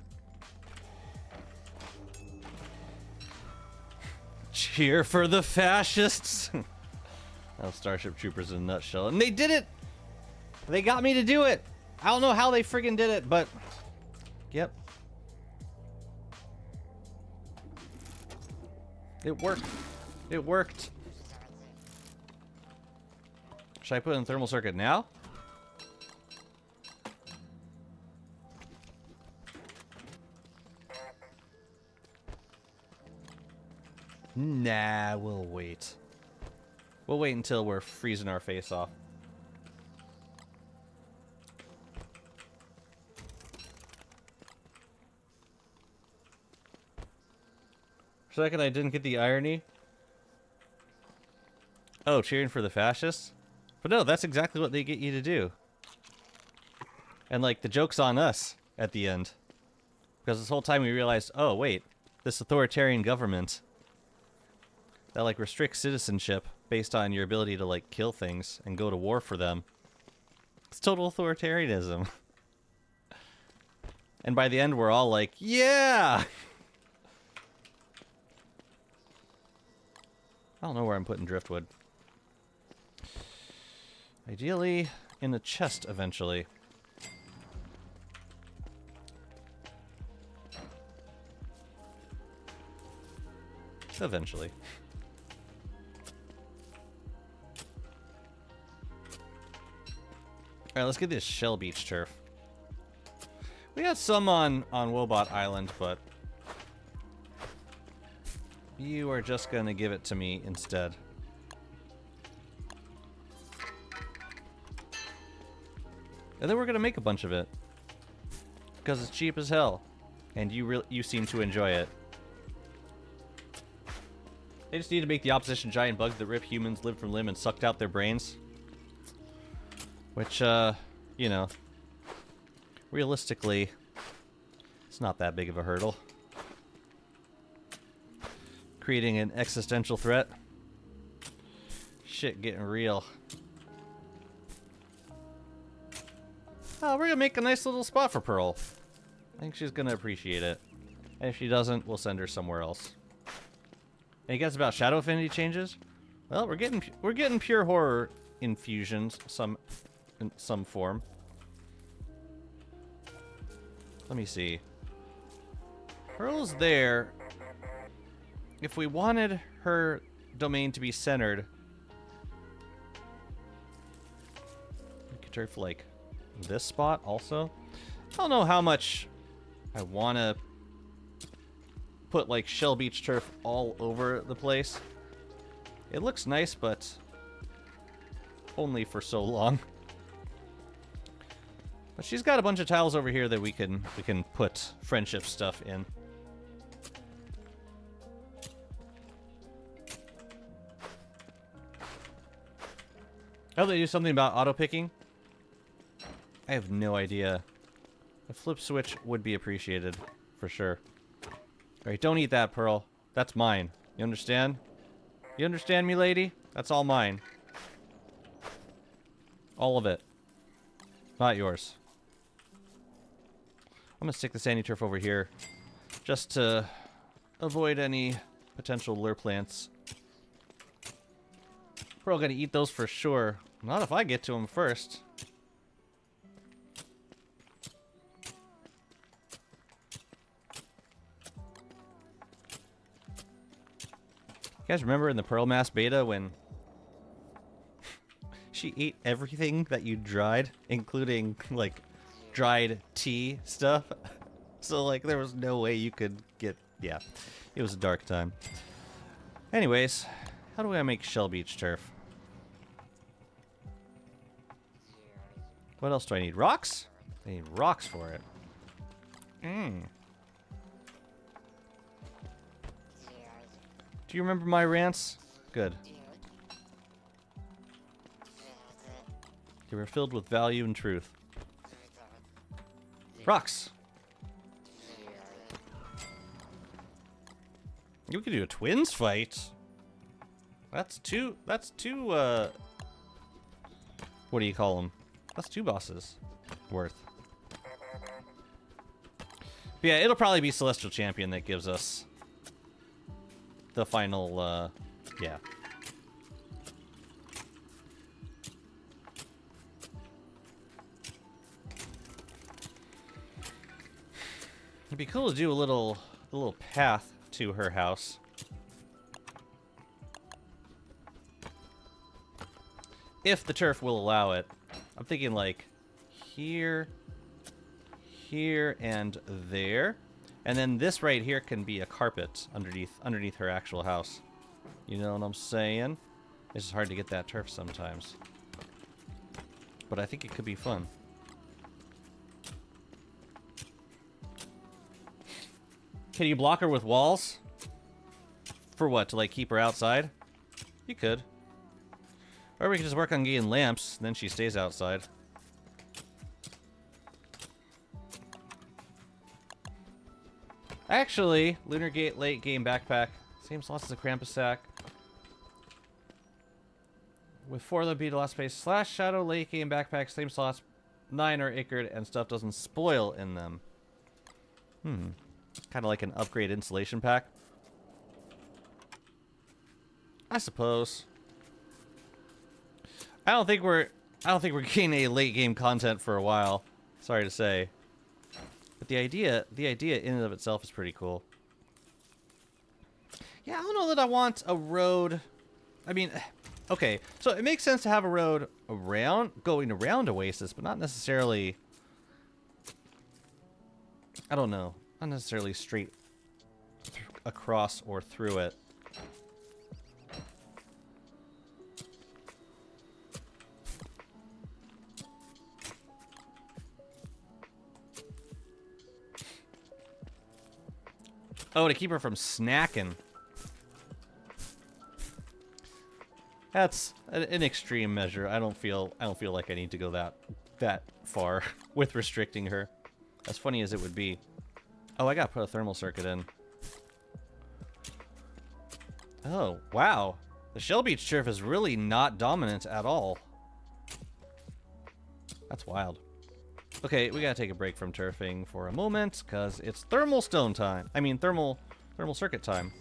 Cheer for the fascists! Oh, Starship Troopers in a nutshell. And they did it! They got me to do it. I don't know how they friggin' did it, but... Yep. It worked. It worked. Should I put in thermal circuit now? Nah, we'll wait. We'll wait until we're freezing our face off. For a second, I didn't get the irony. Oh, cheering for the fascists? But no, that's exactly what they get you to do. And, like, the joke's on us at the end. Because this whole time we realized, oh, wait, this authoritarian government that, like, restricts citizenship based on your ability to, like, kill things and go to war for them. It's total authoritarianism. And by the end, we're all like, yeah! I don't know where I'm putting driftwood. Ideally, in the chest eventually. Eventually. Alright, let's get this shell beach turf. We got some on Wobot Island, but you are just gonna give it to me instead. And then we're gonna make a bunch of it. Because it's cheap as hell. And you seem to enjoy it. They just need to make the opposition giant bugs that rip humans limb from limb and sucked out their brains. Which, you know, realistically, it's not that big of a hurdle. Creating an existential threat. Shit getting real. Oh, we're gonna make a nice little spot for Pearl. I think she's gonna appreciate it. And if she doesn't, we'll send her somewhere else. Any guess about shadow affinity changes? Well, we're getting pure horror infusions, in some form. Let me see. Pearl's there. If we wanted her domain to be centered, we could turf like this spot also. I don't know how much I want to put like shell beach turf all over the place. It looks nice, but only for so long. But she's got a bunch of tiles over here that we can put friendship stuff in. I hope they do something about auto picking. I have no idea. A flip switch would be appreciated, for sure. Alright, don't eat that, Pearl. That's mine. You understand? You understand me, lady? That's all mine. All of it. Not yours. I'm gonna stick the sandy turf over here, just to avoid any potential lure plants. Pearl gonna eat those for sure. Not if I get to them first. You guys remember in the Pearl Mass beta when she ate everything that you dried, including, like, dried tea stuff? So, like, there was no way you could get... Yeah, it was a dark time. Anyways, how do I make shell beach turf? What else do I need? Rocks? I need rocks for it. Do you remember my rants? Good. They were filled with value and truth. Rocks! We could do a twins fight. That's two, what do you call them? That's 2 bosses worth. But yeah, it'll probably be Celestial Champion that gives us the final, yeah. It'd be cool to do a little path to her house. If the turf will allow it. I'm thinking like here, here, and there. And then this right here can be a carpet underneath her actual house. You know what I'm saying? It's just hard to get that turf sometimes. But I think it could be fun. Can you block her with walls? For what? To like keep her outside? You could. Or we could just work on getting lamps, and then she stays outside. Actually, Lunar Gate late game backpack. Same slots as a Krampus sack. With 4 of the beat last space. Slash Shadow late game backpack. Same slots. 9 are ichord and stuff doesn't spoil in them. Kind of like an upgrade insulation pack. I suppose. I don't think we're getting a late game content for a while. Sorry to say. But the idea in and of itself is pretty cool. Yeah, I don't know that I want a road. I mean, okay, so it makes sense to have a road going around Oasis, but not necessarily. I don't know, not necessarily straight across or through it. Oh, to keep her from snacking. That's an extreme measure. I don't feel like I need to go that far with restricting her. As funny as it would be. Oh, I gotta put a thermal circuit in. Oh, wow. The Shell Beach turf is really not dominant at all. That's wild. Okay, we gotta take a break from turfing for a moment, because it's thermal stone time. I mean, thermal circuit time.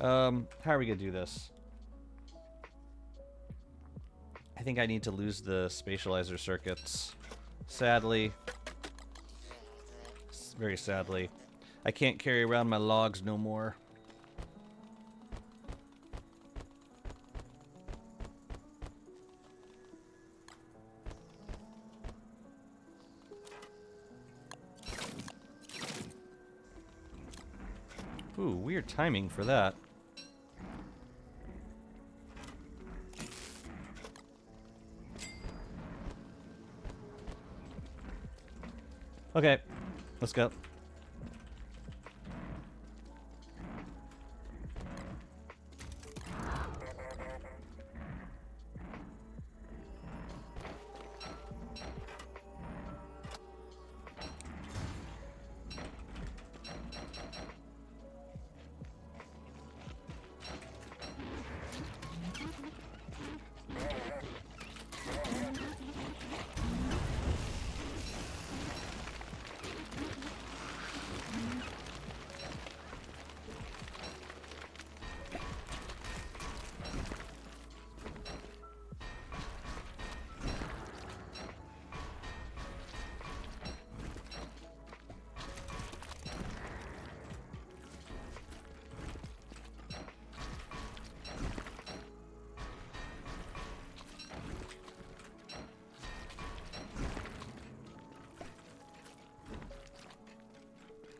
How are we gonna do this? I think I need to lose the spatializer circuits. Sadly. Very sadly. I can't carry around my logs no more. Ooh, weird timing for that. Okay, let's go.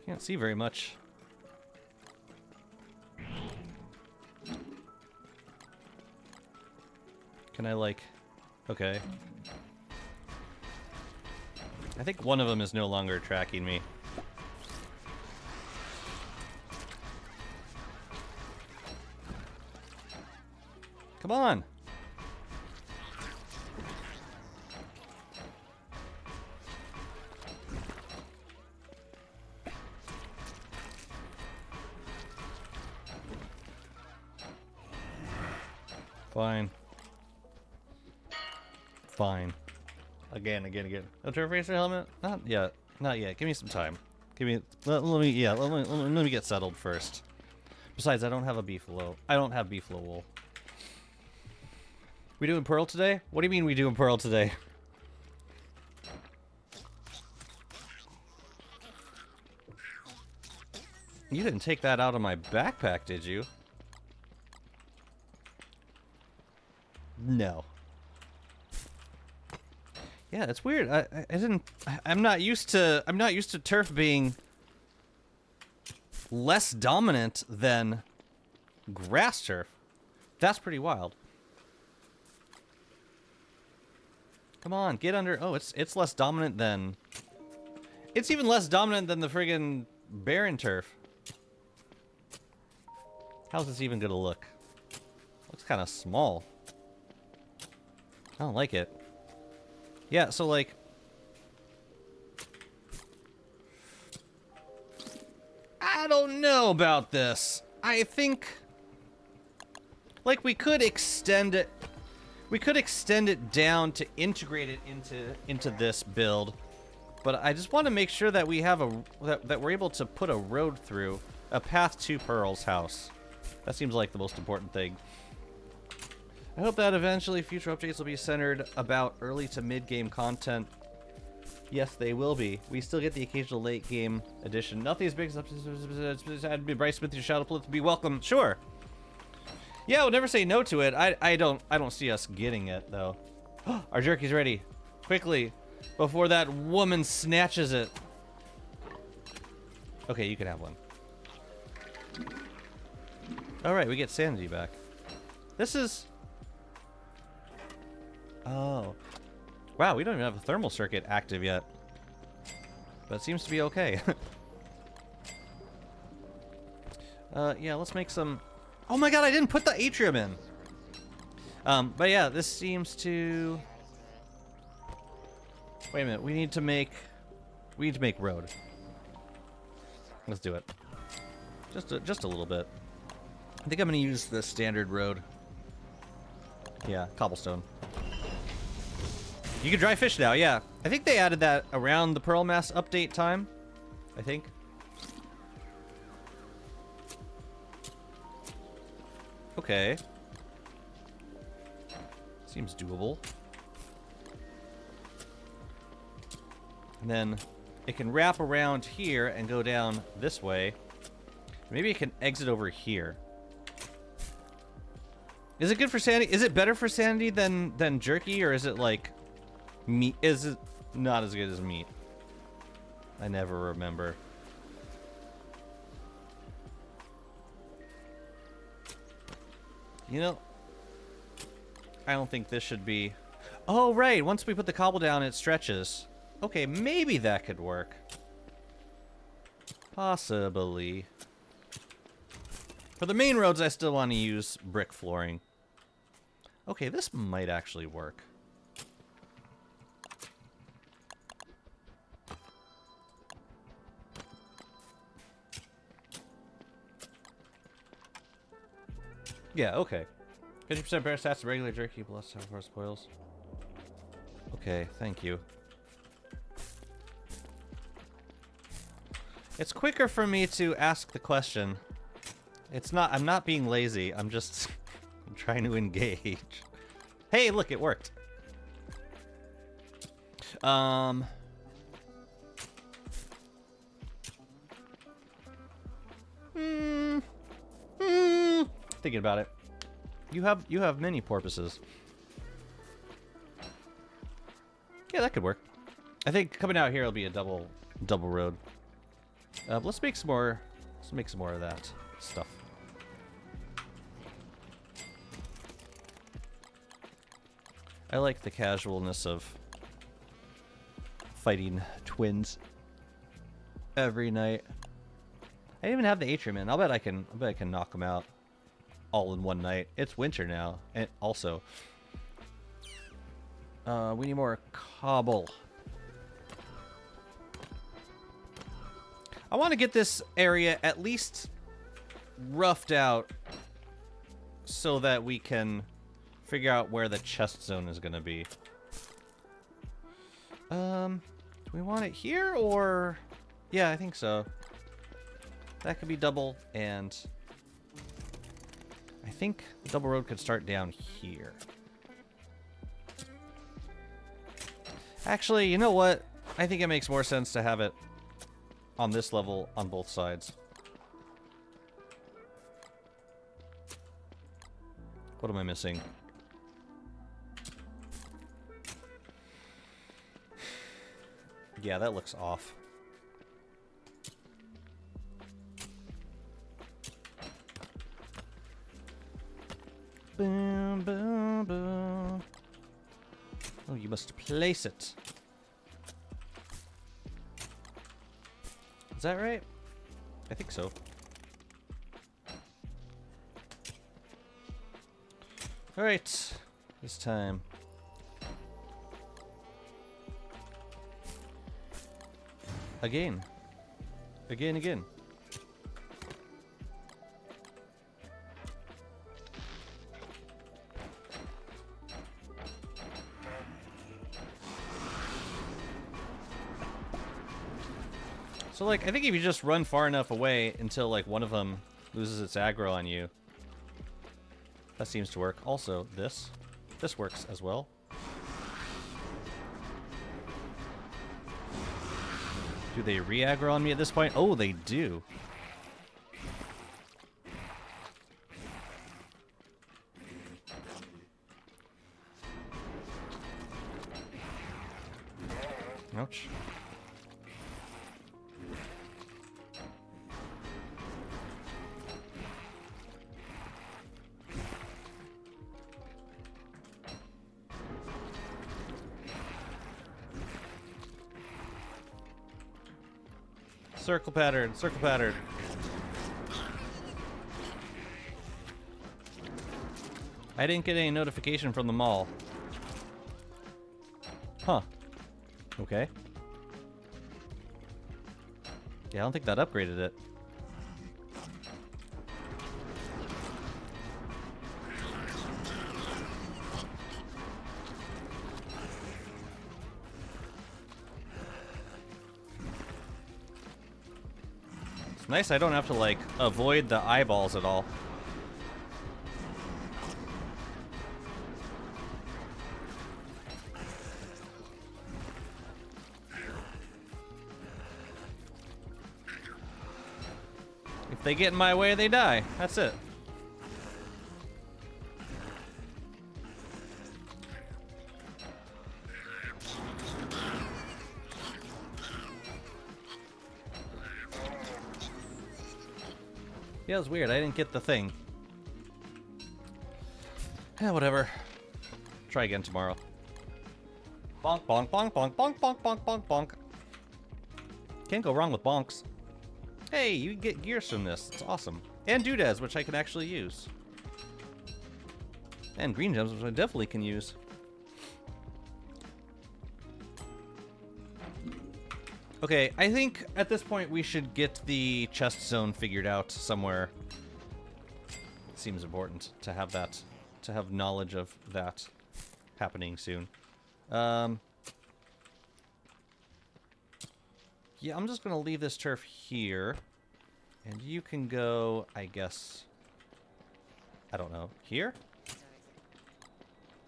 Can't see very much. Can I, like... Okay. I think one of them is no longer tracking me. Come on! Fine. Fine. Again. A turf racer helmet? Not yet. Not yet. Give me some time. Let me get settled first. Besides, I don't have beefalo wool. We doing Pearl today? What do you mean we doing Pearl today? You didn't take that out of my backpack, did you? No. Yeah, it's weird. I didn't. I'm not used to turf being less dominant than grass turf. That's pretty wild. Come on, get under. Oh, it's less dominant than. It's even less dominant than the friggin' barren turf. How's this even gonna look? Looks kind of small. I don't like it. Yeah, so like... I don't know about this. I think... Like, we could extend it... We could extend it down to integrate it into this build. But I just want to make sure that we have a... That we're able to put a road through. A path to Pearl's house. That seems like the most important thing. I hope that eventually future updates will be centered about early to mid-game content. Yes, they will be. We still get the occasional late-game edition. Nothing as big as Bryce Smith, your Shadow Plith to be welcome. Sure. Yeah, we'll never say no to it. I don't see us getting it though. Our jerky's ready. Quickly, before that woman snatches it. Okay, you can have one. Alright, we get sanity back. This is... Oh. Wow, we don't even have a thermal circuit active yet. But it seems to be okay. Yeah, let's make some... Oh my god, I didn't put the atrium in! But yeah, this seems to... Wait a minute, we need to make road. Let's do it. Just a little bit. I think I'm gonna use the standard road. Yeah, cobblestone. You can dry fish now, yeah. I think they added that around the Pearl Mass update time. I think. Okay. Seems doable. And then it can wrap around here and go down this way. Maybe it can exit over here. Is it good for sanity? Is it better for sanity than jerky, or is it like meat? Is it not as good as meat? I never remember. You know, I don't think this should be... Oh, right. Once we put the cobble down, it stretches. Okay, maybe that could work. Possibly. For the main roads, I still want to use brick flooring. Okay, this might actually work. Yeah, okay. 50% better stats to regular jerky plus 7 spoils. Okay, thank you. It's quicker for me to ask the question. It's not, I'm not being lazy, I'm just I'm trying to engage. Hey, look, it worked. Thinking about it. You have many porpoises. Yeah, that could work. I think coming out here will be a double road. Let's make some more. Let's make some more of that stuff. I like the casualness of fighting twins every night. I didn't even have the atrium in. I bet I can knock them out all in one night. It's winter now, and also we need more cobble. I want to get this area at least roughed out so that we can figure out where the chest zone is going to be. Do we want it here or... Yeah, I think so. That could be double, and I think the double road could start down here. Actually, you know what? I think it makes more sense to have it on this level on both sides. What am I missing? Yeah, that looks off. Boom, boom, boom. Oh, you must place it. Is that right? I think so. Alright. This time. Again. Again. So, like, I think if you just run far enough away until, like, one of them loses its aggro on you, that seems to work. Also, this works as well. Do they re-aggro on me at this point? Oh, they do. Ouch. Circle pattern, circle pattern. I didn't get any notification from the mall. Huh. Okay. Yeah, I don't think that upgraded it. It's nice I don't have to, like, avoid the eyeballs at all. If they get in my way, they die. That's it. Yeah, it was weird. I didn't get the thing. Yeah, whatever. Try again tomorrow. Bonk, bonk, bonk, bonk, bonk, bonk, bonk, bonk, bonk. Can't go wrong with bonks. Hey, you get gears from this. It's awesome. And doodads, which I can actually use. And green gems, which I definitely can use. Okay, I think at this point we should get the chest zone figured out somewhere. It seems important to have that, to have knowledge of that happening soon. Yeah, I'm just gonna leave this turf here. And you can go, I guess, I don't know, here?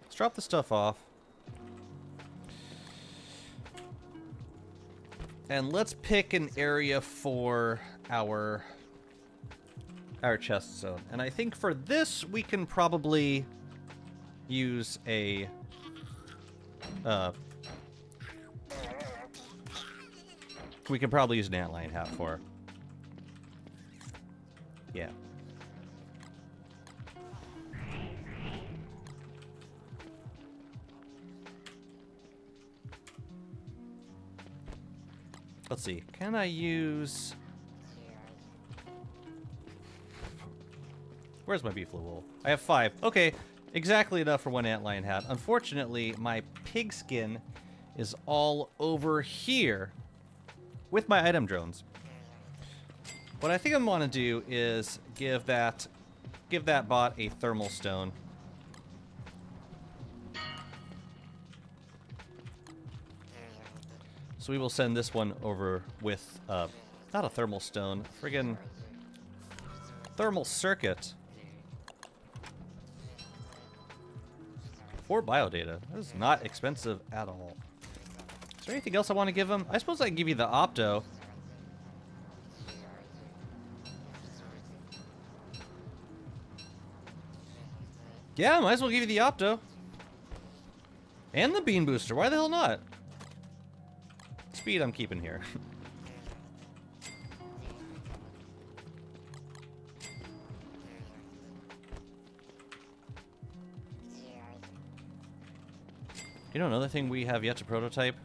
Let's drop the stuff off. And let's pick an area for our chest zone. And I think for this, we can probably use a... we can probably use an antlion hat for. Yeah. Let's see. Can I use... Where's my beefalo wool? I have 5. Okay, exactly enough for one antlion hat. Unfortunately, my pigskin is all over here with my item drones. What I think I'm going to do is give that bot a thermal stone. So we will send this one over with, not a thermal stone, friggin' thermal circuit. 4 biodata. That is not expensive at all. Is there anything else I want to give him? I suppose I can give you the opto. Yeah, might as well give you the Opto. And the Bean Booster. Why the hell not? Speed I'm keeping here. You know, another thing we have yet to prototype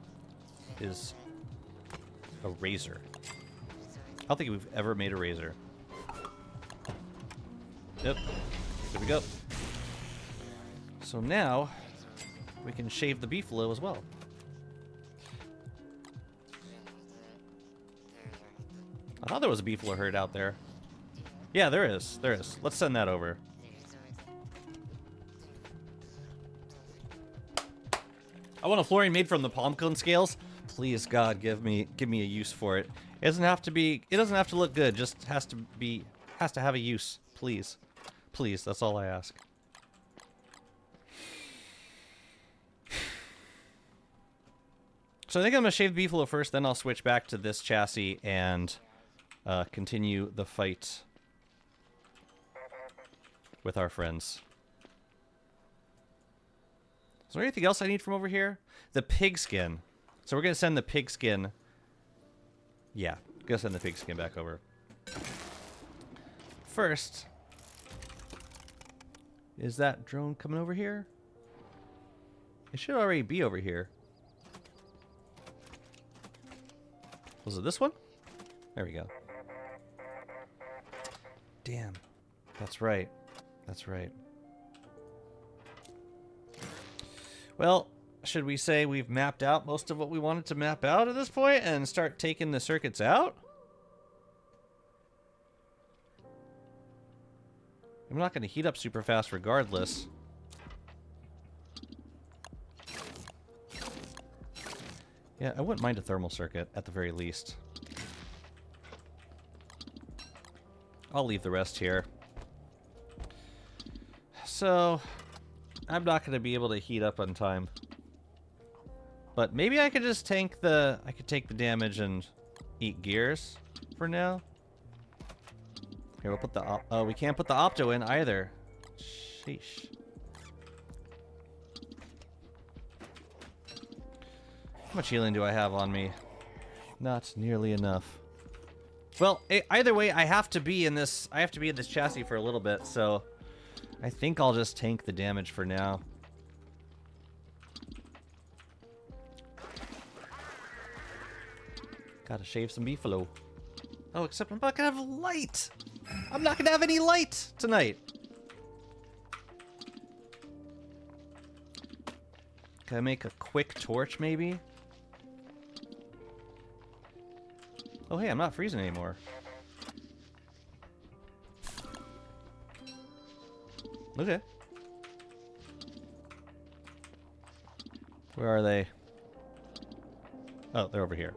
is a razor. I don't think we've ever made a razor. Yep. There we go. So now we can shave the beefalo as well. I thought there was a beefalo herd out there. Yeah, there is. There is. Let's send that over. I want a fluorine made from the palm cone scales. Please, God, give me a use for it. It doesn't have to be. It doesn't have to look good. Just has to have a use. Please, please. That's all I ask. So I think I'm gonna shave the beefalo first. Then I'll switch back to this chassis and continue the fight with our friends. Is there anything else I need from over here? The pigskin. So we're going to send the pigskin. Yeah, going to send the pigskin back over. First, is that drone coming over here? It should already be over here. Was it this one? There we go. Damn. That's right. That's right. Well, should we say we've mapped out most of what we wanted to map out at this point and start taking the circuits out? I'm not going to heat up super fast regardless. Yeah, I wouldn't mind a thermal circuit at the very least. I'll leave the rest here. So, I'm not going to be able to heat up on time. But maybe I could just tank the... I could take the damage and eat gears for now. Here, we'll put the... Oh, we can't put the Opto in either. Sheesh. How much healing do I have on me? Not nearly enough. Well, either way, I have to be in this... I have to be in this chassis for a little bit, so... I think I'll just tank the damage for now. Gotta shave some beefalo. Oh, except I'm not gonna have light! I'm not gonna have any light tonight! Can I make a quick torch, maybe? Oh, hey, I'm not freezing anymore. Okay. Where are they? Oh, they're over here.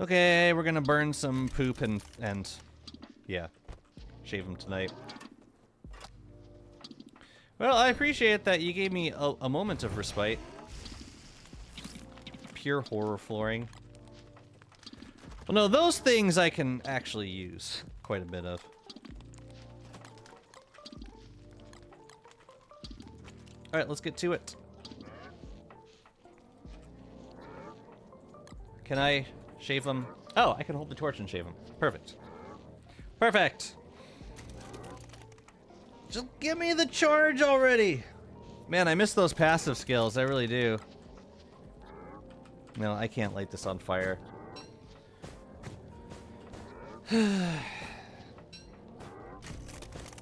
Okay, we're gonna burn some poop and yeah, shave them tonight. Well, I appreciate that you gave me a moment of respite. Pure horror flooring. Well, no, those things I can actually use quite a bit of. Alright, let's get to it. Can I shave them? Oh, I can hold the torch and shave them. Perfect. Perfect! Just give me the charge already! Man, I miss those passive skills. I really do. No, I can't light this on fire.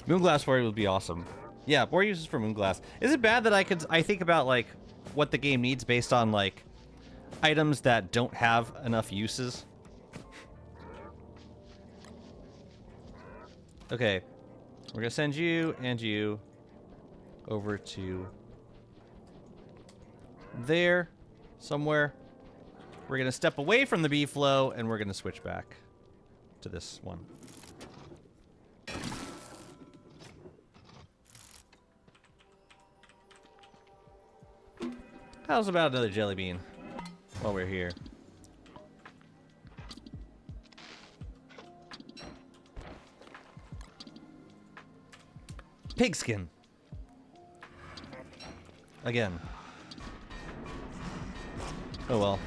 Moonglass Warrior would be awesome. Yeah, more uses for Moonglass. Is it bad that I think about, like, what the game needs based on, like, items that don't have enough uses? Okay. We're gonna send you and you over to there somewhere. We're gonna step away from the B-flow and we're gonna switch back to this one. How's about another jelly bean while we're here? Pigskin. Again. Oh well.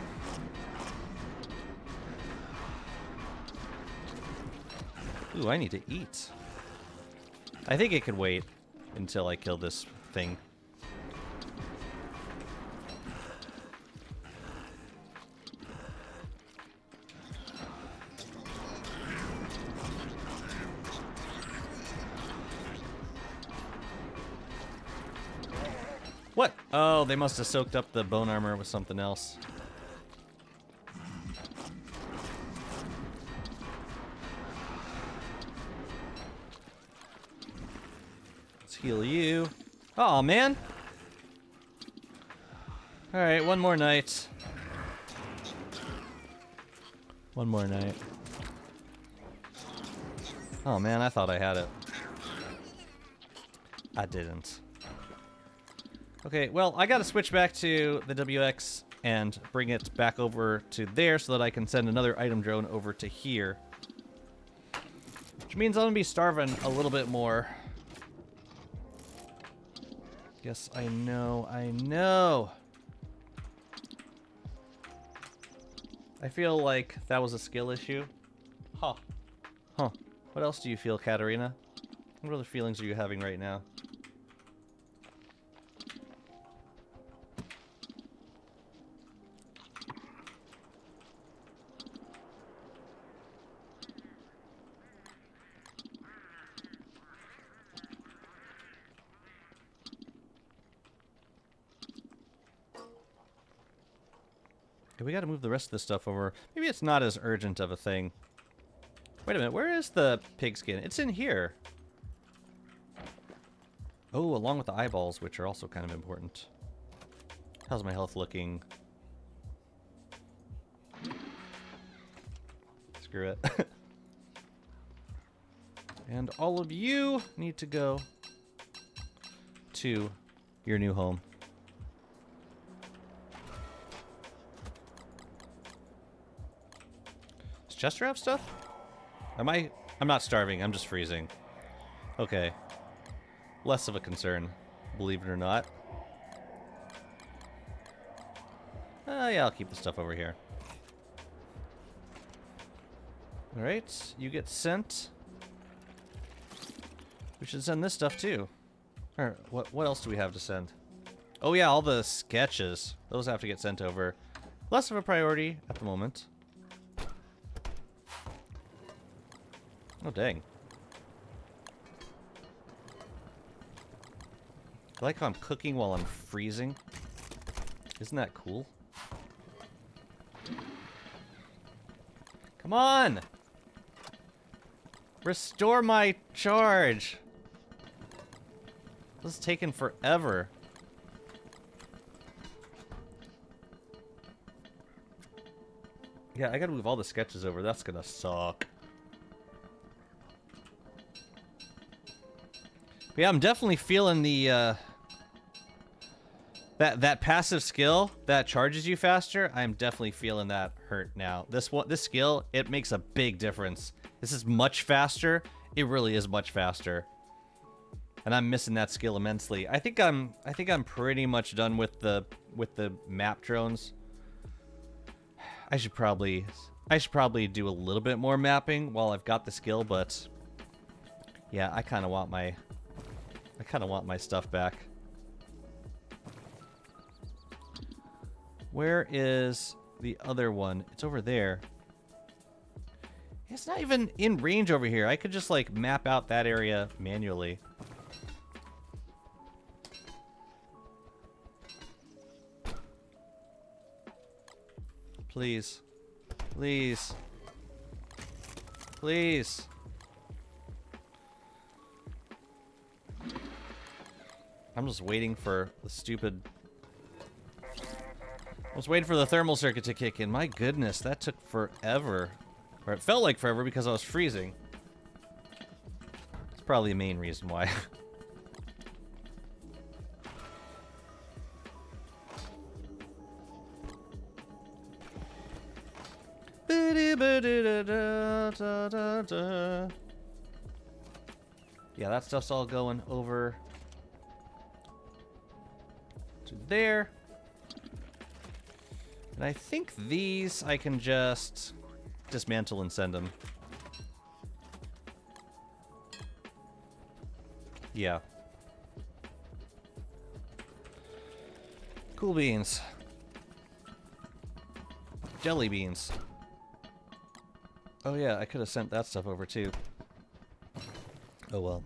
Ooh, I need to eat. I think it could wait until I kill this thing. What? Oh, they must have soaked up the bone armor with something else. Let's heal you. Aw, man. Alright, one more night. One more night. Oh, man, I thought I had it. I didn't. Okay, well, I gotta switch back to the WX and bring it back over to there so that I can send another item drone over to here. Which means I'm gonna be starving a little bit more. Yes, I know, I know. I feel like that was a skill issue. Huh. Huh. What else do you feel, Katarina? What other feelings are you having right now? We gotta move the rest of this stuff over. Maybe it's not as urgent of a thing. Wait a minute, where is the pigskin? It's in here. Oh, along with the eyeballs, which are also kind of important. How's my health looking? Screw it. And all of you need to go to your new home. Does Chester have stuff? I'm not starving, I'm just freezing. Okay. Less of a concern, believe it or not. Yeah, I'll keep the stuff over here. Alright, you get sent. We should send this stuff too. Or what else do we have to send? Oh yeah, all the sketches. Those have to get sent over. Less of a priority at the moment. Oh dang. I like how I'm cooking while I'm freezing. Isn't that cool? Come on! Restore my charge! This is taking forever. Yeah, I gotta move all the sketches over. That's gonna suck. But yeah, I'm definitely feeling the, that passive skill that charges you faster. I'm definitely feeling that hurt now. This skill, it makes a big difference. This is much faster. It really is much faster. And I'm missing that skill immensely. I think I'm pretty much done with the map drones. I should probably do a little bit more mapping while I've got the skill, but yeah, I kind of want my stuff back. Where is the other one? It's over there. It's not even in range over here. I could just like map out that area manually. Please. Please. Please. I'm just waiting for the stupid... I was waiting for the thermal circuit to kick in. My goodness, that took forever. Or it felt like forever because I was freezing. It's probably the main reason why. Yeah, that stuff's all going over to to there. And I think these I can just dismantle and send them. Yeah. Cool beans. Jelly beans. Oh yeah, I could have sent that stuff over too. Oh well.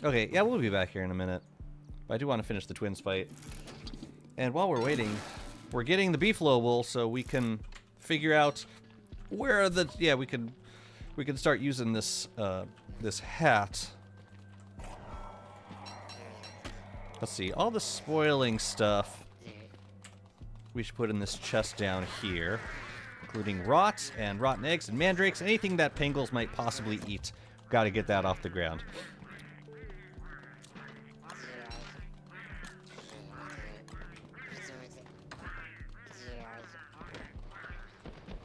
Okay, yeah, we'll be back here in a minute. But I do want to finish the twins fight. And while we're waiting, we're getting the beefalo wool so we can figure out where the... Yeah, we can start using this this hat. Let's see, all the spoiling stuff we should put in this chest down here, including rot and rotten eggs and mandrakes, anything that pangolins might possibly eat. Got to get that off the ground.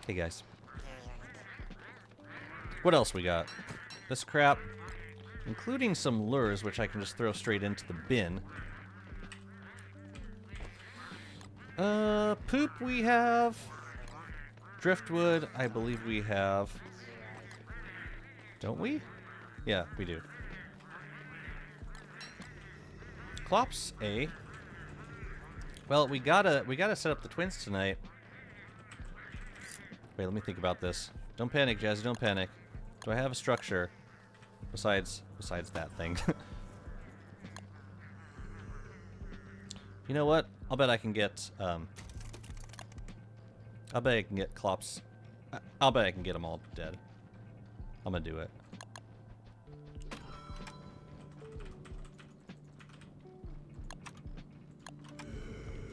Hey guys. What else we got? This crap, including some lures, which I can just throw straight into the bin. Poop we have. Driftwood, I believe we have. Don't we? Yeah, we do. Clops, A. Well, we gotta set up the twins tonight. Wait, let me think about this. Don't panic, Jazzy, don't panic. Do I have a structure besides that thing? You know what? I'll bet I can get Clops. I'll bet I can get them all dead. I'm gonna do it.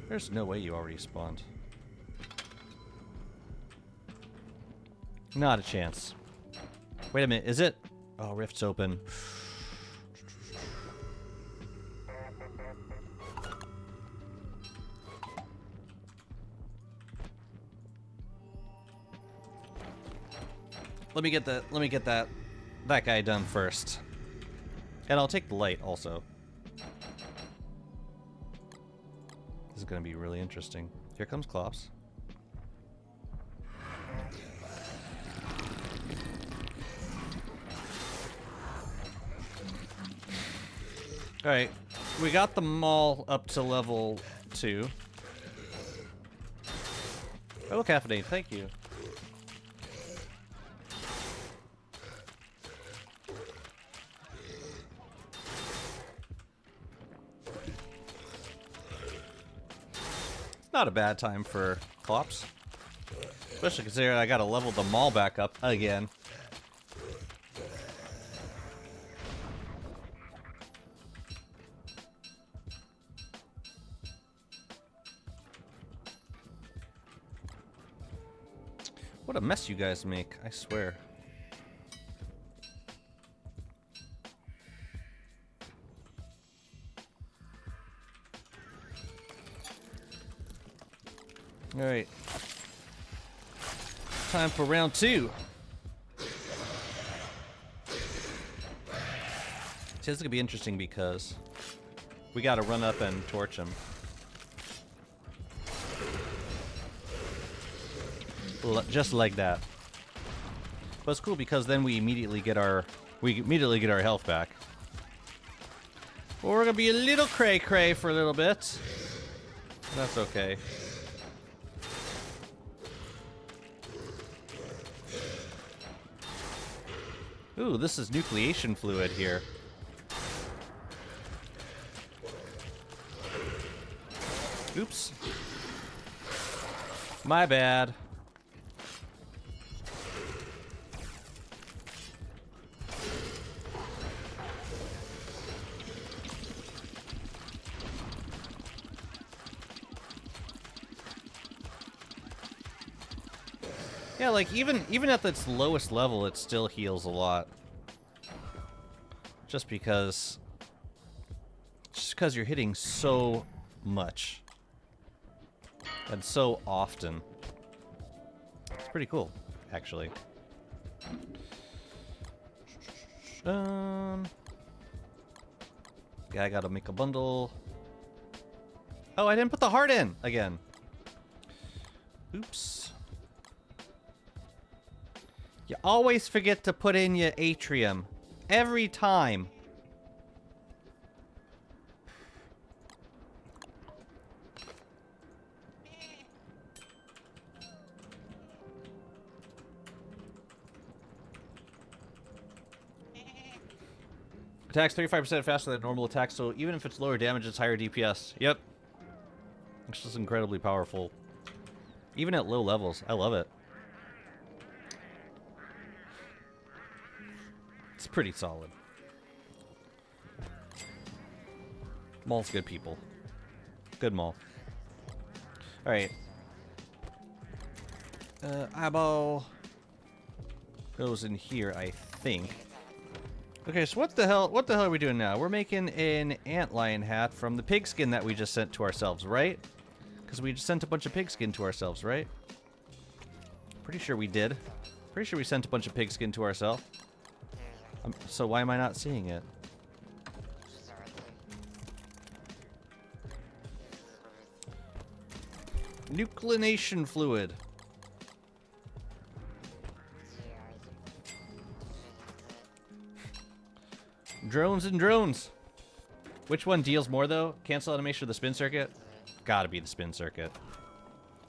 There's no way you already spawned. Not a chance. Wait a minute, is it? Oh, Rift's open. Let me get that guy done first. And I'll take the light also. This is gonna be really interesting. Here comes Klops. Alright, we got them all up to level 2. Oh, caffeine, thank you. It's not a bad time for Klops. Especially considering I gotta level them all back up again. What a mess you guys make, I swear. Alright. Time for round 2. This is gonna be interesting because we gotta run up and torch him. Just like that. But it's cool because then we immediately get our health back. Or we're gonna be a little cray-cray for a little bit. That's okay. Ooh, this is nucleation fluid here. Oops. My bad. Yeah, like even at its lowest level, it still heals a lot. Just because you're hitting so much and so often. It's pretty cool, actually. Yeah, I gotta make a bundle. Oh, I didn't put the heart in again. Oops. You always forget to put in your atrium. Every time. Attacks 35% faster than normal attacks, so even if it's lower damage, it's higher DPS. Yep. It's just incredibly powerful. Even at low levels. I love it. It's pretty solid. Maul's good people. Good Maul. Alright. Eyeball goes in here, I think. Okay, so what the hell are we doing now? We're making an antlion hat from the pigskin that we just sent to ourselves, right? Because we just sent a bunch of pigskin to ourselves, right? Pretty sure we did. Pretty sure we sent a bunch of pigskin to ourselves. So why am I not seeing it? Nucleation fluid. Drones and drones. Which one deals more, though? Cancel animation or the spin circuit? Gotta be the spin circuit.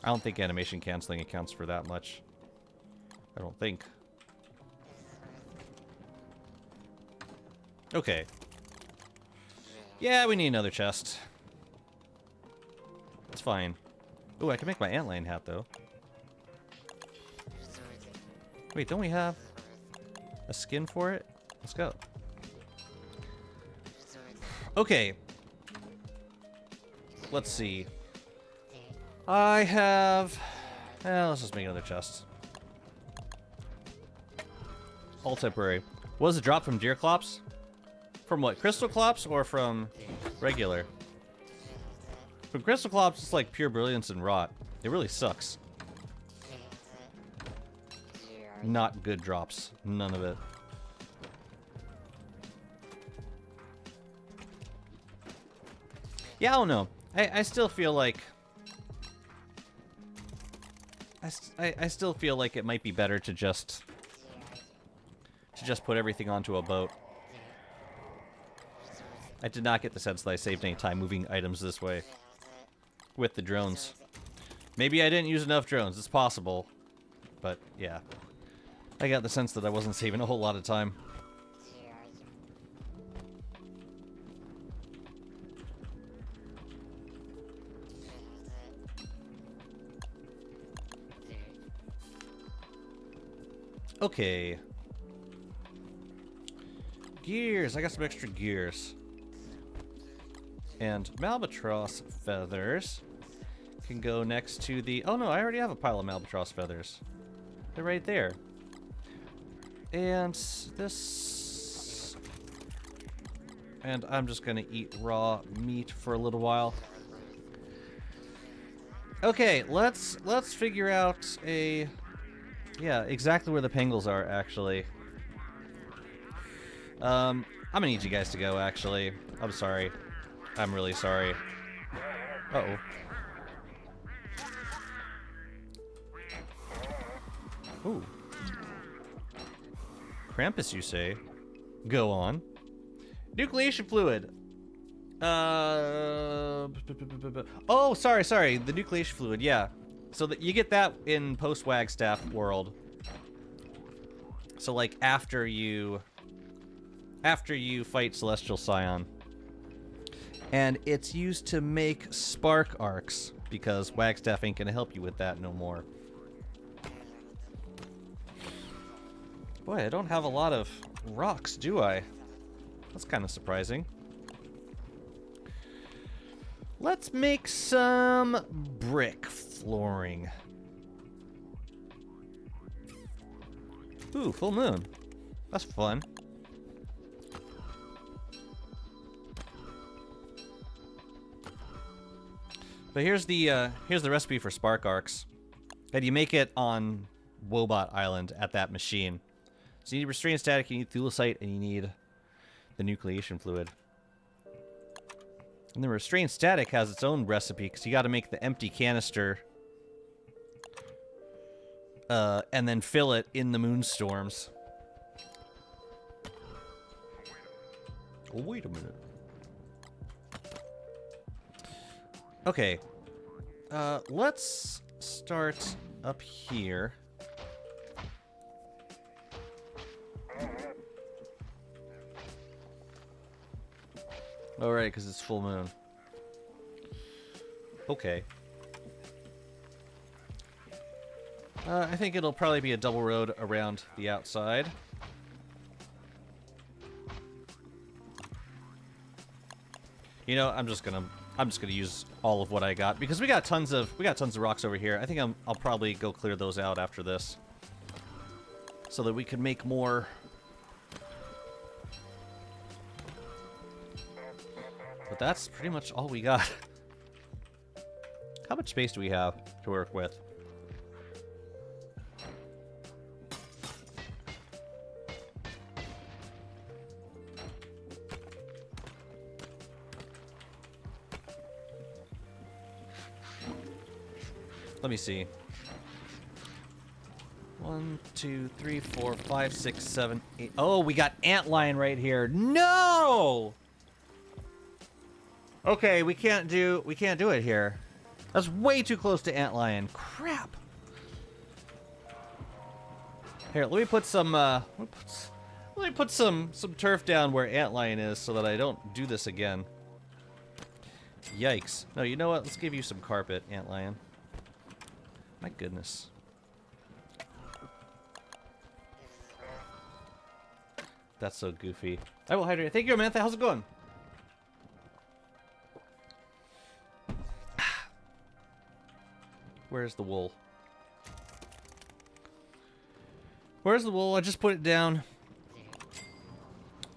I don't think animation canceling accounts for that much. I don't think. Okay. Yeah, we need another chest. That's fine. Ooh, I can make my antlion hat, though. Wait, don't we have a skin for it? Let's go. Okay. Let's see. I have... let's just make another chest. All temporary. What was the drop from deer clops? From what? Crystal clops or from regular? From crystal clops, it's like pure brilliance and rot. It really sucks. Not good drops. None of it. Yeah, I don't know. I still feel like... I still feel like it might be better to just put everything onto a boat. I did not get the sense that I saved any time moving items this way. With the drones. Maybe I didn't use enough drones. It's possible. But, yeah. I got the sense that I wasn't saving a whole lot of time. Okay. Gears. I got some extra gears. And Malbatross feathers can go next to the... Oh no, I already have a pile of Malbatross feathers. They're right there. And this... And I'm just gonna eat raw meat for a little while. Okay, let's figure out a... Yeah, exactly where the Pangles are, actually. I'm gonna need you guys to go, actually. I'm sorry. I'm really sorry. Uh-oh. Ooh. Krampus, you say? Go on. Nucleation fluid. Oh, sorry. The nucleation fluid, yeah. So that you get that in post-Wagstaff world. So, like, after you fight Celestial Scion. And it's used to make spark arcs, because Wagstaff ain't gonna help you with that no more. Boy, I don't have a lot of rocks, do I? That's kind of surprising. Let's make some brick flooring. Ooh, full moon. That's fun. But here's the recipe for spark arcs. And you make it on Wobot Island at that machine. So you need restrained static, you need thulecite, and you need the nucleation fluid. And the restrained static has its own recipe, because you got to make the empty canister and then fill it in the moonstorms. Oh, wait a minute. Okay. Let's start up here. Alright, because it's full moon. Okay. I think it'll probably be a double road around the outside. You know, I'm just gonna use all of what I got because we got tons of rocks over here. I think I'll probably go clear those out after this, so that we can make more. But that's pretty much all we got. How much space do we have to work with? Let me see. 1, 2, 3, 4, 5, 6, 7, 8. Oh, we got antlion right here. No! Okay, we can't do it here. That's way too close to antlion. Crap. Here, let me put some let me put some turf down where antlion is so that I don't do this again. Yikes. No, you know what? Let's give you some carpet, antlion. My goodness. That's so goofy. I will hydrate. Thank you, Amantha. How's it going? Where's the wool? Where's the wool? I just put it down.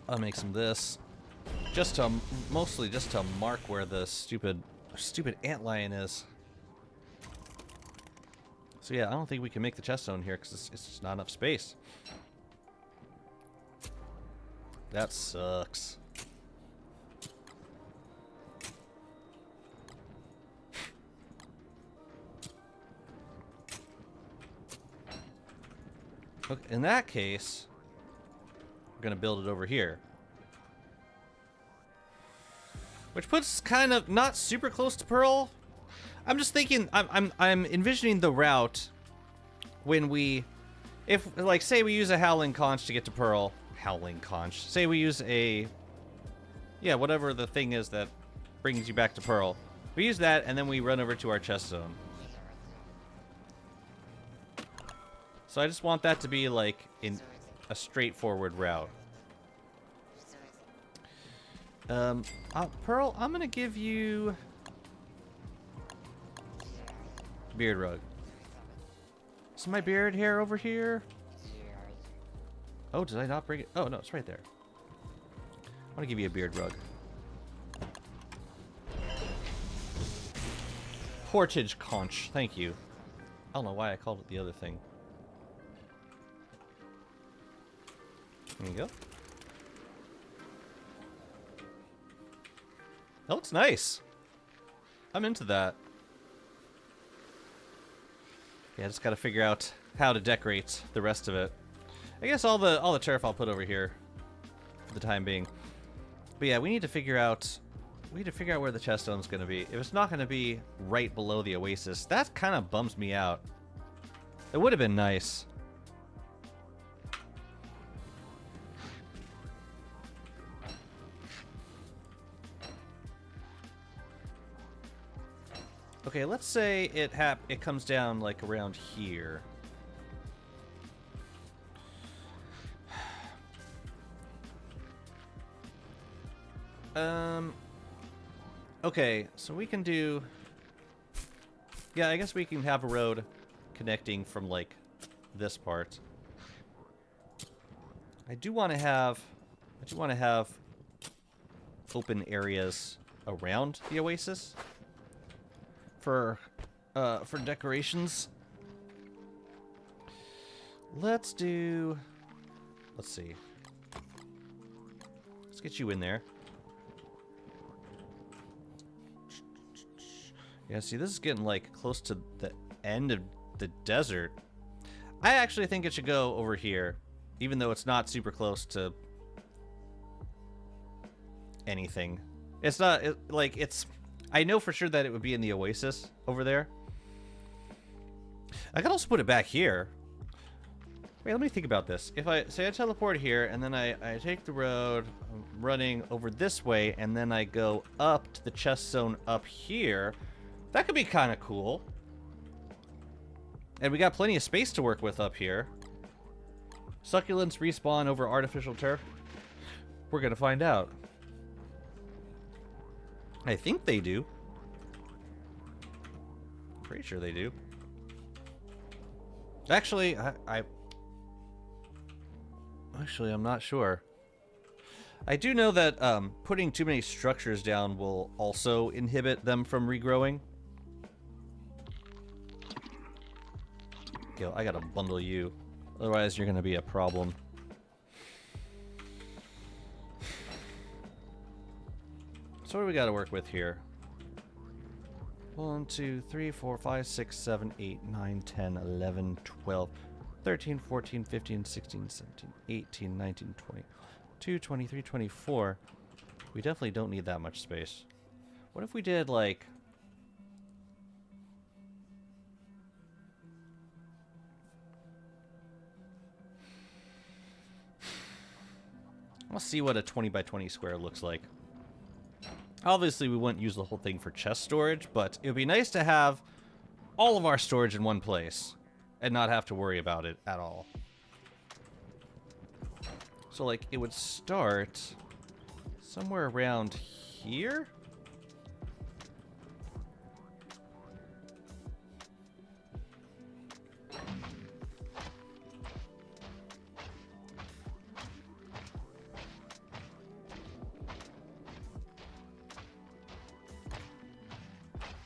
I'll make some of this. Mostly just to mark where the stupid antlion is. So yeah, I don't think we can make the chest zone here because it's just not enough space. That sucks. Okay, in that case, we're gonna build it over here. Which puts kind of not super close to Pearl. I'm just thinking, I'm envisioning the route when if like say we use a Howling Conch to get to Pearl. Howling Conch. Say we use whatever the thing is that brings you back to Pearl. We use that and then we run over to our chest zone. So I just want that to be like in a straightforward route. Pearl, I'm gonna give you beard rug. Is my beard hair over here? Oh, did I not bring it? Oh, no, it's right there. I want to give you a beard rug. Portage conch. Thank you. I don't know why I called it the other thing. There you go. That looks nice. I'm into that. Yeah, just gotta figure out how to decorate the rest of it. I guess all the turf I'll put over here for the time being. But yeah, we need to figure out where the chest zone's gonna be. If it's not gonna be right below the oasis, that kind of bums me out. It would have been nice. Okay, let's say it comes down like around here. Okay, so we can do... Yeah, I guess we can have a road connecting from, like, this part. I do want to have open areas around the oasis for decorations. Let's see. Let's get you in there. Yeah, see, this is getting, like, close to the end of the desert. I actually think it should go over here, even though it's not super close to anything. It's not, like, it's... I know for sure that it would be in the oasis over there. I could also put it back here. Wait, let me think about this. If I say I teleport here, and then I take the road, I'm running over this way, and then I go up to the chest zone up here, that could be kind of cool. And we got plenty of space to work with up here. Succulents respawn over artificial turf. We're gonna find out. I think they do. Pretty sure they do. Actually, Actually, I'm not sure. I do know that putting too many structures down will also inhibit them from regrowing. Yo, I gotta bundle you. Otherwise, you're gonna be a problem. So what do we gotta work with here? 1, 2, 3, 4, 5, 6, 7, 8, 9, 10, 11, 12, 13, 14, 15, 16, 17, 18, 19, 20, 22, 23, 24. We definitely don't need that much space. What if we did, like... Let's see what a 20 by 20 square looks like. Obviously, we wouldn't use the whole thing for chest storage, but it would be nice to have all of our storage in one place and not have to worry about it at all. So, like, it would start somewhere around here?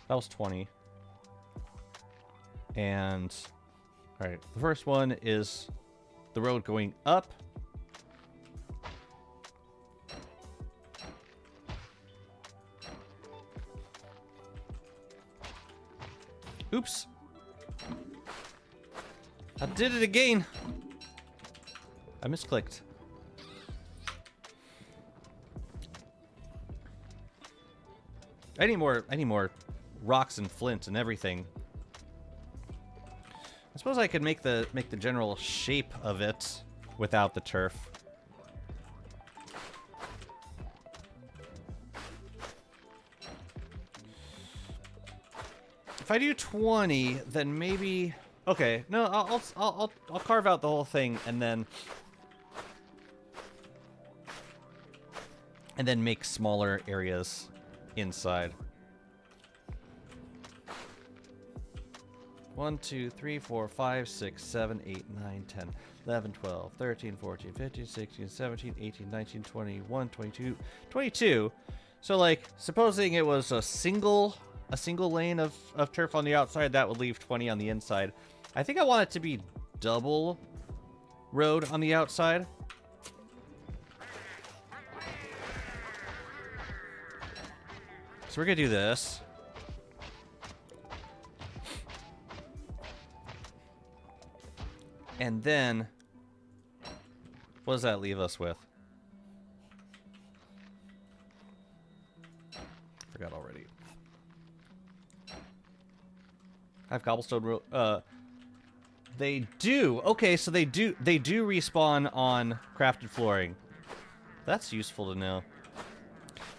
That was 20. And, alright, the first one is the road going up. Oops. I did it again. I misclicked. I need more rocks and flint and everything. I suppose I could make the general shape of it without the turf. If I do 20, then maybe... Okay, no, I'll carve out the whole thing and then make smaller areas inside. 1, 2, 3, 4, 5, 6, 7, 8, 9, 10, 11, 12, 13, 14, 15, 16, 17, 18, 19, 20, 21, 22, 22. So, like, supposing it was a single lane of turf on the outside, that would leave 20 on the inside. I think I want it to be double road on the outside. So we're gonna do this. And then, what does that leave us with? Forgot already. I have cobblestone road. They do. Okay, so they do respawn on crafted flooring. That's useful to know.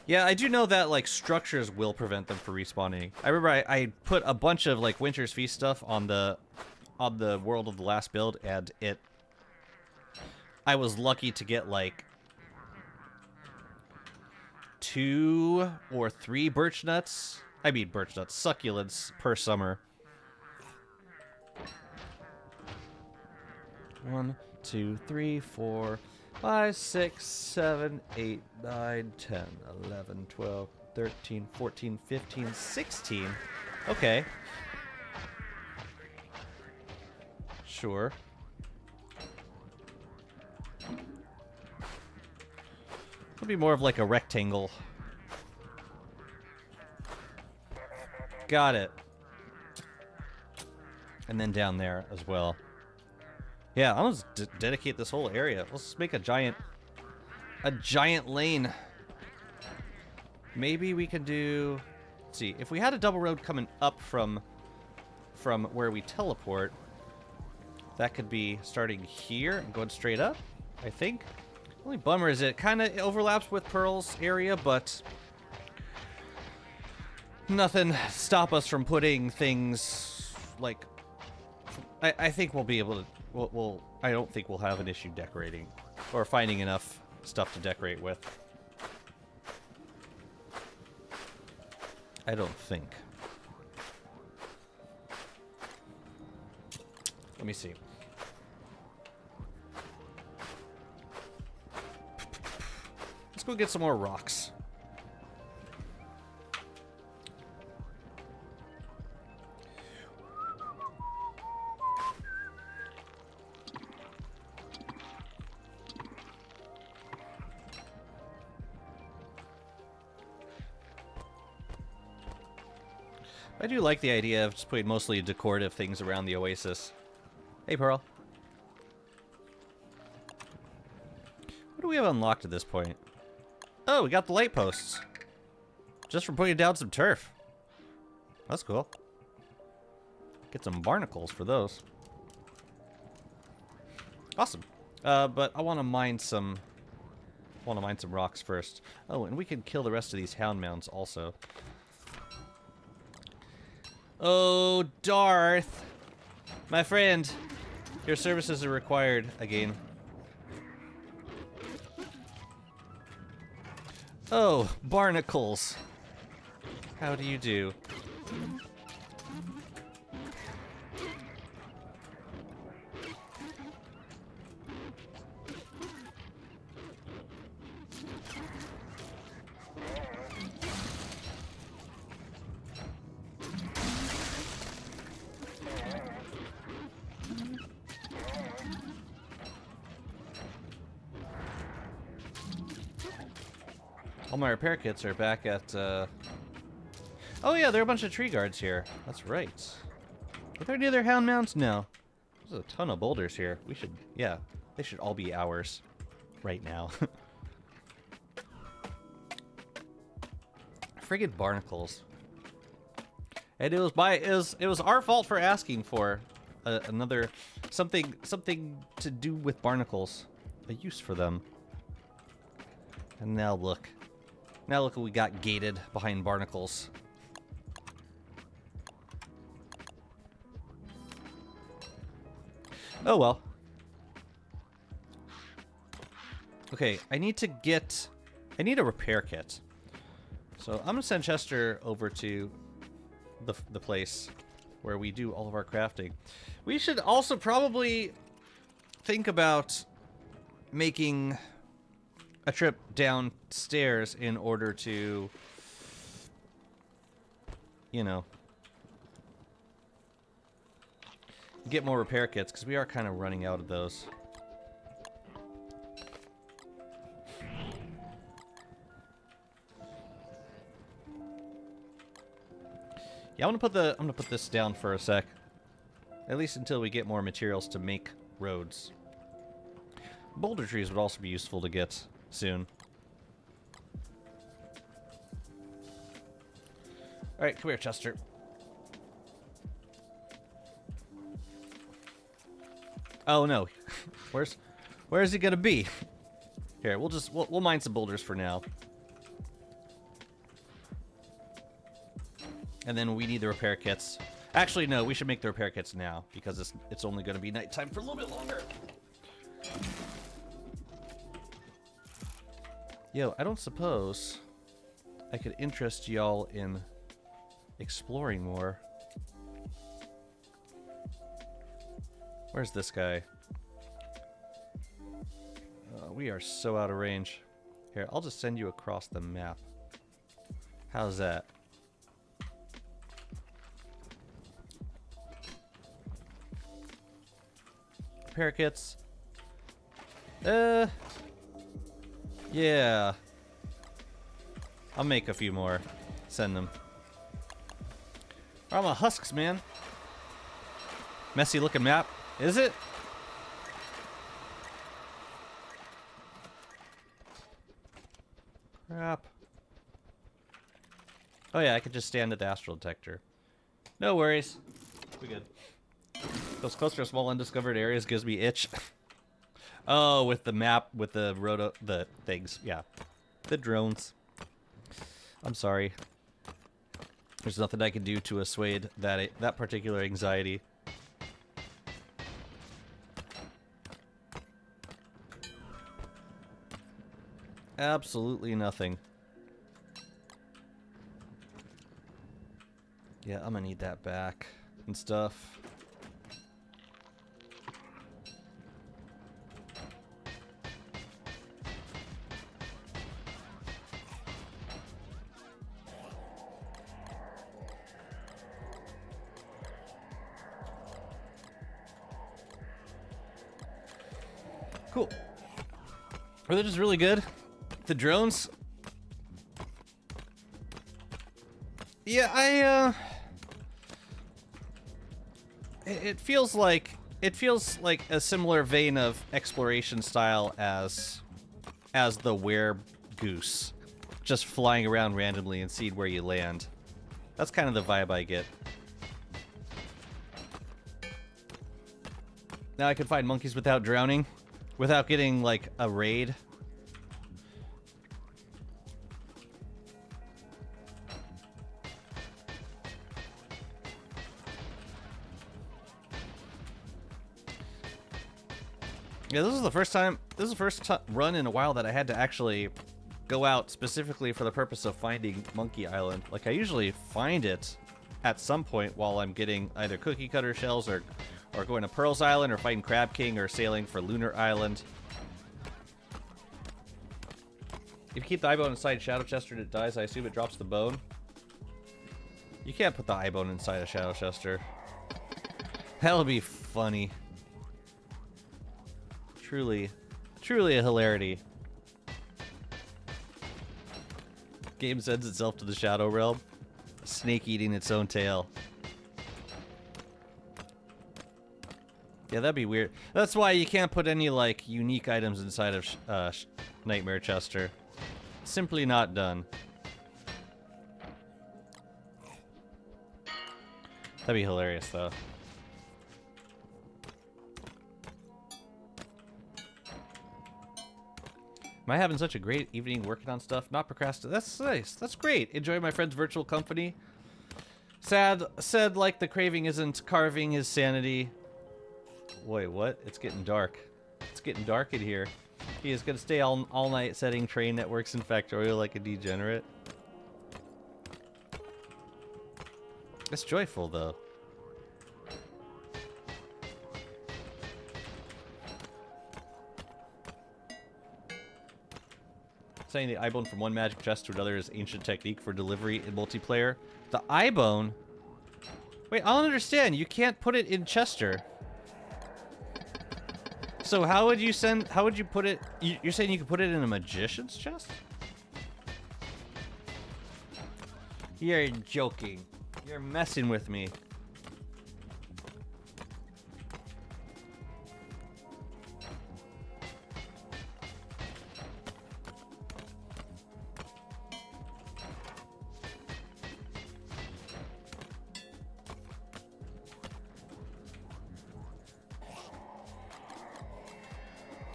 Yeah, I do know that, like, structures will prevent them from respawning. I remember I put a bunch of, like, Winter's Feast stuff on the World of the Last build, and I was lucky to get, like, 2 or 3 birch nuts. I mean birch nuts, succulents per summer. 1, 2, 3, 4, 5, 6, 7, 8, 9, 10, 11, 12, 13, 14, 15, 16. Okay. Sure. It'll be more of like a rectangle. Got it. And then down there as well. Yeah, I'll just dedicate this whole area. Let's make a giant lane. Maybe we can do... Let's see, if we had a double road coming up from where we teleport, that could be starting here and going straight up, I think. Only bummer is it kind of overlaps with Pearl's area, but nothing stop us from putting things like... I think we'll be able to... I don't think we'll have an issue decorating or finding enough stuff to decorate with. I don't think. Let me see. Let's go get some more rocks. I do like the idea of just putting mostly decorative things around the oasis. Hey, Pearl. What do we have unlocked at this point? Oh, we got the light posts. Just from putting down some turf. That's cool. Get some barnacles for those. Awesome. But I want to mine some... rocks first. Oh, and we can kill the rest of these hound mounds also. Oh, Darth. My friend. Your services are required again. Oh, barnacles. How do you do? All my repair kits are back at, Oh yeah, there are a bunch of tree guards here. That's right. Are there any other hound mounts? No. There's a ton of boulders here. We should... Yeah. They should all be ours. Right now. Friggin' barnacles. And it was our fault for asking for another... Something to do with barnacles. A use for them. And now look. Now look what we got gated behind barnacles. Oh well. Okay, I need a repair kit. So I'm gonna send Chester over to the place where we do all of our crafting. We should also probably think about making a trip downstairs in order to, you know, get more repair kits, because we are kind of running out of those. Yeah, I'm gonna put this down for a sec. At least until we get more materials to make roads. Boulder trees would also be useful to get soon. Alright, come here, Chester. Oh no. Where's he gonna be? Here, we'll mine some boulders for now. And then we need the repair kits. Actually, no, we should make the repair kits now, because it's only gonna be nighttime for a little bit longer. Yo, I don't suppose I could interest y'all in exploring more. Where's this guy? We are so out of range. Here, I'll just send you across the map. How's that? Repair kits. Yeah. I'll make a few more. Send them. I'm a husks, man. Messy looking map. Is it? Crap. Oh yeah, I could just stand at the astral detector. No worries. We good. Those closer to small undiscovered areas gives me itch. Oh, with the map, with the the things, yeah. The drones. I'm sorry. There's nothing I can do to assuage that particular anxiety. Absolutely nothing. Yeah, I'm gonna need that back and stuff. Cool. Are they just really good? The drones? Yeah, it feels like a similar vein of exploration style as the were goose, just flying around randomly and seeing where you land. That's kind of the vibe I get. Now I can find monkeys without drowning, without getting like a raid. Yeah, this is the first time. This is the first run in a while that I had to actually go out specifically for the purpose of finding Monkey Island. Like, I usually find it at some point while I'm getting either cookie cutter shells or going to Pearl's Island or fighting Crab King or sailing for Lunar Island. If you keep the eye bone inside Shadow Chester and it dies, I assume it drops the bone. You can't put the eye bone inside a Shadow Chester. That'll be funny. Truly a hilarity. Game sends itself to the Shadow Realm. A snake eating its own tail. Yeah, that'd be weird. That's why you can't put any, like, unique items inside of Nightmare Chester. Simply not done. That'd be hilarious, though. Am I having such a great evening working on stuff? Not procrastinating. That's nice. That's great. Enjoy my friend's virtual company. Said like the craving isn't carving his sanity. Wait, what? It's getting dark. It's getting dark in here. He is gonna stay all night setting train networks in Factorio like a degenerate. It's joyful though. Saying the eye bone from one magic chest to another is ancient technique for delivery in multiplayer. The eye bone? Wait, I don't understand. You can't put it in Chester. So how would you put it? You're saying you could put it in a magician's chest? You're joking. You're messing with me.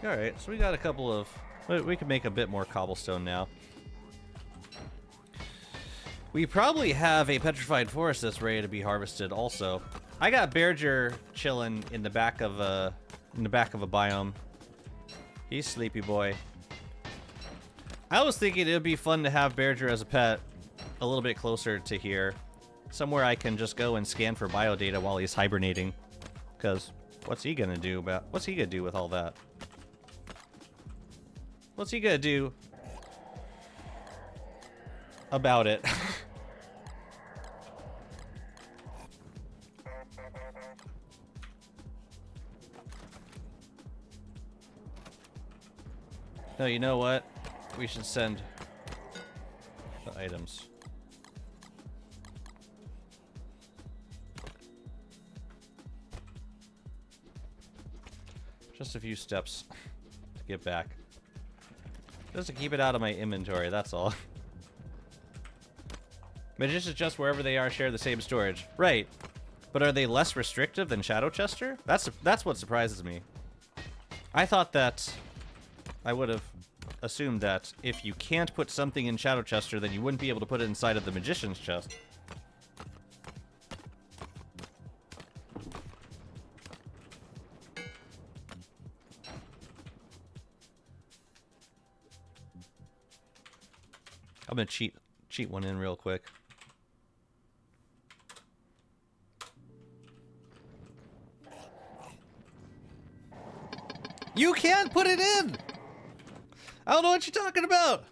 Alright, so we got a couple of... We can make a bit more cobblestone now. We probably have a petrified forest that's ready to be harvested also. I got Bearger chilling in the back of a biome. He's sleepy boy. I was thinking it would be fun to have Bearger as a pet a little bit closer to here. Somewhere I can just go and scan for biodata while he's hibernating. Because what's he gonna do with all that? What's he gonna do about it? No, you know what? We should send the items. Just a few steps to get back. Just to keep it out of my inventory, that's all. Magician's Chest, wherever they are, share the same storage. Right. But are they less restrictive than Shadow Chester? That's what surprises me. I thought that... I would have assumed that if you can't put something in Shadow Chester, then you wouldn't be able to put it inside of the Magician's Chest. I'm gonna cheat one in real quick. You can't put it in! I don't know what you're talking about!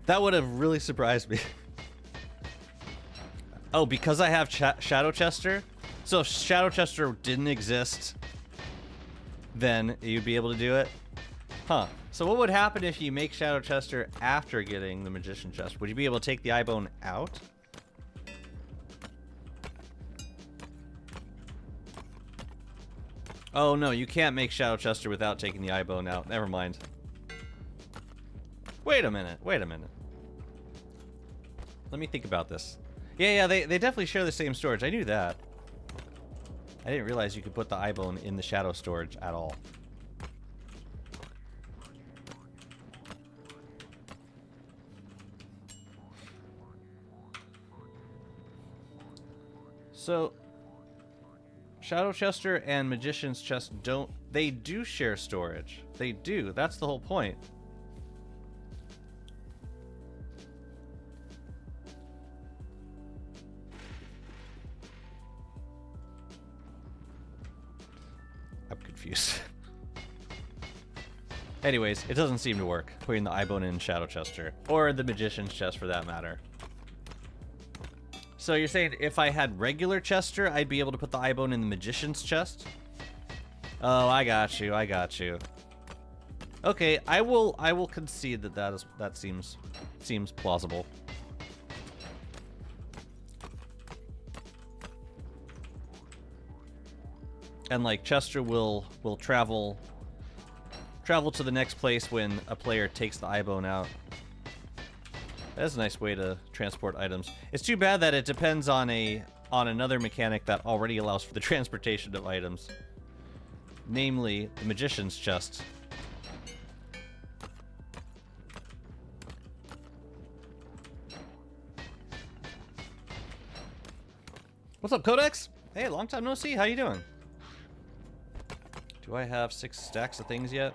That would have really surprised me. Oh, because I have Shadow Chester? So if Shadow Chester didn't exist, then you'd be able to do it? Huh. So what would happen if you make Shadow Chester after getting the Magician Chest? Would you be able to take the eye bone out? Oh no, you can't make Shadow Chester without taking the eye bone out. Never mind. Wait a minute, wait a minute. Let me think about this. Yeah, they definitely share the same storage. I knew that. I didn't realize you could put the eye bone in the shadow storage at all. So, Shadow Chester and Magician's Chest they do share storage. They do. That's the whole point. I'm confused. Anyways, it doesn't seem to work, putting the eye bone in Shadow Chester. Or the Magician's Chest, for that matter. So you're saying if I had regular Chester, I'd be able to put the eye bone in the Magician's Chest? Oh, I got you. I got you. Okay, I will concede that seems plausible. And like Chester will travel to the next place when a player takes the eye bone out. That's a nice way to transport items. It's too bad that it depends on another mechanic that already allows for the transportation of items. Namely, the Magician's Chest. What's up, Codex? Hey, long time no see. How you doing? Do I have 6 stacks of things yet?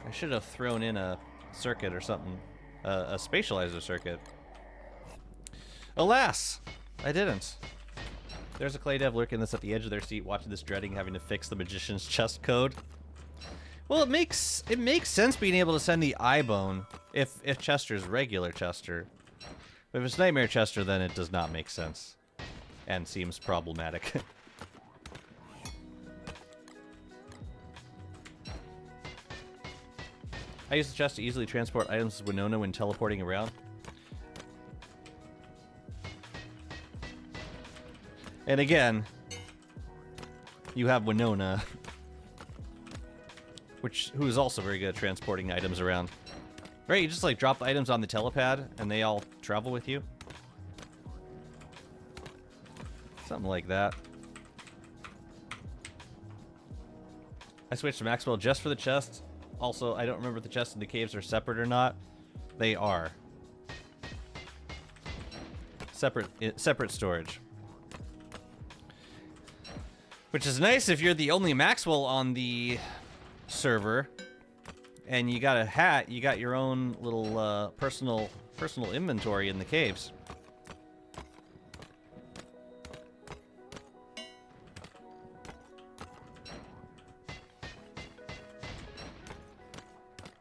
I should have thrown in a circuit or something. A spatializer circuit. Alas, I didn't. There's a clay dev lurking this at the edge of their seat, watching this, dreading having to fix the Magician's Chest code. Well, it makes sense being able to send the eye bone if Chester's regular Chester. But if it's Nightmare Chester, then it does not make sense and seems problematic. I use the chest to easily transport items with Winona when teleporting around. And again, you have Winona, who is also very good at transporting items around. Right, you just like drop the items on the telepad and they all travel with you. Something like that. I switched to Maxwell just for the chest. Also, I don't remember if the chests in the caves are separate or not. They are. Separate storage. Which is nice if you're the only Maxwell on the server. And you got a hat, you got your own little personal inventory in the caves.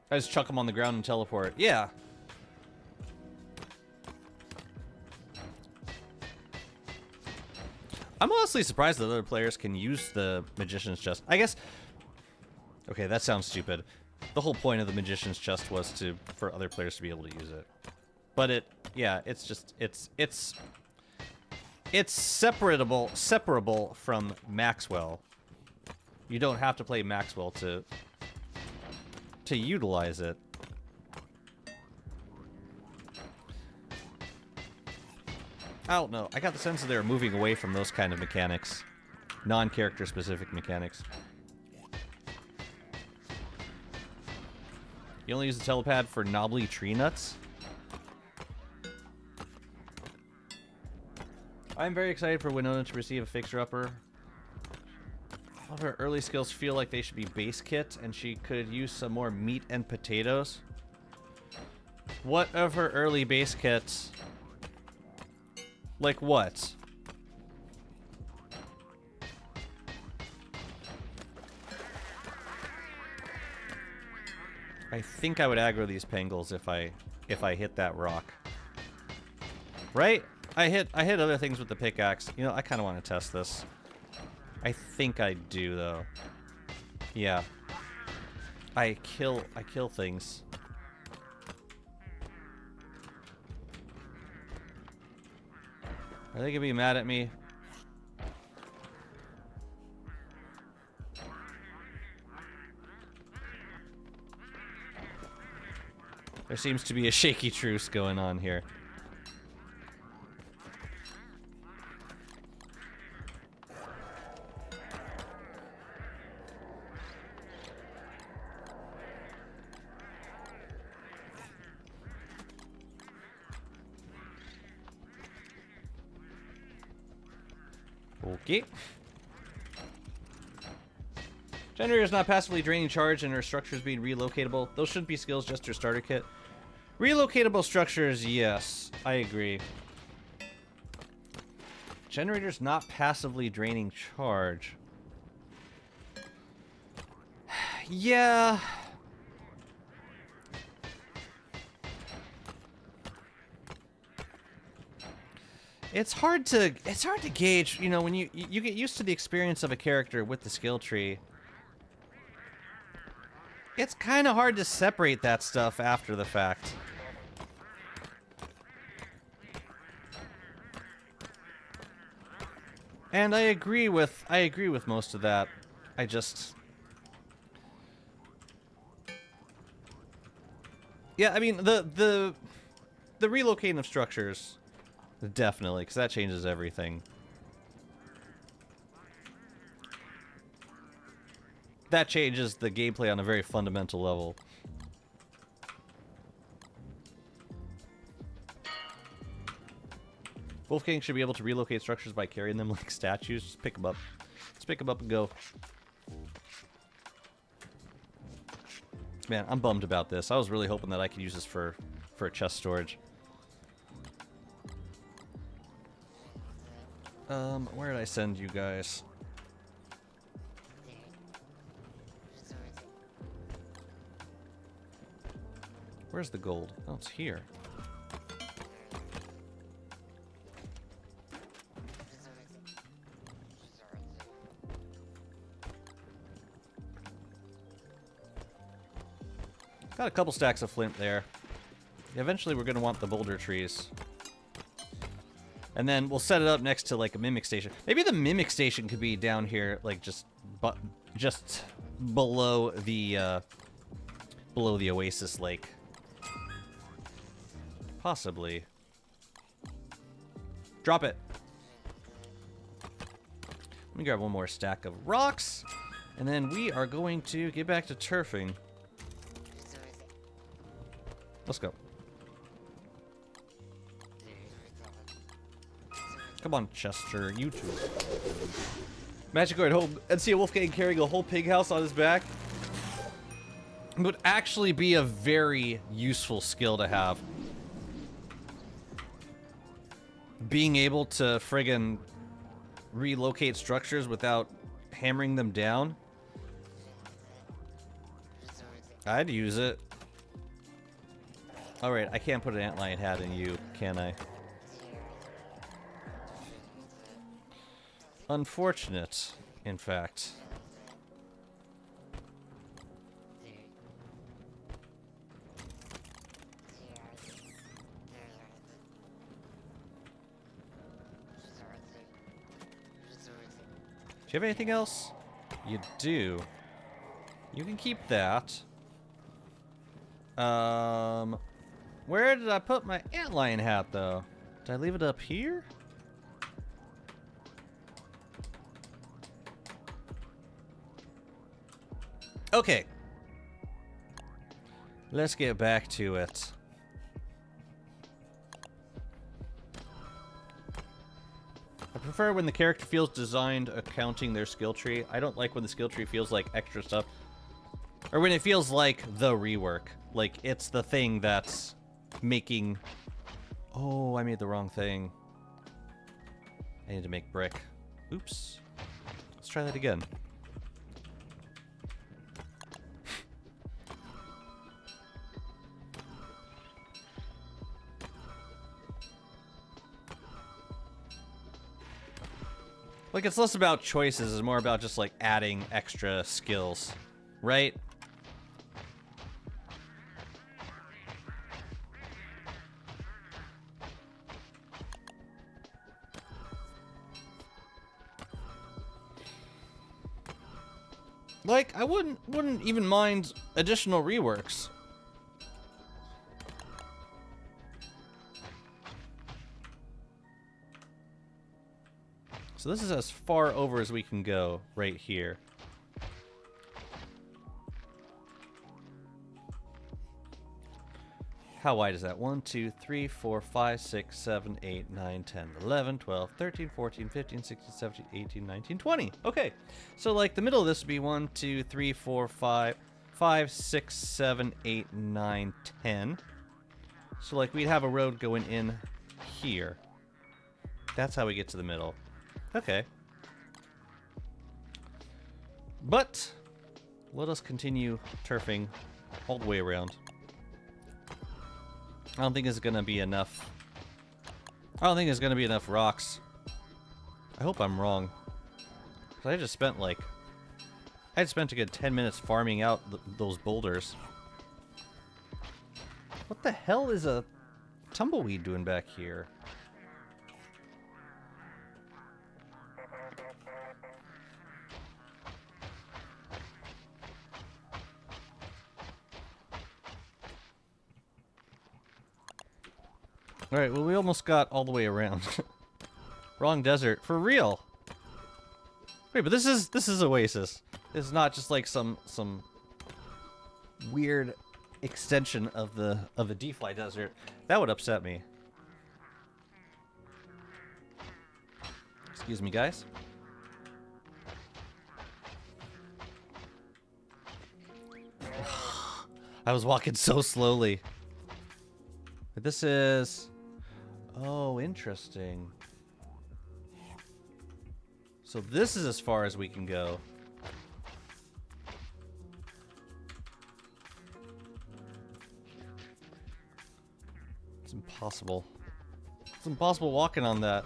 I just chuck them on the ground and teleport. Yeah. I'm honestly surprised that other players can use the Magician's Chest. I guess... Okay, that sounds stupid. The whole point of the Magician's Chest was for other players to be able to use it. But yeah, it's just, it's separable from Maxwell. You don't have to play Maxwell to utilize it. I don't know. I got the sense that they're moving away from those kind of mechanics. Non-character specific mechanics. You only use the telepad for knobbly tree nuts? I'm very excited for Winona to receive a fixer-upper. All of her early skills feel like they should be base kit, and she could use some more meat and potatoes. What of her early base kits? Like what? I think I would aggro these pangles if I hit that rock. Right? I hit other things with the pickaxe. You know, I kind of want to test this. I think I do though. Yeah. I kill things. Are they gonna be mad at me? There seems to be a shaky truce going on here. Okay. Generator is not passively draining charge and her structures being relocatable. Those shouldn't be skills, just her starter kit. Relocatable structures, yes. I agree. Generator's not passively draining charge. Yeah. It's hard to gauge, you know, when you get used to the experience of a character with the skill tree. It's kind of hard to separate that stuff after the fact. And I agree with most of that. I just, yeah, I mean the relocating of structures, definitely, because that changes everything. That changes the gameplay on a very fundamental level. Wolfgang should be able to relocate structures by carrying them like statues. Just pick them up. Let's pick them up and go. Man, I'm bummed about this. I was really hoping that I could use this for chest storage. Where did I send you guys? Where's the gold? Oh, it's here. Got a couple stacks of flint there. Eventually we're going to want the boulder trees. And then we'll set it up next to like a mimic station. Maybe the mimic station could be down here, like just below the oasis lake. Possibly. Drop it. Let me grab one more stack of rocks, and then we are going to get back to turfing. Let's go. Come on, Chester, you too. Magic Guard home and see a Wolfgang carrying a whole pig house on his back. It would actually be a very useful skill to have. Being able to friggin' relocate structures without hammering them down. I'd use it. Alright, I can't put an antlion hat in you, can I? Unfortunate, in fact. you have anything else? You do. You can keep that. Where did I put my antlion hat, though? Did I leave it up here? Okay. Let's get back to it. I prefer when the character feels designed accounting their skill tree. I don't like when the skill tree feels like extra stuff. Or when it feels like the rework. Like it's the thing that's making... Oh, I made the wrong thing. I need to make brick. Oops. Let's try that again. Like, it's less about choices, it's more about just, like, adding extra skills, right? Like, I wouldn't even mind additional reworks. So this is as far over as we can go right here. How wide is that? 1, 2, 3, 4, 5, 6, 7, 8, 9, 10, 11, 12, 13, 14, 15, 16, 17, 18, 19, 20. Okay. So like the middle of this would be 1, 2, 3, 4, 5, 6, 7, 8, 9, 10. So like we'd have a road going in here. That's how we get to the middle. Okay. But let us continue turfing all the way around. I don't think it's gonna be enough. I don't think there's gonna be enough rocks. I hope I'm wrong. 'Cause I just spent like... I had spent a good 10 minutes farming out those boulders. What the hell is a tumbleweed doing back here? Alright, well we almost got all the way around. Wrong desert. For real! Wait, but this is Oasis. This is not just like some weird extension of a D-Fly desert. That would upset me. Excuse me, guys. I was walking so slowly. But this is... Oh, interesting. So this is as far as we can go. It's impossible. It's impossible walking on that.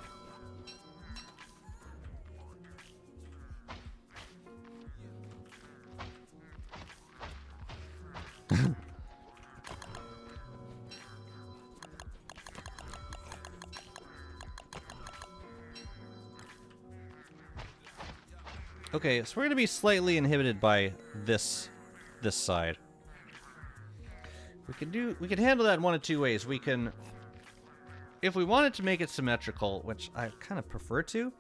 Okay, so we're gonna be slightly inhibited by this side. We can handle that in one of two ways. We can, if we wanted to make it symmetrical, which I kind of prefer to,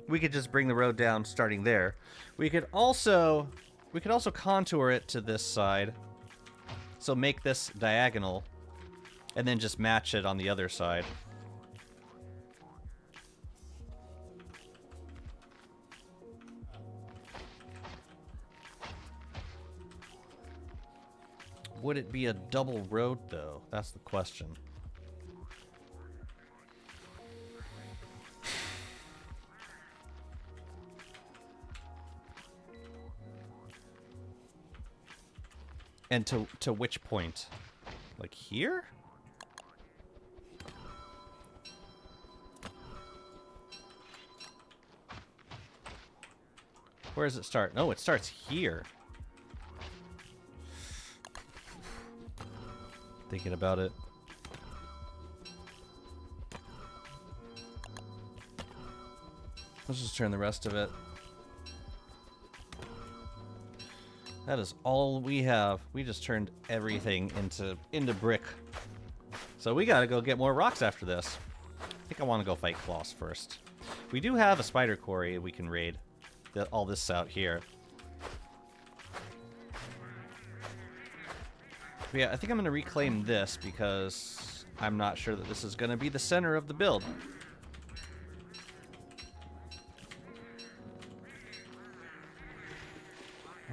we could just bring the road down starting there. We could also contour it to this side. So make this diagonal and then just match it on the other side. Would it be a double road, though? That's the question. And to which point? Like here? Where does it start? No, it starts here. Thinking about it. Let's just turn the rest of it That is all we have. We just turned everything into brick. So we gotta go get more rocks after this. I think I want to go fight Kloss first. We do have a spider quarry we can raid. All this out here. But yeah, I think I'm gonna reclaim this because I'm not sure that this is gonna be the center of the build.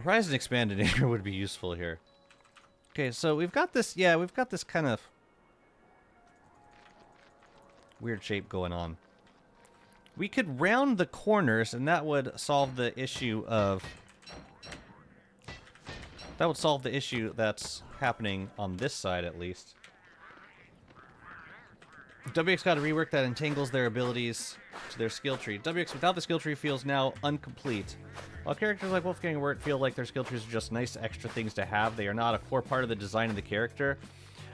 Horizon expanded area would be useful here. Okay, so we've got this, yeah, we've got this kind of weird shape going on. We could round the corners and that would solve the issue of... That would solve the issue that's happening on this side, at least. WX got a rework that entangles their abilities to their skill tree. WX without the skill tree feels now incomplete. While characters like Wolfgang and Wirt feel like their skill trees are just nice extra things to have, they are not a core part of the design of the character.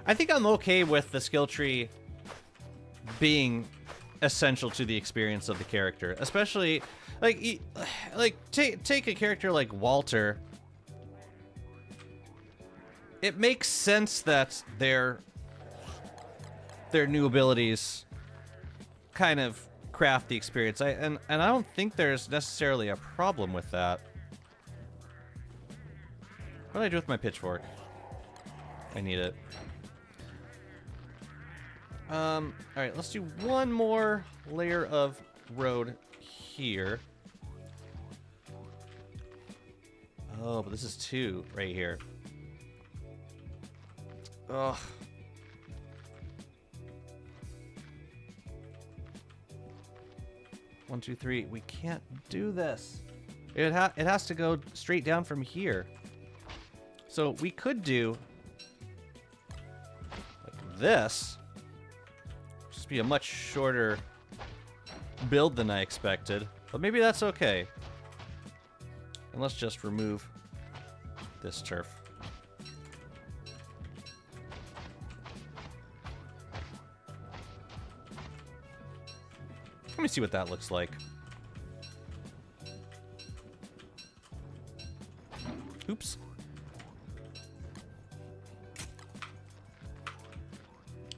I think I'm okay with the skill tree being essential to the experience of the character. Especially, take a character like Walter. It makes sense that their new abilities kind of craft the experience. And I don't think there's necessarily a problem with that. What do I do with my pitchfork? I need it. Alright, let's do one more layer of road here. Oh, but this is two right here. Ugh. One, two, three. We can't do this. It has to go straight down from here. So we could do like this. Just be a much shorter build than I expected. But maybe that's okay. And let's just remove this turf. Let me see what that looks like. Oops.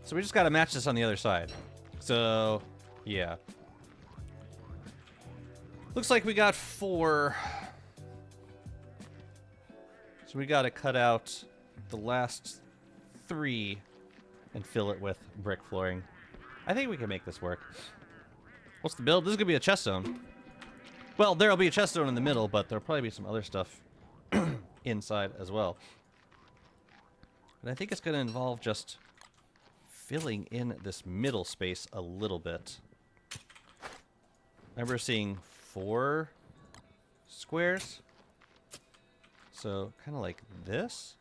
So we just gotta match this on the other side. So, yeah. Looks like we got 4. So we gotta cut out the last 3 and fill it with brick flooring. I think we can make this work. What's the build? This is gonna be a chest zone. Well, there'll be a chest zone in the middle, but there'll probably be some other stuff inside as well. And I think it's gonna involve just filling in this middle space a little bit. I remember seeing 4 squares. So, kind of like this.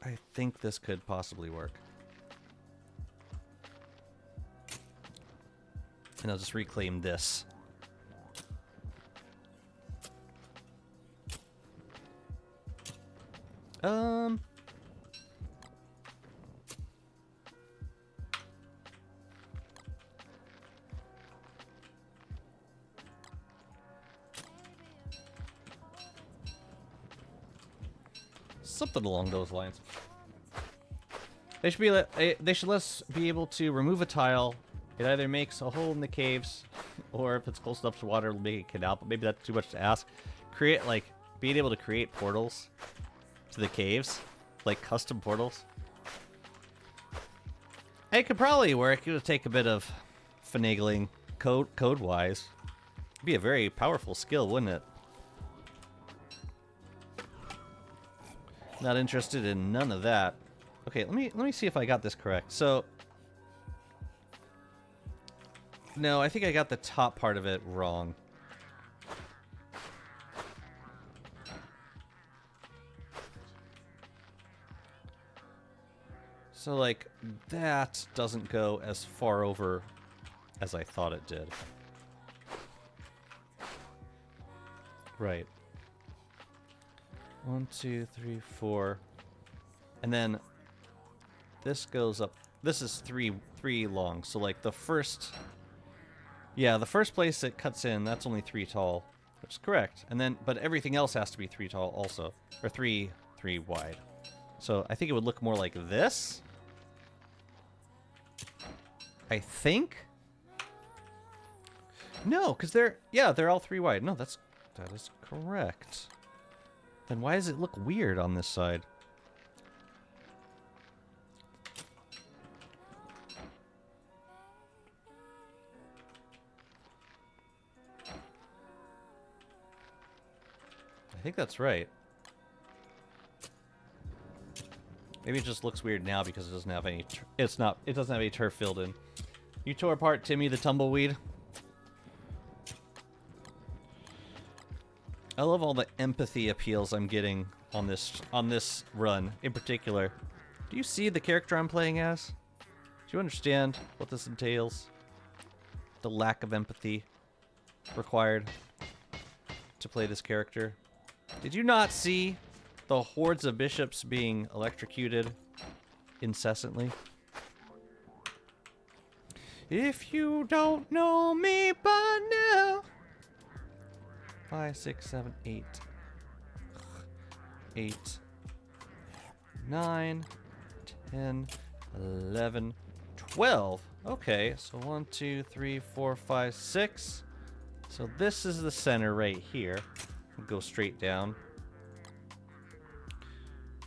I think this could possibly work. And I'll just reclaim this. Something along those lines. They should let us be able to remove a tile. It either makes a hole in the caves, or if it's close enough to water, it'll make a canal, but maybe that's too much to ask. Being able to create portals to the caves, like custom portals. It could probably work. It would take a bit of finagling code-wise. It'd be a very powerful skill, wouldn't it? Not interested in none of that. Okay, let me see if I got this correct. So, no, I think I got the top part of it wrong. So, like, that doesn't go as far over as I thought it did. Right. 1, 2, 3, 4. And then this goes up. This is three long. So, like, the first... Yeah, the first place it cuts in, that's only 3 tall. which is correct. And then, but everything else has to be 3 tall also, or 3 wide. So I think it would look more like this. I think. No, because they're all 3 wide. No, that is correct. Then why does it look weird on this side? I think that's right. Maybe it just looks weird now because it doesn't have any. It doesn't have any turf filled in. You tore apart Timmy the tumbleweed. I love all the empathy appeals I'm getting on this run in particular. Do you see the character I'm playing as? Do you understand what this entails? The lack of empathy required to play this character. Did you not see the hordes of bishops being electrocuted incessantly? If you don't know me by now. 5, 6, 7, 8. 8, 9, 10, 11, 12. Okay, so 1, 2, 3, 4, 5, 6. So this is the center right here. We'll go straight down.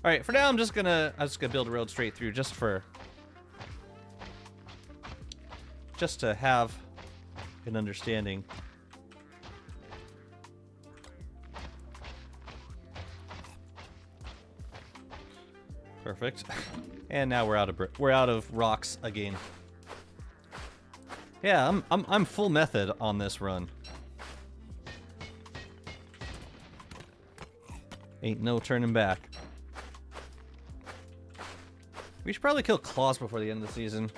All right, for now I'm just gonna build a road straight through just to have an understanding. Perfect. And now we're out of rocks again. Yeah, I'm full method on this run. Ain't no turning back. We should probably kill Claws before the end of the season.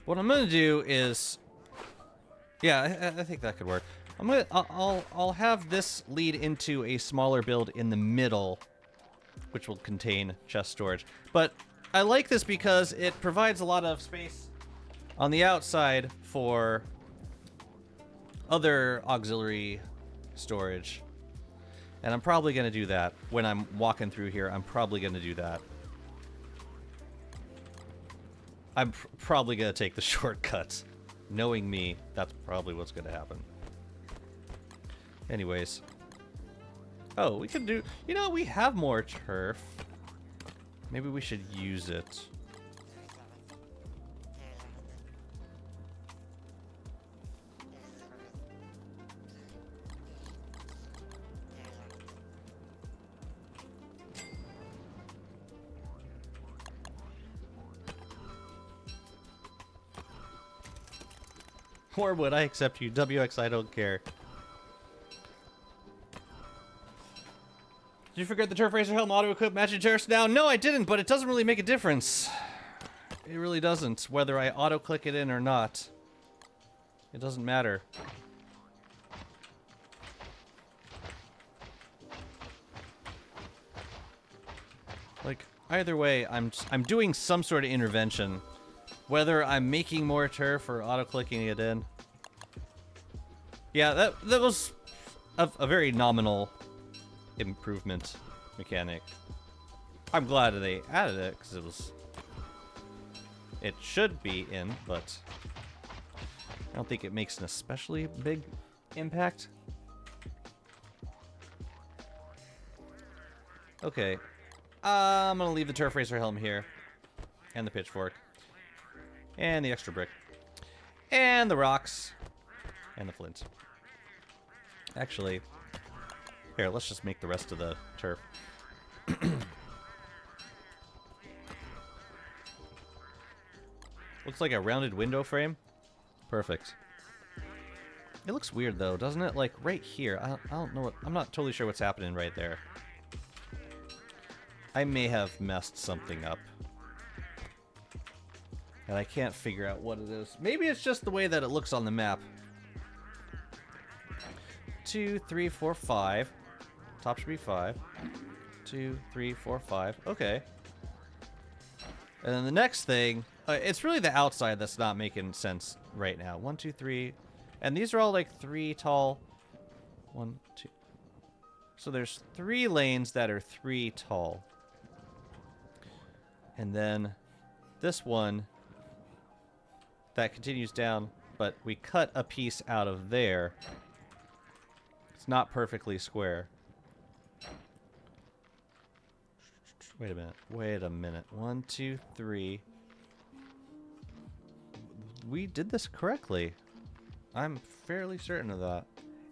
What I'm gonna do is, yeah, I think that could work. I'll have this lead into a smaller build in the middle, which will contain chest storage. But I like this because it provides a lot of space on the outside for other auxiliary storage. And I'm probably going to do that when I'm walking through here. I'm probably going to do that. I'm probably going to take the shortcuts. Knowing me, that's probably what's going to happen. Anyways. Oh, we can do... You know, we have more turf. Maybe we should use it. Or would I accept you? WX, I don't care. Did you forget the Turf Racer helm auto-equip matching turfs now? No, I didn't, but it doesn't really make a difference. It really doesn't, whether I auto-click it in or not. It doesn't matter. Like, either way, I'm doing some sort of intervention. Whether I'm making more turf or auto-clicking it in. Yeah, that was a very nominal improvement mechanic. I'm glad they added it, because it should be in, but I don't think it makes an especially big impact. Okay. I'm gonna leave the Turf Racer helm here. And the pitchfork. And the extra brick. And the rocks. And the flint. Actually, here, let's just make the rest of the turf. Looks like a rounded window frame. Perfect. It looks weird though, doesn't it? Like right here. I don't know what... I'm not totally sure what's happening right there. I may have messed something up. And I can't figure out what it is. Maybe it's just the way that it looks on the map. 2, 3, 4, 5. Top should be 5. 2, 3, 4, 5. Okay. And then the next thing It's really the outside that's not making sense right now. 1, 2, 3. And these are all like 3 tall. 1, 2. So there's 3 lanes that are 3 tall. And then this one that continues down, but we cut a piece out of there. It's not perfectly square. Wait a minute. Wait a minute. 1, 2, 3. We did this correctly. I'm fairly certain of that.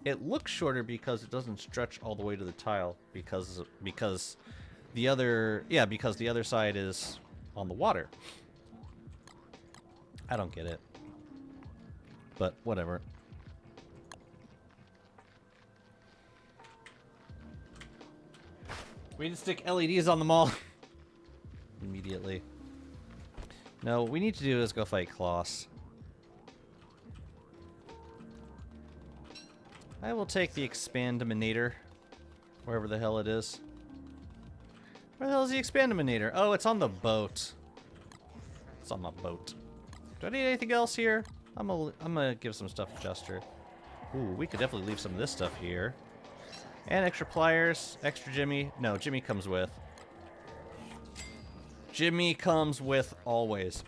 It looks shorter because it doesn't stretch all the way to the tile because the other side is on the water. I don't get it. But whatever. We need to stick LEDs on them all. Immediately. No, what we need to do is go fight Kloss. I will take the Expandaminator. Wherever the hell it is. Where the hell is the Expandaminator? Oh, it's on the boat. It's on my boat. Do I need anything else here? I'm gonna give some stuff to Jester. Ooh, we could definitely leave some of this stuff here. And extra pliers, extra Jimmy. No, Jimmy comes with. Jimmy comes with always.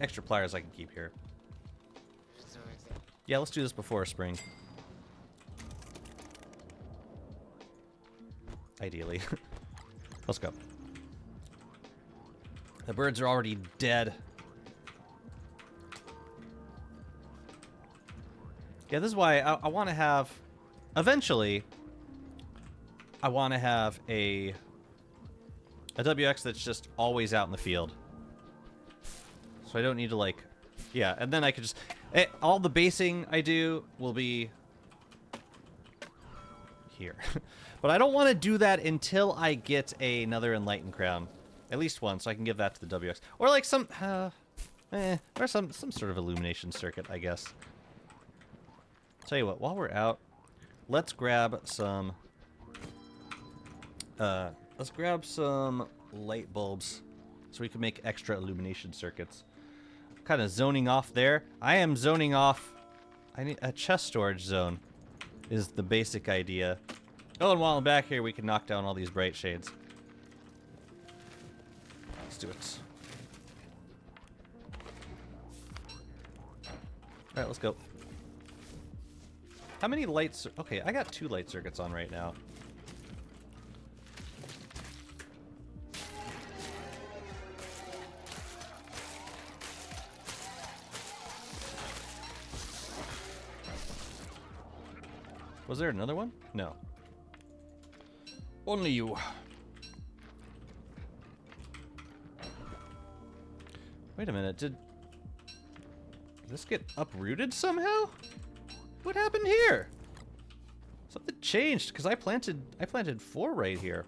Extra pliers I can keep here. Yeah, let's do this before spring. Ideally. Let's go. The birds are already dead. Yeah, this is why I want to have... Eventually, I want to have a WX that's just always out in the field. So I don't need to, like... Yeah, and then I could just... all the basing I do will be... here. But I don't want to do that until I get another Enlightened Crown. At least one, so I can give that to the WX. Or like some... or some sort of illumination circuit, I guess. Tell you what, while we're out, let's grab some... let's grab some light bulbs so we can make extra illumination circuits. Kind of zoning off there. I am zoning off... I need a chest storage zone is the basic idea. Oh, and while I'm back here, we can knock down all these bright shades. Let's do it. Alright, let's go. How many lights? Okay, I got 2 light circuits on right now. Was there another one? No. Only you. Wait a minute, did this get uprooted somehow? What happened here? Something changed, because I planted 4 right here.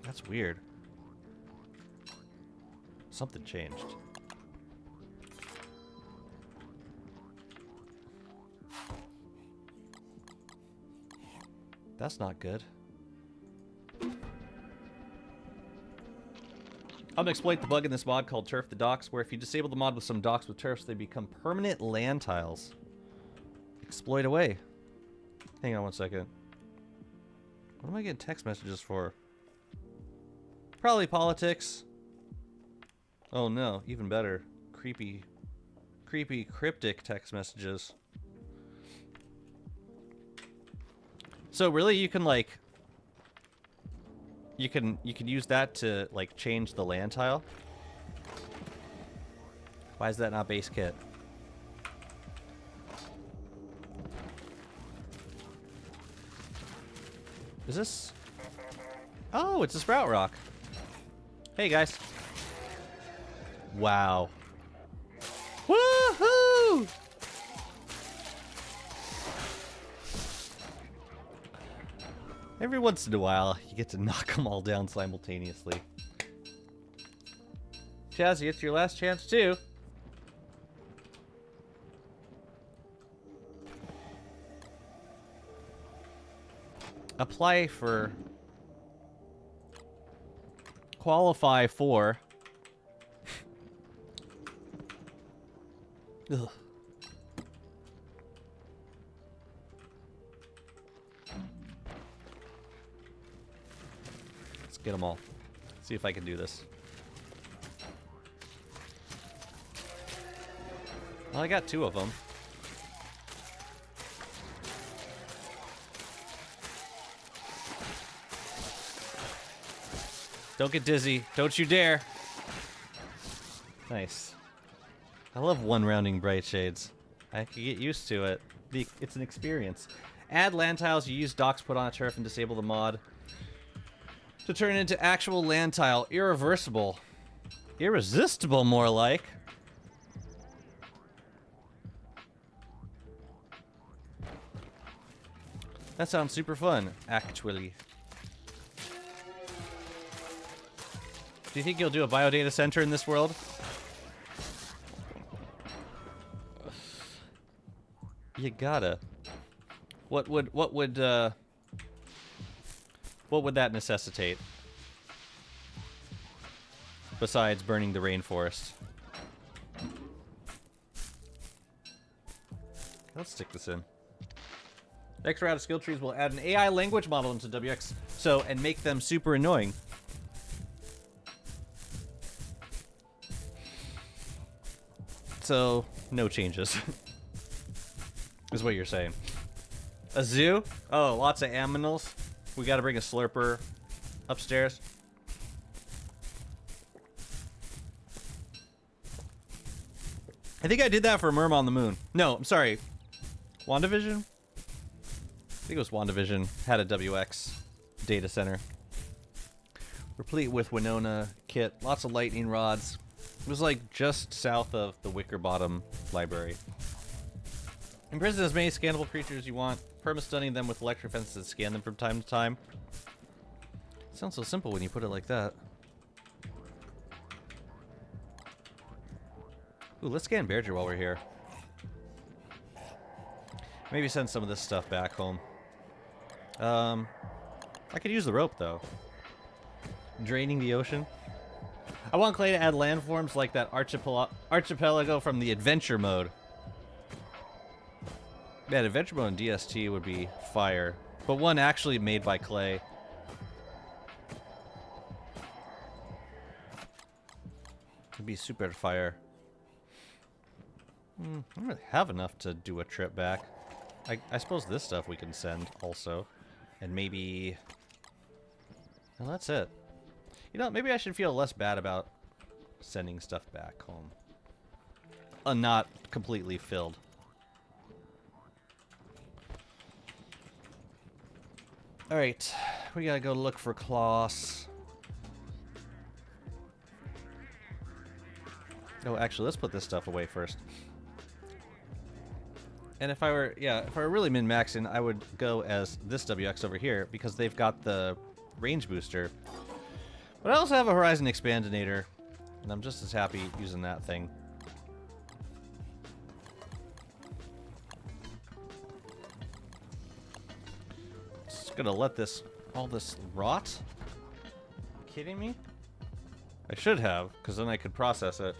That's weird. Something changed. That's not good. I'm gonna exploit the bug in this mod called Turf the Docks, where if you disable the mod with some docks with turfs, they become permanent land tiles. Exploit away. Hang on one second. What am I getting text messages for? Probably politics. Oh no, even better. Creepy, cryptic text messages. So really, you can like, you can use that to like change the land tile. Why is that not base kit? Is this? Oh, it's a sprout rock. Hey guys. Wow. Woohoo! Every once in a while, you get to knock them all down simultaneously. Jazzy, it's your last chance too. Apply for qualify for... Ugh. Let's get them all. See if I can do this. Well, I got 2 of them. Don't get dizzy. Don't you dare. Nice. I love one-rounding bright shades. I can get used to it. It's an experience. Add land tiles you use docks put on a turf and disable the mod to turn it into actual land tile. Irreversible. Irresistible, more like. That sounds super fun, actually. Do you think you'll do a biodata center in this world? You gotta. What would that necessitate? Besides burning the rainforest. Let's stick this in. Next round of skill trees will add an AI language model into WX, and make them super annoying. So, no changes. Is what you're saying. A zoo? Oh, lots of aminals. We gotta bring a slurper upstairs. I think I did that for Murmur on the Moon. No, I'm sorry. WandaVision? I think it was WandaVision. Had a WX data center. Replete with Winona kit. Lots of lightning rods. It was like just south of the Wicker Bottom Library. Imprison as many scannable creatures as you want. Perma-stunning them with electric fences to scan them from time to time. Sounds so simple when you put it like that. Ooh, let's scan Bearger while we're here. Maybe send some of this stuff back home. I could use the rope, though. Draining the ocean. I want Clay to add landforms like that archipelago from the adventure mode. Man, adventure mode in DST would be fire. But one actually made by Clay. It'd be super fire. I don't really have enough to do a trip back. I suppose this stuff we can send also. And maybe... Well, that's it. You know, maybe I should feel less bad about sending stuff back home. Not completely filled. Alright, we gotta go look for Klaus. Oh, actually, let's put this stuff away first. And if I were really min-maxing, I would go as this WX over here, because they've got the range booster. But I also have a Horizon Expandinator, and I'm just as happy using that thing. Just gonna let all this rot? Kidding me? I should have, because then I could process it.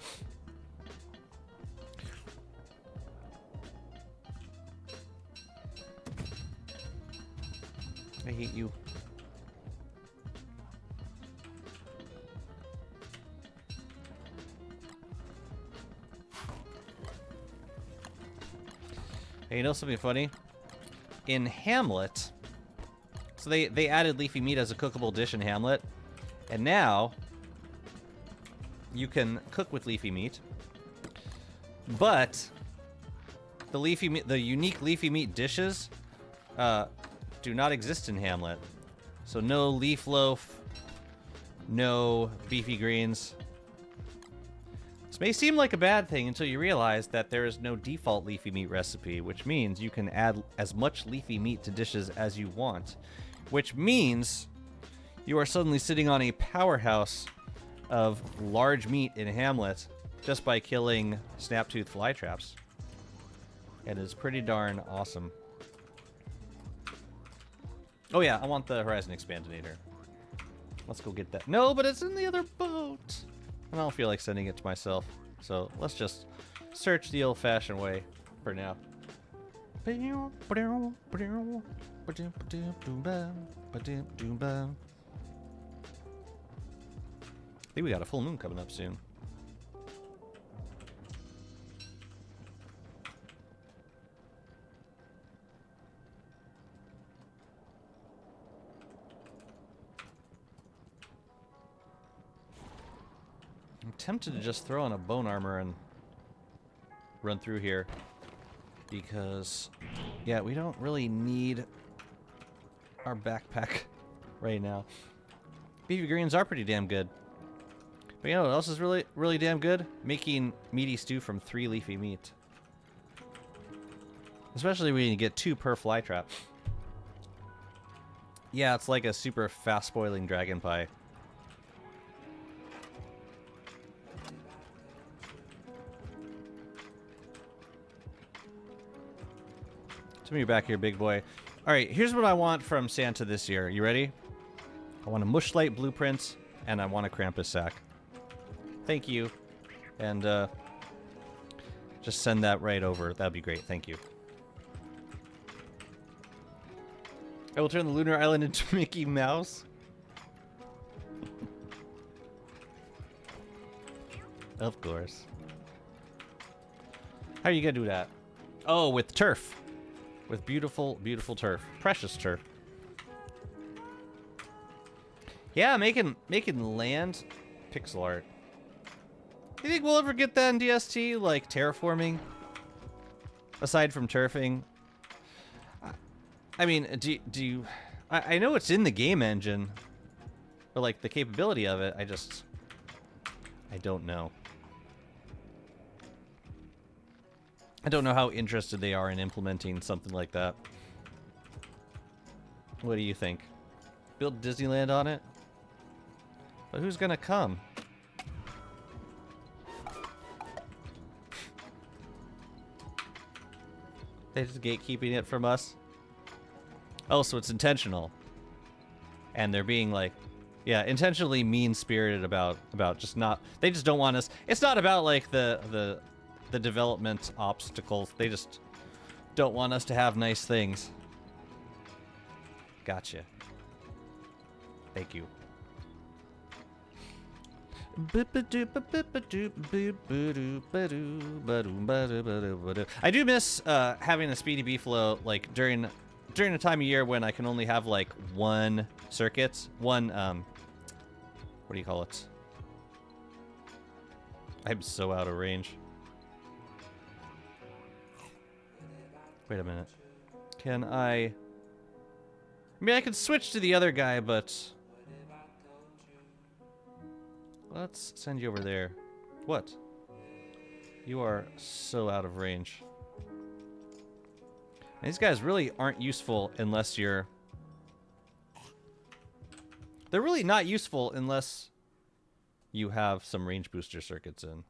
I hate you. Hey, you know something funny? In Hamlet, so they added leafy meat as a cookable dish in Hamlet, and now you can cook with leafy meat, but the unique leafy meat dishes do not exist in Hamlet. So no leaf loaf, no beefy greens. This may seem like a bad thing until you realize that there is no default leafy meat recipe, which means you can add as much leafy meat to dishes as you want, which means you are suddenly sitting on a powerhouse of large meat in Hamlet just by killing snap-tooth flytraps. It is pretty darn awesome. Oh yeah, I want the Horizon Expandinator. Let's go get that. No, but it's in the other boat. And I don't feel like sending it to myself. So let's just search the old-fashioned way for now. I think we got a full moon coming up soon. I'm tempted to just throw on a bone armor and run through here. Because, yeah, we don't really need our backpack right now. Beefy greens are pretty damn good. But you know what else is really, really damn good? Making meaty stew from 3 leafy meat. Especially when you get 2 per fly trap. Yeah, it's like a super fast-boiling dragon pie. Tell me you're back here, big boy. Alright, here's what I want from Santa this year. You ready? I want a Mushlight blueprint, and I want a Krampus sack. Thank you. And, just send that right over. That'd be great. Thank you. I will turn the Lunar Island into Mickey Mouse. Of course. How are you gonna do that? Oh, with turf. With beautiful, beautiful turf. Precious turf. Yeah, making land pixel art. You think we'll ever get that in DST, like terraforming? Aside from turfing? I mean, do you... I know it's in the game engine. Or like the capability of it, I don't know. I don't know how interested they are in implementing something like that. What do you think? Build Disneyland on it? But who's gonna come? They just gatekeeping it from us? Oh, so it's intentional. And they're being like, yeah, intentionally mean-spirited about just not... They just don't want us... It's not about, like, the development obstacles. They just don't want us to have nice things. Gotcha. Thank you. I do miss having a speedy beefalo like during a time of year when I can only have like one circuit, one what do you call it? I'm so out of range. Wait a minute. Can I mean I could switch to the other guy, but let's send you over there. What? You are so out of range. And these guys really aren't useful unless you're... They're really not useful unless you have some range booster circuits in.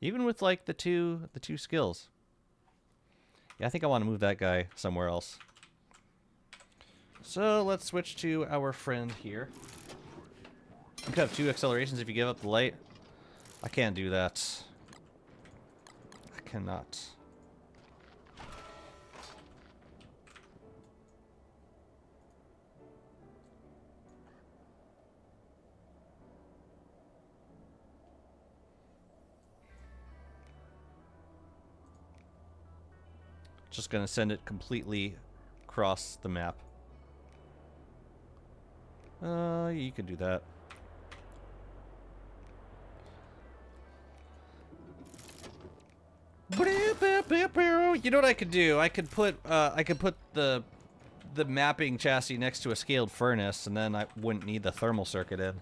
Even with like the two skills. Yeah, I think I want to move that guy somewhere else. So let's switch to our friend here. You could have 2 accelerations if you give up the light. I can't do that. I cannot. Just gonna send it completely across the map. You could do that. You know what I could do? I could put the mapping chassis next to a scaled furnace, and then I wouldn't need the thermal circuit in.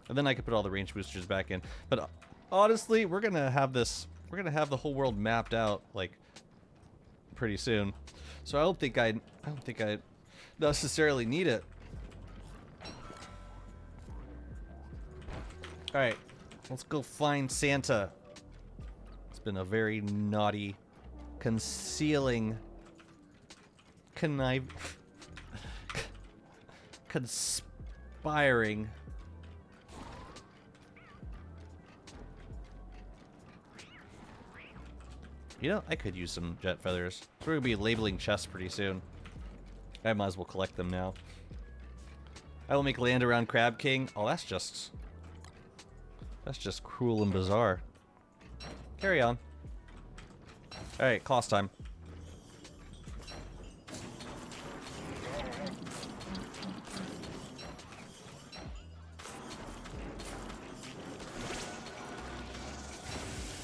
And then I could put all the range boosters back in. But honestly, we're gonna have the whole world mapped out like pretty soon. So I don't think I necessarily need it. All right, let's go find Santa. It's been a very naughty, concealing, expiring. You know, I could use some jet feathers. So we're gonna be labeling chests pretty soon. I might as well collect them now. I will make land around Crab King. Oh, that's just cruel and bizarre. Carry on. Alright, class time.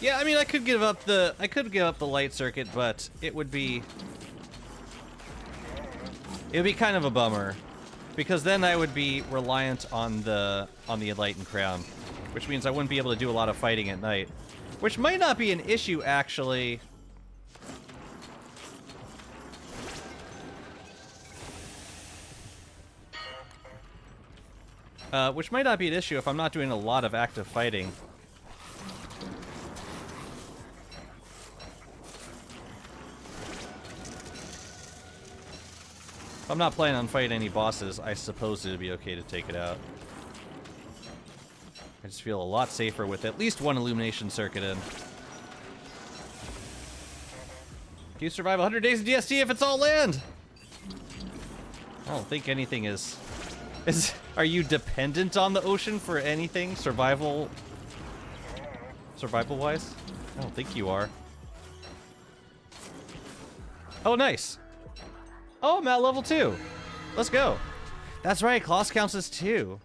Yeah, I mean, I could give up the light circuit, but it would be kind of a bummer, because then I would be reliant on the Enlightened Crown, which means I wouldn't be able to do a lot of fighting at night, which might not be an issue actually. Which might not be an issue if I'm not doing a lot of active fighting. If I'm not planning on fighting any bosses, I suppose it'd be okay to take it out. I just feel a lot safer with at least one illumination circuit in. Can you survive 100 days in DST if it's all land? I don't think anything is... Are you dependent on the ocean for anything survival-wise? I don't think you are. Oh, nice. Oh, I'm at level 2. Let's go. That's right, Claws counts as 2.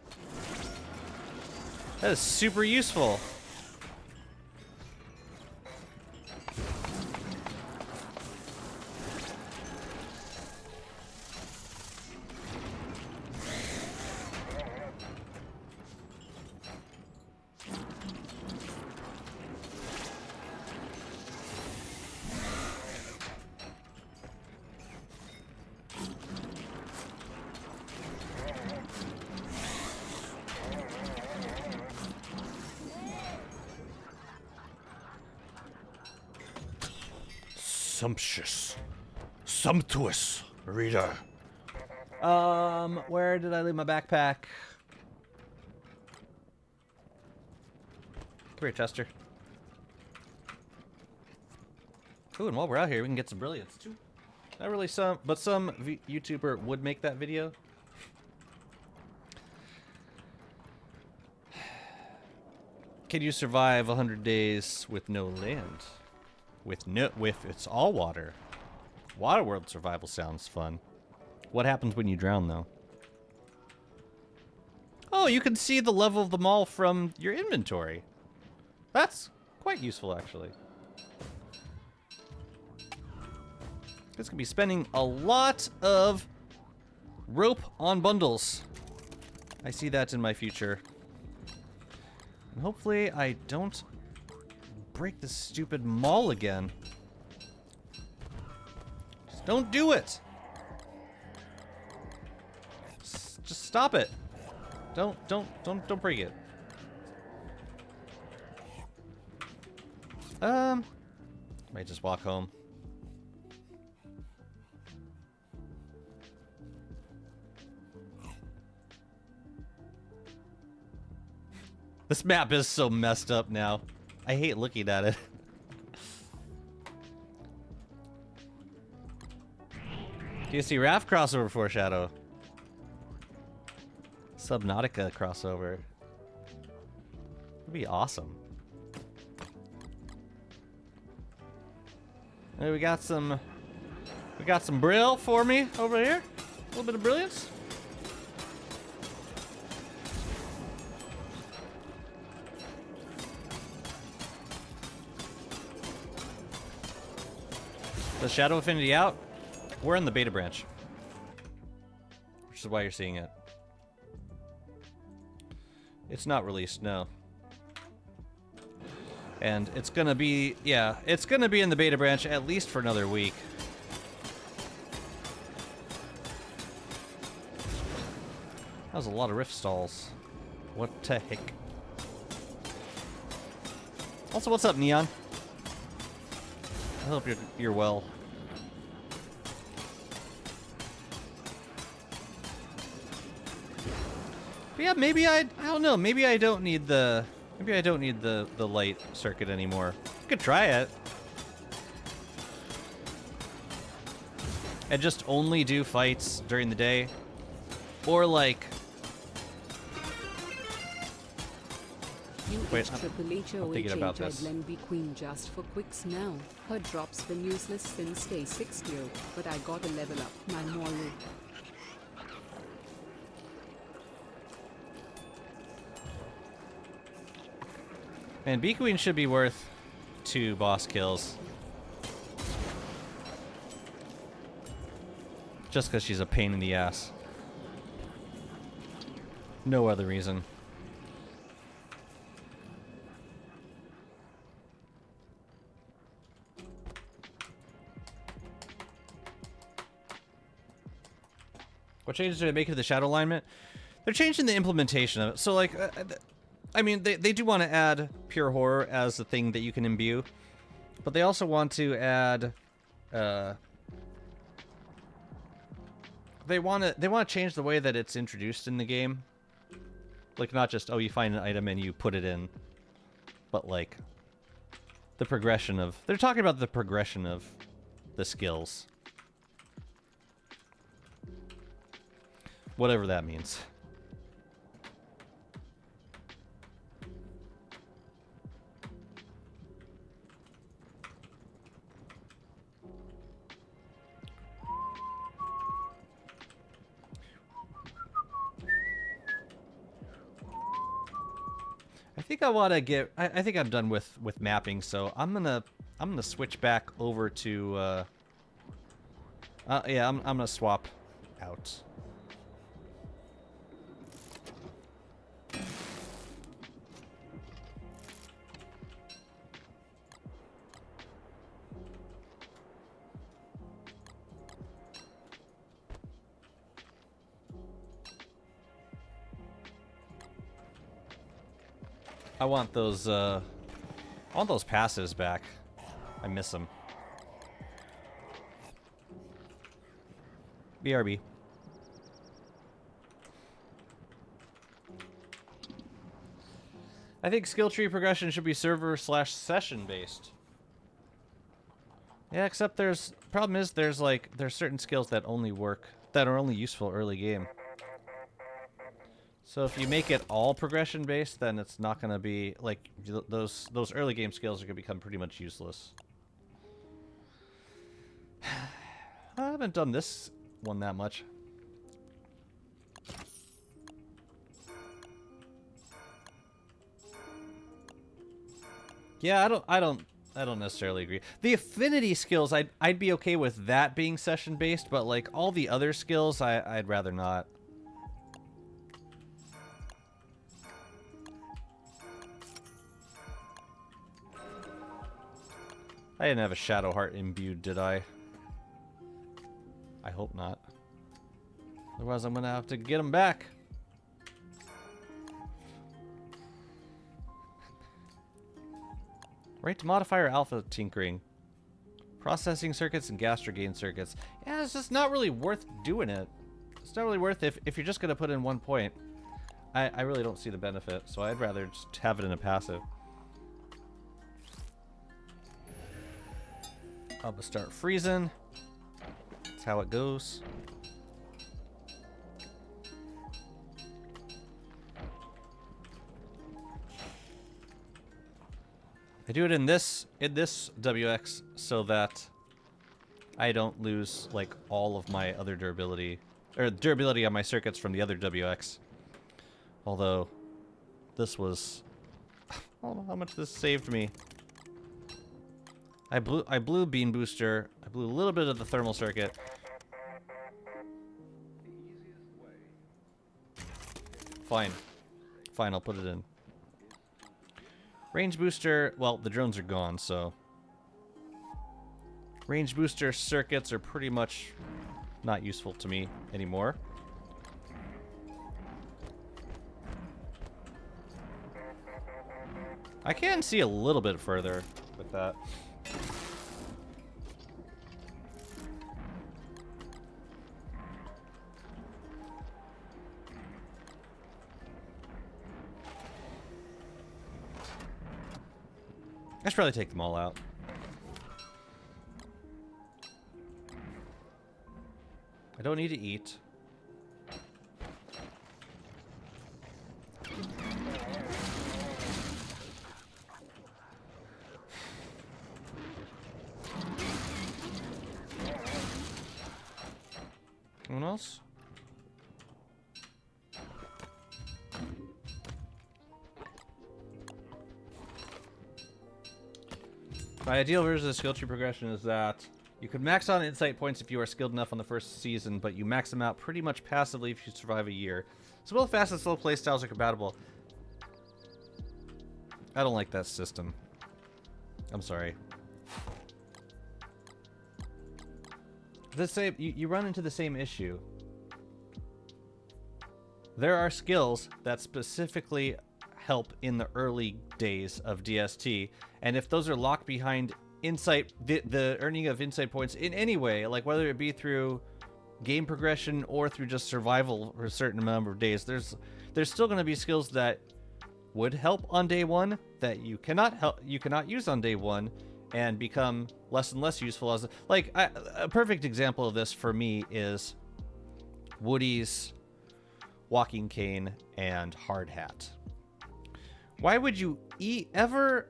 That is super useful. Sumptuous. Sumptuous, reader. Where did I leave my backpack? Come here, Chester. Ooh, and while we're out here, we can get some brilliance, too. Not really some, but some YouTuber would make that video. Can you survive 100 days with no land? With it's all water. Waterworld survival sounds fun. What happens when you drown, though? Oh, you can see the level of the mall from your inventory. That's quite useful, actually. This could be spending a lot of rope on bundles. I see that in my future. And hopefully I don't break this stupid mall again. Just don't do it. Just stop it. Don't break it. Might just walk home. This map is so messed up now. I hate looking at it. Do you see Raft crossover foreshadow? Subnautica crossover. That'd be awesome. Hey, we got some brill for me over here. A little bit of brilliance. The Shadow Affinity out. We're in the beta branch, which is why you're seeing it. It's not released, no. And it's gonna be, yeah, it's gonna be in the beta branch at least for another week. That was a lot of rift stalls. What the heck? Also, what's up, Neon? I hope you're well. But yeah, maybe I don't know. Maybe I don't need the the light circuit anymore. I could try it. And just only do fights during the day. Or like wait, I'm thinking about this. Be queen just for quicks now. Her drop's been useless since day 60, but I gotta level up my moral. And B Queen should be worth 2 boss kills. Just because she's a pain in the ass. No other reason. What changes do they make to the shadow alignment? They're changing the implementation of it. So, like, I mean, they do want to add pure horror as a thing that you can imbue, but they also want to add, they want to change the way that it's introduced in the game. Like, not just, oh, you find an item and you put it in, but like the progression of. They're talking about the progression of the skills. Whatever that means. I think I want to get. I think I'm done with mapping, so I'm gonna switch back over to. Yeah, I'm gonna swap out. I want those passives back. I miss them. BRB. I think skill tree progression should be server/session based. Yeah, except problem is there's certain skills that only work, that are only useful early game. So if you make it all progression based, then it's not going to be like those early game skills are going to become pretty much useless. I haven't done this one that much. Yeah, I don't necessarily agree. The affinity skills, I'd be okay with that being session based, but like all the other skills, I'd rather not. I didn't have a Shadow Heart imbued, did I? I hope not. Otherwise, I'm gonna have to get them back. Rate modifier alpha tinkering. Processing circuits and gastrogane circuits. Yeah, it's just not really worth doing it. It's not really worth it if you're just gonna put in 1 point. I really don't see the benefit, so I'd rather just have it in a passive. I'm gonna start freezing. That's how it goes. I do it in this WX so that I don't lose like all of my other durability, or durability on my circuits from the other WX. Although this was, I don't know how much this saved me. I blew Beam Booster. I blew a little bit of the thermal circuit. Fine. Fine, I'll put it in. Range Booster, well, the drones are gone, so. Range Booster circuits are pretty much not useful to me anymore. I can see a little bit further with that. I should probably take them all out. I don't need to eat. Anyone else? My ideal version of the skill tree progression is that you could max out insight points if you are skilled enough on the first season, but you max them out pretty much passively if you survive a year. So both fast and slow playstyles are compatible. I don't like that system. I'm sorry. The same, you run into the same issue. There are skills that specifically help in the early days of DST, and if those are locked behind insight, the earning of insight points in any way, like whether it be through game progression or through just survival for a certain number of days, there's still going to be skills that would help on day one that you cannot use on day one, and become less and less useful as a perfect example of this for me is Woody's walking cane and hard hat. Why would you ever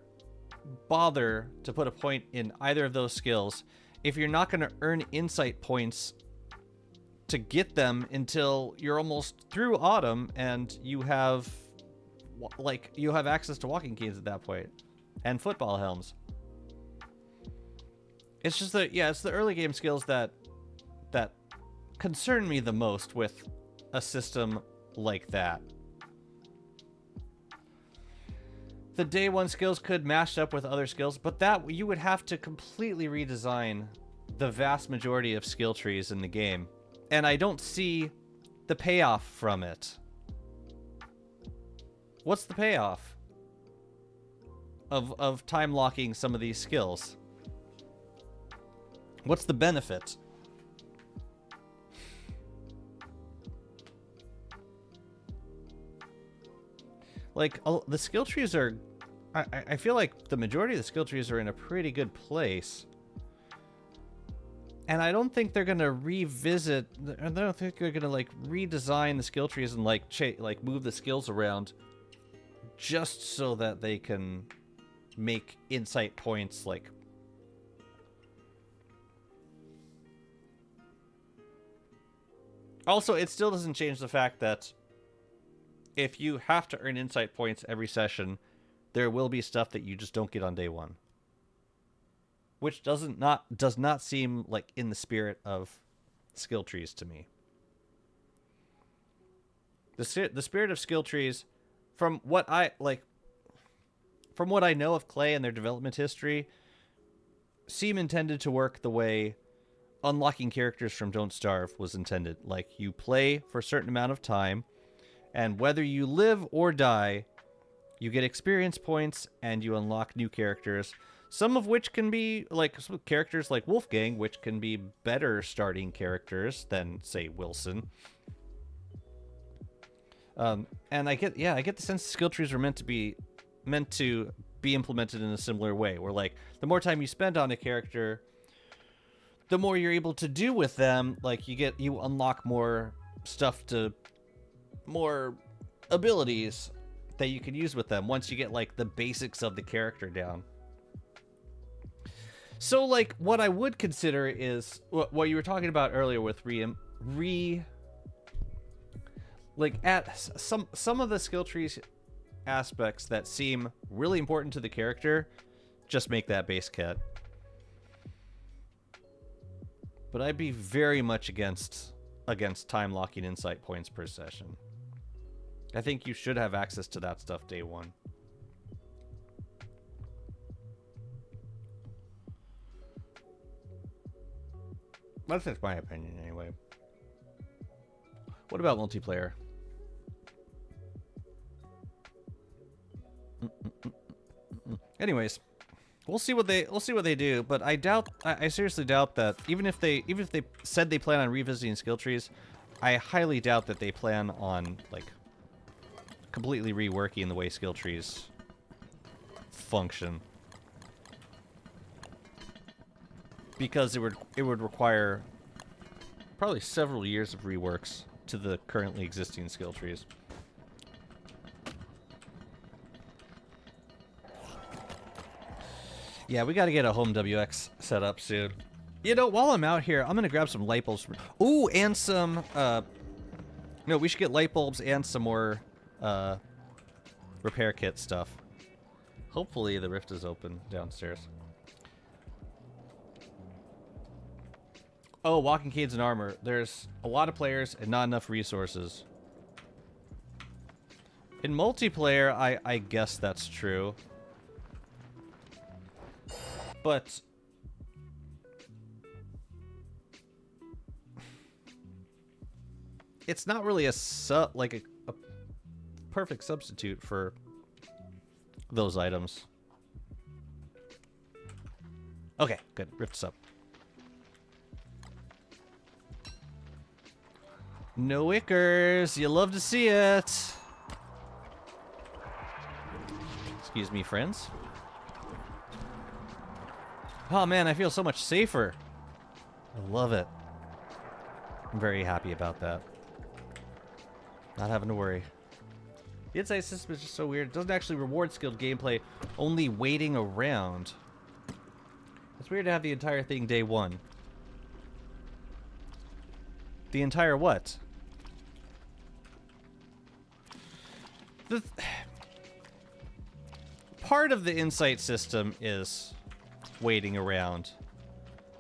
bother to put a point in either of those skills if you're not going to earn insight points to get them until you're almost through autumn and you have access to walking canes at that point and football helms? It's just that, yeah, it's the early game skills that concern me the most with a system like that. The day one skills could mash up with other skills, but that you would have to completely redesign the vast majority of skill trees in the game. And I don't see the payoff from it. What's the payoff of time locking some of these skills? What's the benefit? Like, the skill trees are... I feel like the majority of the skill trees are in a pretty good place. And I don't think they're going to revisit... I don't think they're going to, like, redesign the skill trees and, like, move the skills around just so that they can make insight points, like... Also, it still doesn't change the fact that if you have to earn insight points every session, there will be stuff that you just don't get on day one. Which does not seem like in the spirit of skill trees to me. The spirit of skill trees, from what I know of Clay and their development history, seem intended to work the way unlocking characters from Don't Starve was intended. Like, you play for a certain amount of time, and whether you live or die, you get experience points and you unlock new characters. Some of which can be like some characters like Wolfgang, which can be better starting characters than, say, Wilson. And I get the sense skill trees were meant to be implemented in a similar way, where like the more time you spend on a character, the more you're able to do with them. Like you unlock more stuff, more abilities that you can use with them once you get like the basics of the character down. So like what I would consider is what you were talking about earlier with at some of the skill trees aspects that seem really important to the character, just make that base kit. But I'd be very much against time locking insight points per session. I think you should have access to that stuff day one. That's just my opinion anyway. What about multiplayer? Anyways, we'll see what they do, but I seriously doubt that even if they said they plan on revisiting skill trees, I highly doubt that they plan on like completely reworking the way skill trees function. because it would require probably several years of reworks to the currently existing skill trees. Yeah, we got to get a home WX set up soon. You know, while I'm out here, I'm gonna grab some light bulbs. Ooh, and some. No, we should get light bulbs and some more repair kit stuff. Hopefully the rift is open downstairs. Oh, walking canes and armor. There's a lot of players and not enough resources. In multiplayer, I guess that's true. But it's not really a perfect substitute for those items. Okay, good. Rift's up. No wickers. You love to see it. Excuse me, friends. Oh man, I feel so much safer. I love it. I'm very happy about that. Not having to worry. The insight system is just so weird. It doesn't actually reward skilled gameplay, only waiting around. It's weird to have the entire thing day one. The entire what? Part of the insight system is waiting around.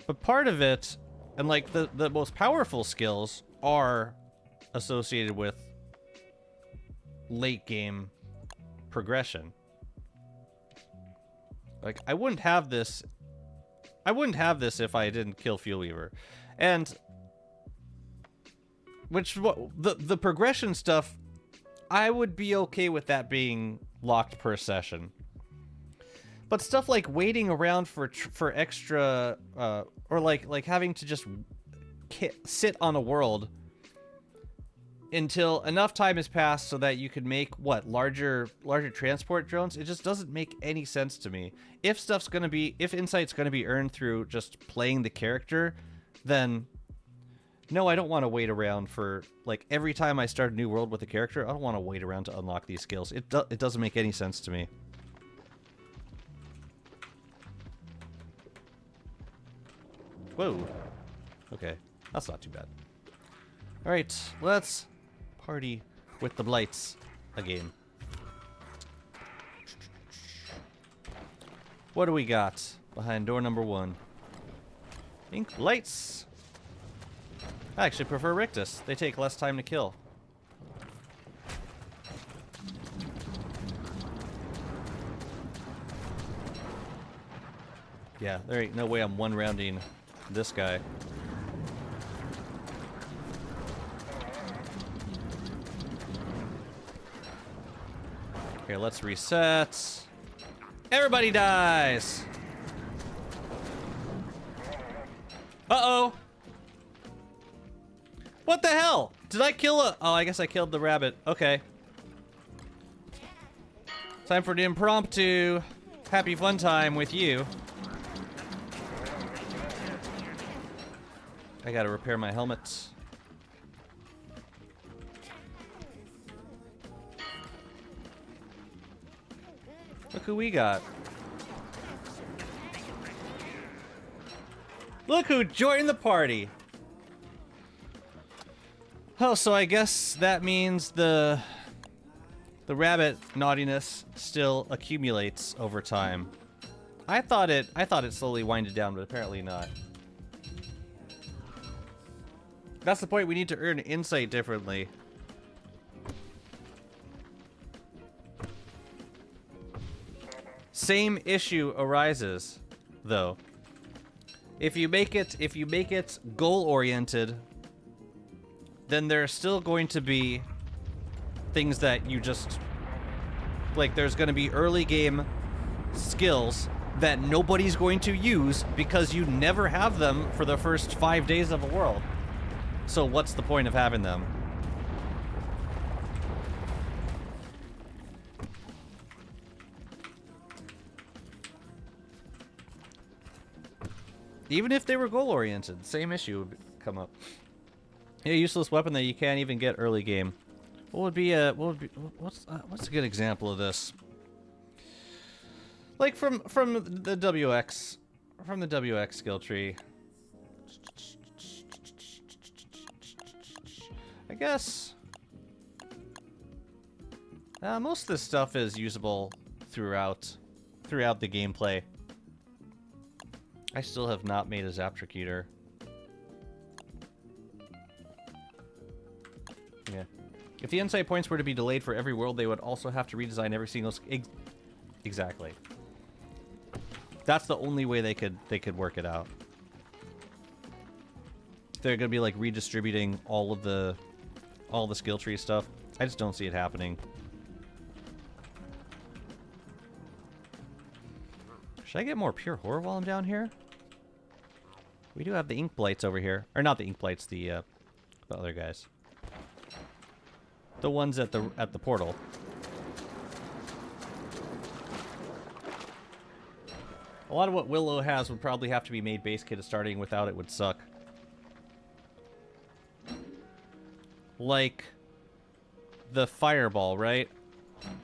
But part of it, and like the most powerful skills, are associated with late game progression. Like, I wouldn't have this if I didn't kill Fuel Weaver. And the progression stuff, I would be okay with that being locked per session. But stuff like waiting around for extra, or like having to just sit on a world until enough time has passed so that you could make larger transport drones, it just doesn't make any sense to me. If insight's gonna be earned through just playing the character, then no, I don't want to wait around for, like, every time I start a new world with a character, I don't want to wait around to unlock these skills. It doesn't make any sense to me. Whoa. Okay, that's not too bad. Alright, let's party with the blights again. What do we got behind door number 1? Ink blights. I actually prefer Rictus. They take less time to kill. Yeah, there ain't no way I'm one-rounding this guy. Here, let's reset. Everybody dies! Uh-oh! What the hell? Did I kill a... Oh, I guess I killed the rabbit. Okay. Time for an impromptu happy fun time with you. I gotta repair my helmet. Look who we got. Look who joined the party. Oh, so I guess that means the rabbit naughtiness still accumulates over time. I thought it slowly winded down, but apparently not. That's the point. We need to earn insight differently. Same issue arises, though. If you make it goal-oriented, then there's still going to be things that you just... Like, there's going to be early game skills that nobody's going to use because you never have them for the first 5 days of a world. So what's the point of having them? Even if they were goal-oriented, same issue would come up. Yeah, useless weapon that you can't even get early game. What's a good example of this? Like from the WX skill tree. I guess most of this stuff is usable throughout the gameplay. I still have not made a Zaptricutor. Yeah. If the insight points were to be delayed for every world, they would also have to redesign every single... Exactly. That's the only way they could work it out. They're gonna be like redistributing all the skill tree stuff. I just don't see it happening. Should I get more pure horror while I'm down here? We do have the ink blights over here, or not the ink blights, the other guys. The ones at the portal. A lot of what Willow has would probably have to be made base kit starting. Without it would suck. Like the fireball, right?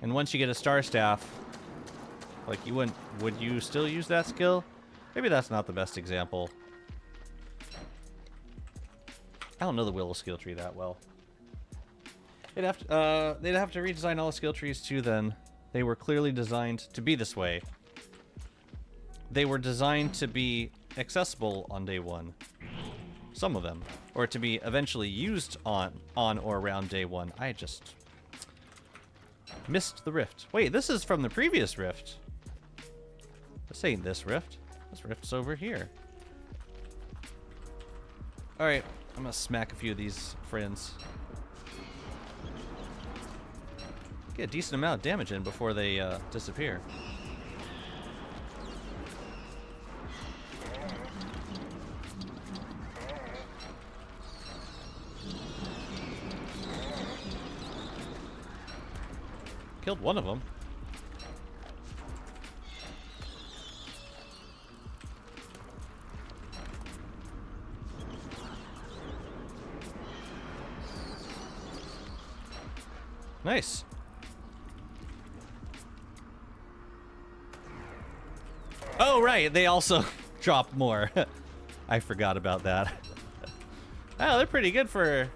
And once you get a star staff, like you wouldn't, would you still use that skill? Maybe that's not the best example. I don't know the Willow skill tree that well. They'd have to redesign all the skill trees too then. They were clearly designed to be this way. They were designed to be accessible on day one. Some of them. Or to be eventually used on or around day one. I just missed the rift. Wait, this is from the previous rift. This ain't this rift. This rift's over here. Alright, I'm gonna smack a few of these friends. Get a decent amount of damage in before they disappear. Killed one of them. Nice. Oh, right. They also drop more. I forgot about that. Oh, they're pretty good for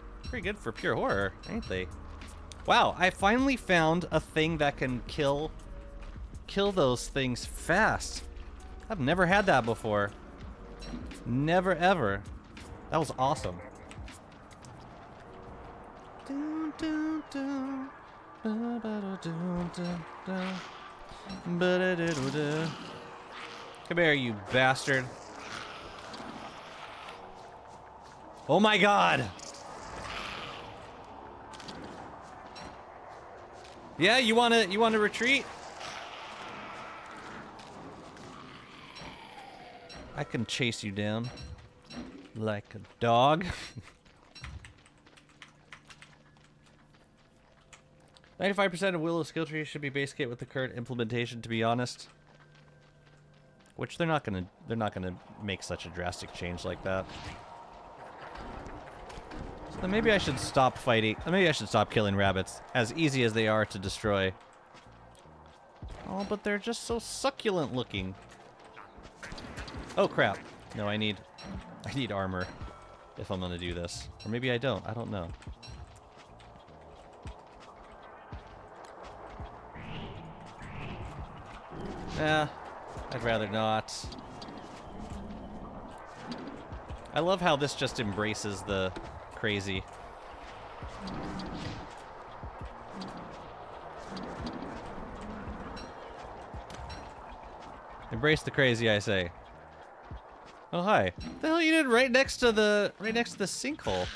pure horror, ain't they? Wow, I finally found a thing that can kill those things fast. I've never had that before. Never ever. That was awesome. Come here, you bastard. Oh my god! Yeah, you wanna retreat? I can chase you down like a dog. 95% of Willow's skill tree should be base kit with the current implementation, to be honest. Which they're not gonna make such a drastic change like that. So maybe I should stop fighting. Maybe I should stop killing rabbits, as easy as they are to destroy. Oh, but they're just so succulent looking. Oh crap! No, I need armor if I'm gonna do this, or maybe I don't. I don't know. I'd rather not. I love how this just embraces the crazy. Embrace the crazy, I say. Oh hi. What the hell you did right next to the sinkhole?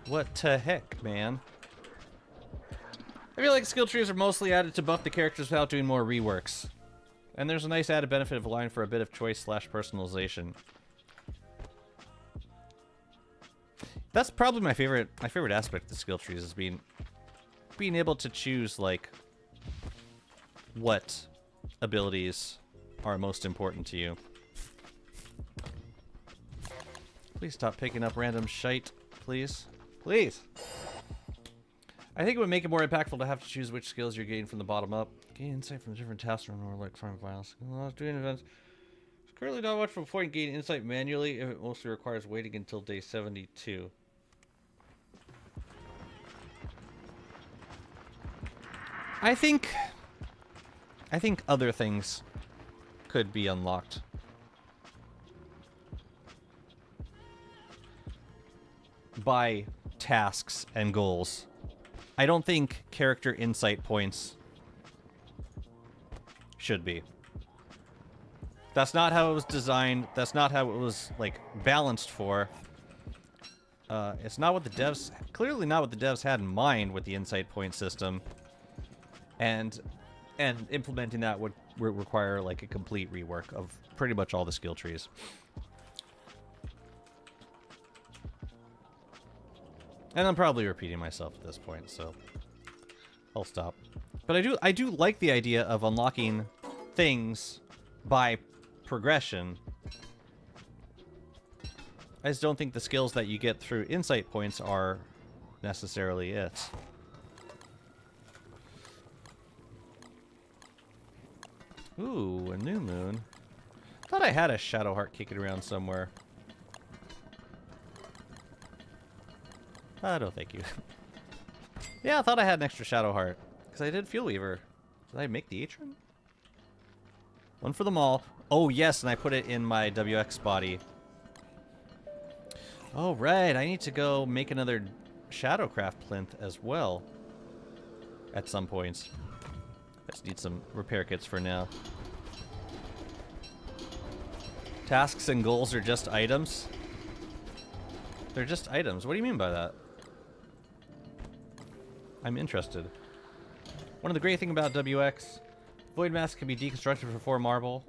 What the heck, man? I feel like skill trees are mostly added to buff the characters without doing more reworks. And there's a nice added benefit of allowing for a bit of choice / personalization. That's probably my favorite aspect of the skill trees is being able to choose like what abilities are most important to you. Please stop picking up random shite, please. Please! I think it would make it more impactful to have to choose which skills you're getting from the bottom up. Gain insight from the different tasks or like farm files. Doing events. It's currently not much of a point gaining insight manually if it mostly requires waiting until day 72. I think other things could be unlocked. By tasks and goals. I don't think character insight points should be. That's not how it was designed. That's not how it was, like, balanced for. It's not what the devs... Clearly not what the devs had in mind with the insight point system. And implementing that would require, like, a complete rework of pretty much all the skill trees. And I'm probably repeating myself at this point, so I'll stop. But I do like the idea of unlocking things by progression. I just don't think the skills that you get through insight points are necessarily it. Ooh, a new moon. Thought I had a Shadow Heart kicking around somewhere. No, thank you. Yeah, I thought I had an extra Shadow Heart. Because I did Fuel Weaver. Did I make the Atron? One for them all. Oh, yes, and I put it in my WX body. Oh, right. I need to go make another Shadowcraft plinth as well. At some points. I just need some repair kits for now. Tasks and goals are just items? They're just items. What do you mean by that? I'm interested. One of the great things about WX, Void Mask can be deconstructed for 4 marble,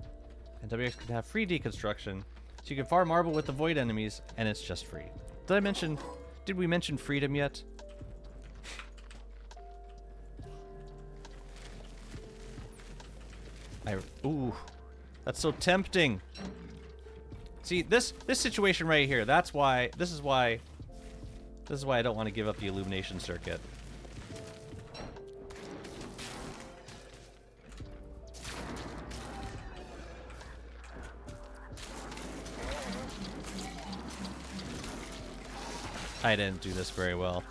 and WX can have free deconstruction, so you can farm marble with the Void enemies, and it's just free. Did we mention freedom yet? Ooh, that's so tempting. See, this situation right here, this is why I don't want to give up the illumination circuit. I didn't do this very well.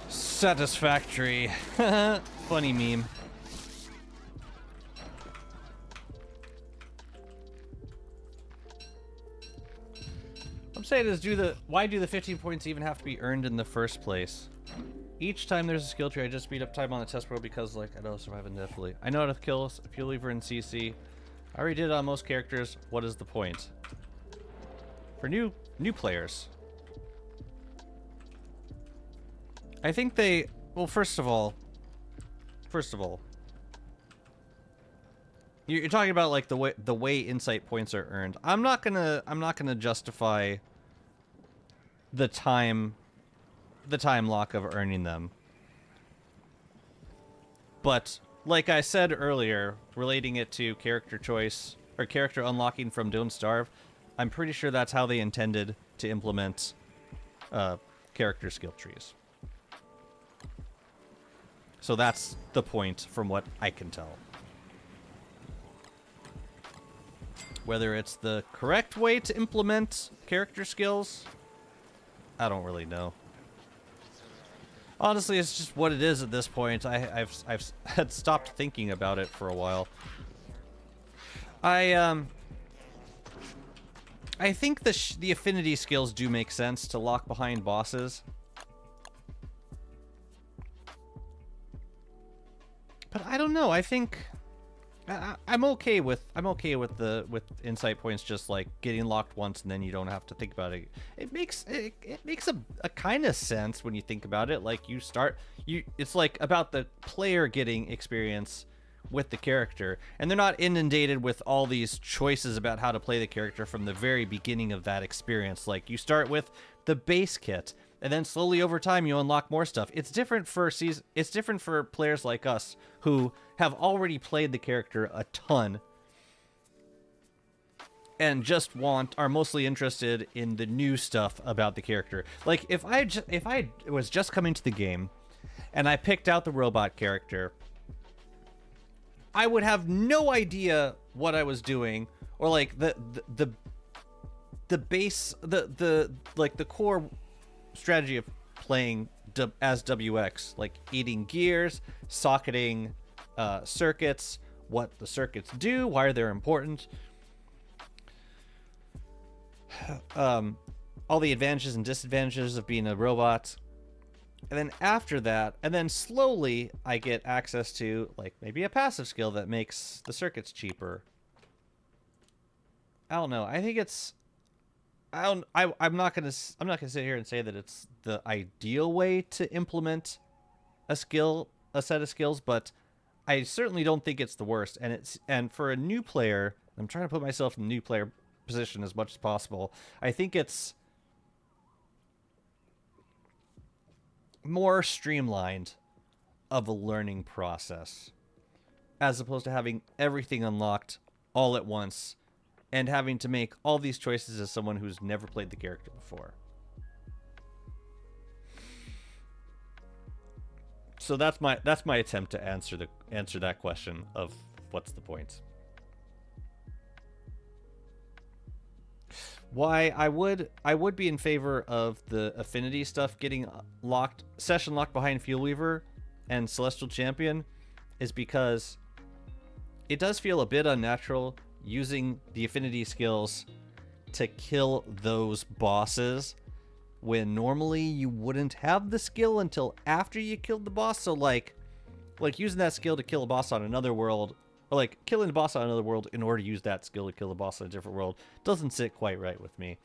Satisfactory. Funny meme. I'm saying is why do the 15 points even have to be earned in the first place? Each time there's a skill tree, I just speed up time on the test world because, like, I know how to survive indefinitely. I know how to kill a Fuel Weaver in CC. I already did it on most characters. What is the point? For new players. I think they... Well, first of all... You're talking about, like, the way insight points are earned. I'm not gonna justify the time lock of earning them. But, like I said earlier, relating it to character choice, or character unlocking from Don't Starve, I'm pretty sure that's how they intended to implement character skill trees. So that's the point from what I can tell. Whether it's the correct way to implement character skills, I don't really know. Honestly, it's just what it is at this point. I've had stopped thinking about it for a while. I think the affinity skills do make sense to lock behind bosses. But I don't know. I think I'm okay with insight points just like getting locked once and then you don't have to think about it. It makes a kind of sense when you think about it. Like it's like about the player getting experience with the character, and they're not inundated with all these choices about how to play the character from the very beginning of that experience. Like, you start with the base kit, and then slowly over time you unlock more stuff. It's different for it's different for players like us who have already played the character a ton and just are mostly interested in the new stuff about the character. Like, if I was just coming to the game and I picked out the robot character, I would have no idea what I was doing, or like the base, the core strategy of playing as WX, like eating gears, socketing circuits, what the circuits do, why they're important, all the advantages and disadvantages of being a robot. And then after that, and then slowly I get access to like maybe a passive skill that makes the circuits cheaper. I don't know. I think it's I'm not gonna sit here and say that it's the ideal way to implement a set of skills, but I certainly don't think it's the worst. And for a new player, I'm trying to put myself in the new player position as much as possible. I think it's more streamlined of a learning process, as opposed to having everything unlocked all at once and having to make all these choices as someone who's never played the character before. So that's my attempt to answer that question of what's the point. Why I would be in favor of the affinity stuff getting session locked behind Fuel Weaver and Celestial Champion is because it does feel a bit unnatural using the affinity skills to kill those bosses when normally you wouldn't have the skill until after you killed the boss. So like using that skill to kill a boss on another world, or like killing the boss on another world in order to use that skill to kill the boss on a different world, doesn't sit quite right with me.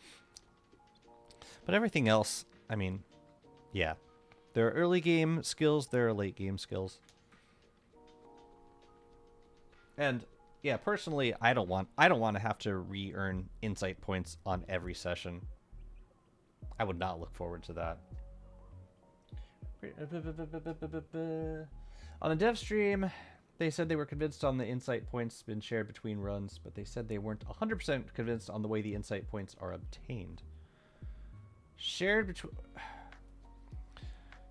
But everything else, I mean, yeah. There are early game skills, there are late game skills. And yeah, personally, I don't want to have to re-earn insight points on every session. I would not look forward to that. On the dev stream, they said they were convinced on the insight points been shared between runs, but they said they weren't 100% convinced on the way the insight points are obtained. Shared between...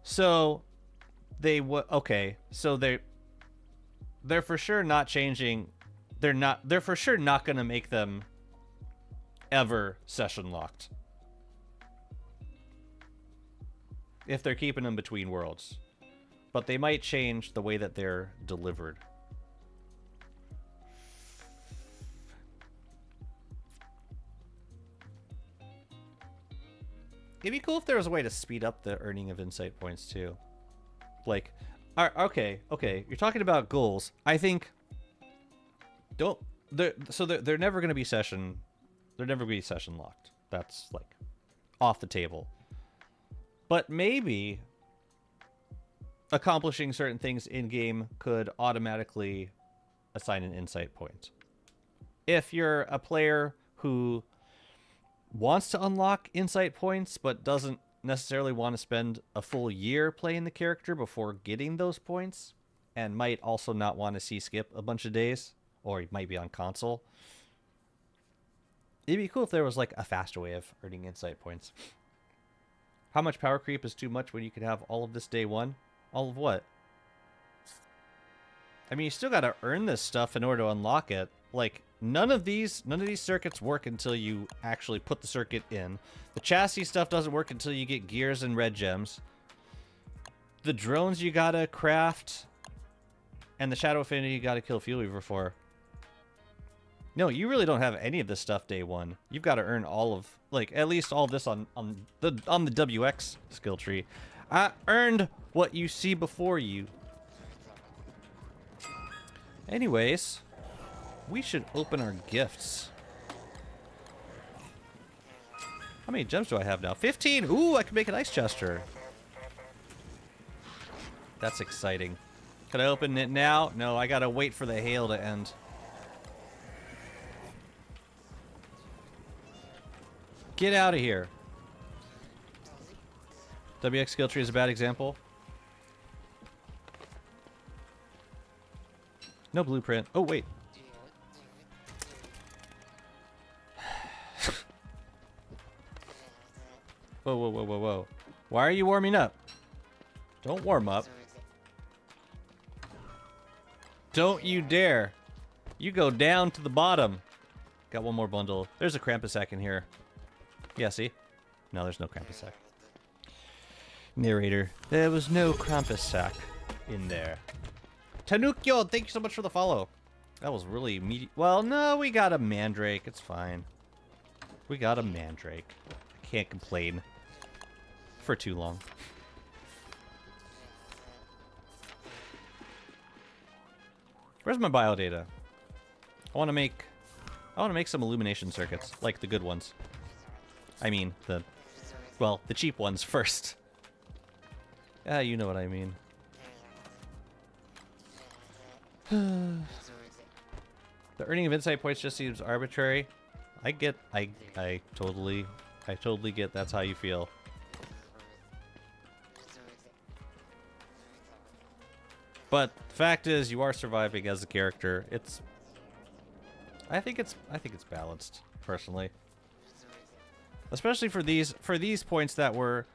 So, okay, so they're for sure not changing... They're for sure not going to make them ever session locked. If they're keeping them between worlds. But they might change the way that they're delivered. It'd be cool if there was a way to speed up the earning of insight points too. Like, okay, you're talking about goals. I think they're never going to be session. They're never going to be session locked. That's like off the table. But maybe accomplishing certain things in-game could automatically assign an insight point. If you're a player who wants to unlock insight points but doesn't necessarily want to spend a full year playing the character before getting those points, and might also not want to see skip a bunch of days, or he might be on console, it'd be cool if there was like a faster way of earning insight points. How much power creep is too much when you could have all of this day one? All of what? I mean, you still gotta earn this stuff in order to unlock it. Like, none of these circuits work until you actually put the circuit in. The chassis stuff doesn't work until you get gears and red gems. The drones you gotta craft, and the Shadow Affinity you gotta kill Fuel Weaver for. No, you really don't have any of this stuff day one. You've got to earn all of, like, at least all this on the WX skill tree. I earned what you see before you. Anyways, we should open our gifts. How many gems do I have now? 15! Ooh, I can make an ice gesture. That's exciting. Can I open it now? No, I gotta wait for the hail to end. Get out of here. WX Skilltree is a bad example. No blueprint. Oh, wait. Whoa, whoa, whoa, whoa, whoa. Why are you warming up? Don't warm up. Don't you dare. You go down to the bottom. Got one more bundle. There's a Krampus sack in here. Yeah, see? No, there's no Krampus sack. Narrator. There was no Krampus sack in there. Tanukyo, thank you so much for the follow. That was really meaty. Well, no, we got a Mandrake. It's fine. We got a Mandrake. I can't complain for too long. Where's my bio data? I want to make some illumination circuits, like the good ones. I mean, the cheap ones first. Ah, you know what I mean. The earning of insight points just seems arbitrary. I totally get that's how you feel. But the fact is, you are surviving as a character. I think it's balanced, personally. Especially for these points that were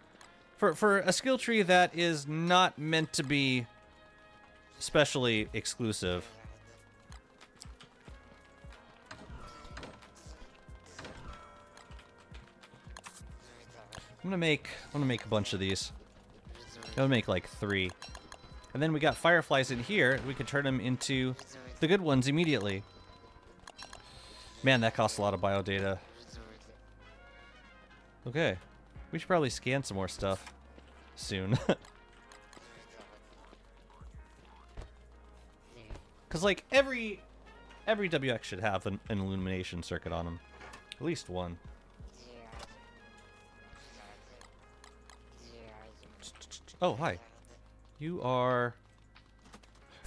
for a skill tree that is not meant to be specially exclusive. I'm gonna make a bunch of these. I'm gonna make like 3. And then we got fireflies in here. We could turn them into the good ones immediately. Man, that costs a lot of bio data. Okay. We should probably scan some more stuff soon. Because, like, every WX should have an illumination circuit on them. At least one. Oh, hi. You are...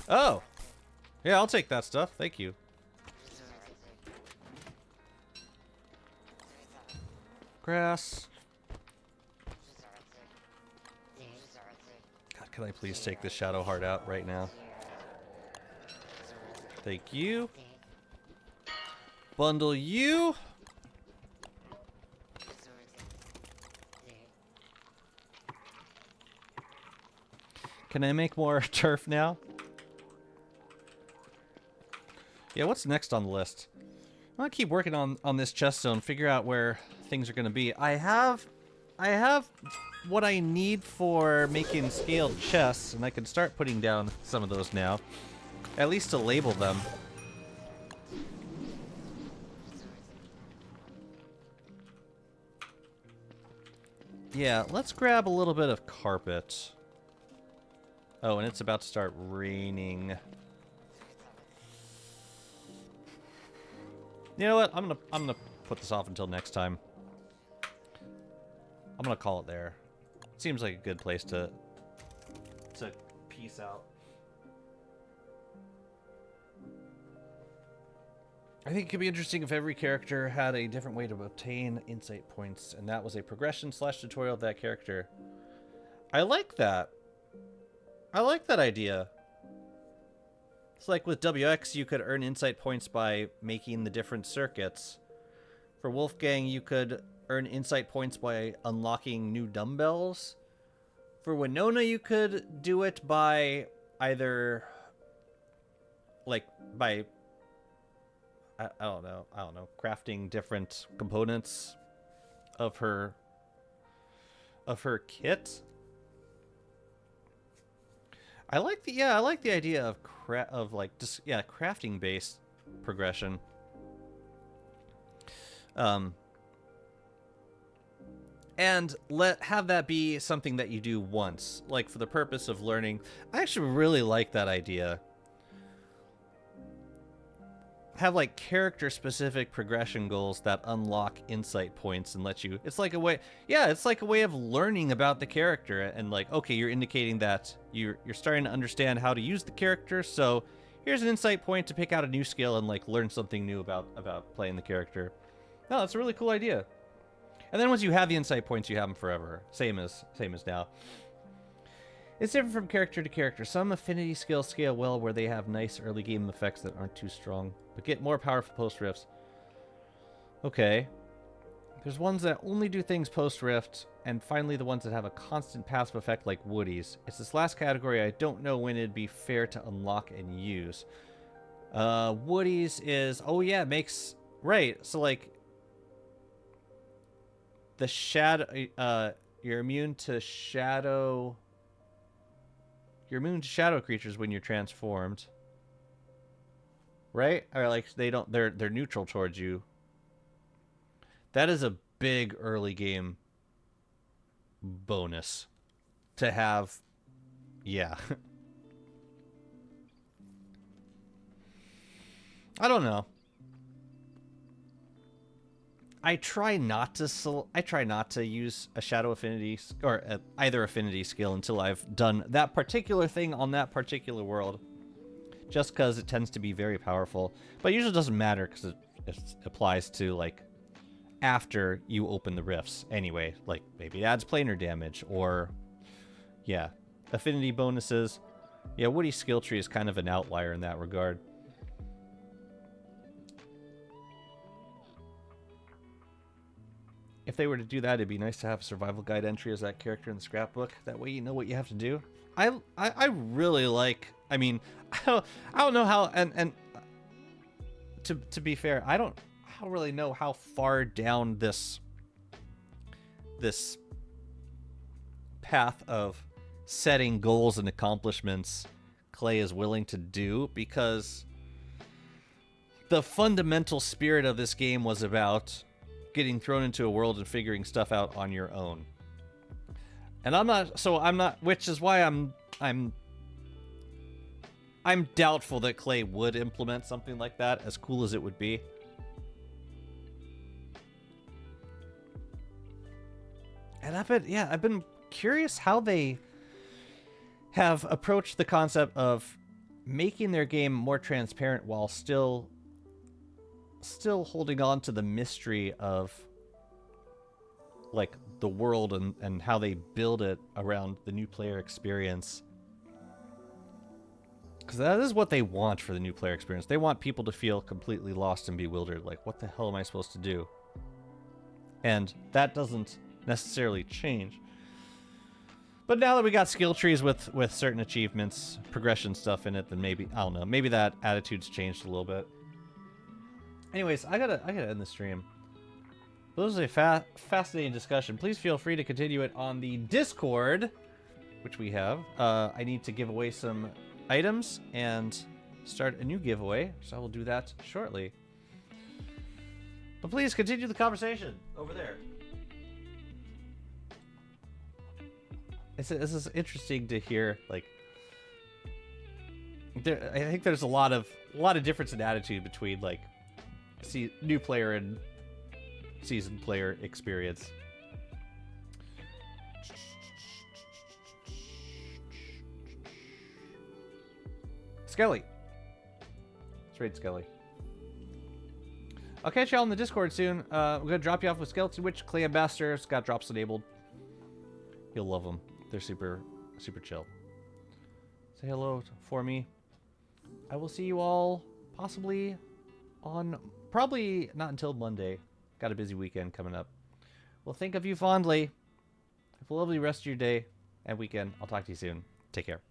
Oh! Yeah, I'll take that stuff. Thank you. Grass. God, can I please take this shadow heart out right now? Thank you. Bundle you. Can I make more turf now? Yeah, what's next on the list? I'm gonna keep working on this chest zone, figure out where things are gonna be. I have what I need for making scaled chests, and I can start putting down some of those now. At least to label them. Yeah, let's grab a little bit of carpet. Oh, and it's about to start raining. You know what? I'm gonna put this off until next time. I'm gonna call it there. Seems like a good place to peace out. I think it could be interesting if every character had a different way to obtain insight points, and that was a progression / tutorial of that character. I like that. I like that idea. It's like with WX, you could earn insight points by making the different circuits. For Wolfgang, you could earn insight points by unlocking new dumbbells. For Winona, you could do it by either, like, by, I don't know, crafting different components of her kit. I like the idea of crafting based progression. And have that be something that you do once, like for the purpose of learning. I actually really like that idea. have like character specific progression goals that unlock insight points and let you, it's like a way, yeah, it's like a way of learning about the character, and like, okay, you're indicating that you're starting to understand how to use the character, so here's an insight point to pick out a new skill and like learn something new about playing the character. No, that's a really cool idea. And then once you have the insight points, you have them forever, same as now. It's different from character to character. Some affinity skills scale well where they have nice early game effects that aren't too strong, but get more powerful post-rifts. Okay. There's ones that only do things post-rift, and finally the ones that have a constant passive effect like Woodies. It's this last category I don't know when it'd be fair to unlock and use. Woodies is... Oh yeah, it makes... Right, so like... The shadow... you're immune to shadow... You're immune to shadow creatures when you're transformed. Right? Or like they're neutral towards you. That is a big early game bonus to have. Yeah. I don't know. I try not to use a shadow affinity or either affinity skill until I've done that particular thing on that particular world, just because it tends to be very powerful. But it usually doesn't matter because it applies to like after you open the rifts anyway. Like maybe it adds planar damage or yeah, affinity bonuses. Yeah, Woody Skilltree is kind of an outlier in that regard. If they were to do that, it'd be nice to have a survival guide entry as that character in the scrapbook. That way you know what you have to do. I really like... I mean, I don't know how... And to be fair, I don't really know how far down this path of setting goals and accomplishments Clay is willing to do, because the fundamental spirit of this game was about getting thrown into a world and figuring stuff out on your own. And I'm not, which is why I'm doubtful that Clay would implement something like that, as cool as it would be. And I've been curious how they have approached the concept of making their game more transparent while still holding on to the mystery of like the world and how they build it around the new player experience. Because that is what they want for the new player experience. They want people to feel completely lost and bewildered. Like, what the hell am I supposed to do? And that doesn't necessarily change. But now that we got skill trees with certain achievements, progression stuff in it, then maybe, I don't know, maybe that attitude's changed a little bit. Anyways, I gotta end the stream. This was a fascinating discussion. Please feel free to continue it on the Discord, which we have. I need to give away some items and start a new giveaway, so I will do that shortly. But please continue the conversation over there. This is interesting to hear. Like, I think there's a lot of difference in attitude between like new player and seasoned player experience. Skelly. Let's raid Skelly. I'll catch y'all in the Discord soon. We're gonna drop you off with Skeleton Witch, Clay Ambassador's got drops enabled. You'll love them. They're super chill. Say hello for me. I will see you all possibly on, probably not until Monday. Got a busy weekend coming up. Well, think of you fondly. Have a lovely rest of your day and weekend. I'll talk to you soon. Take care.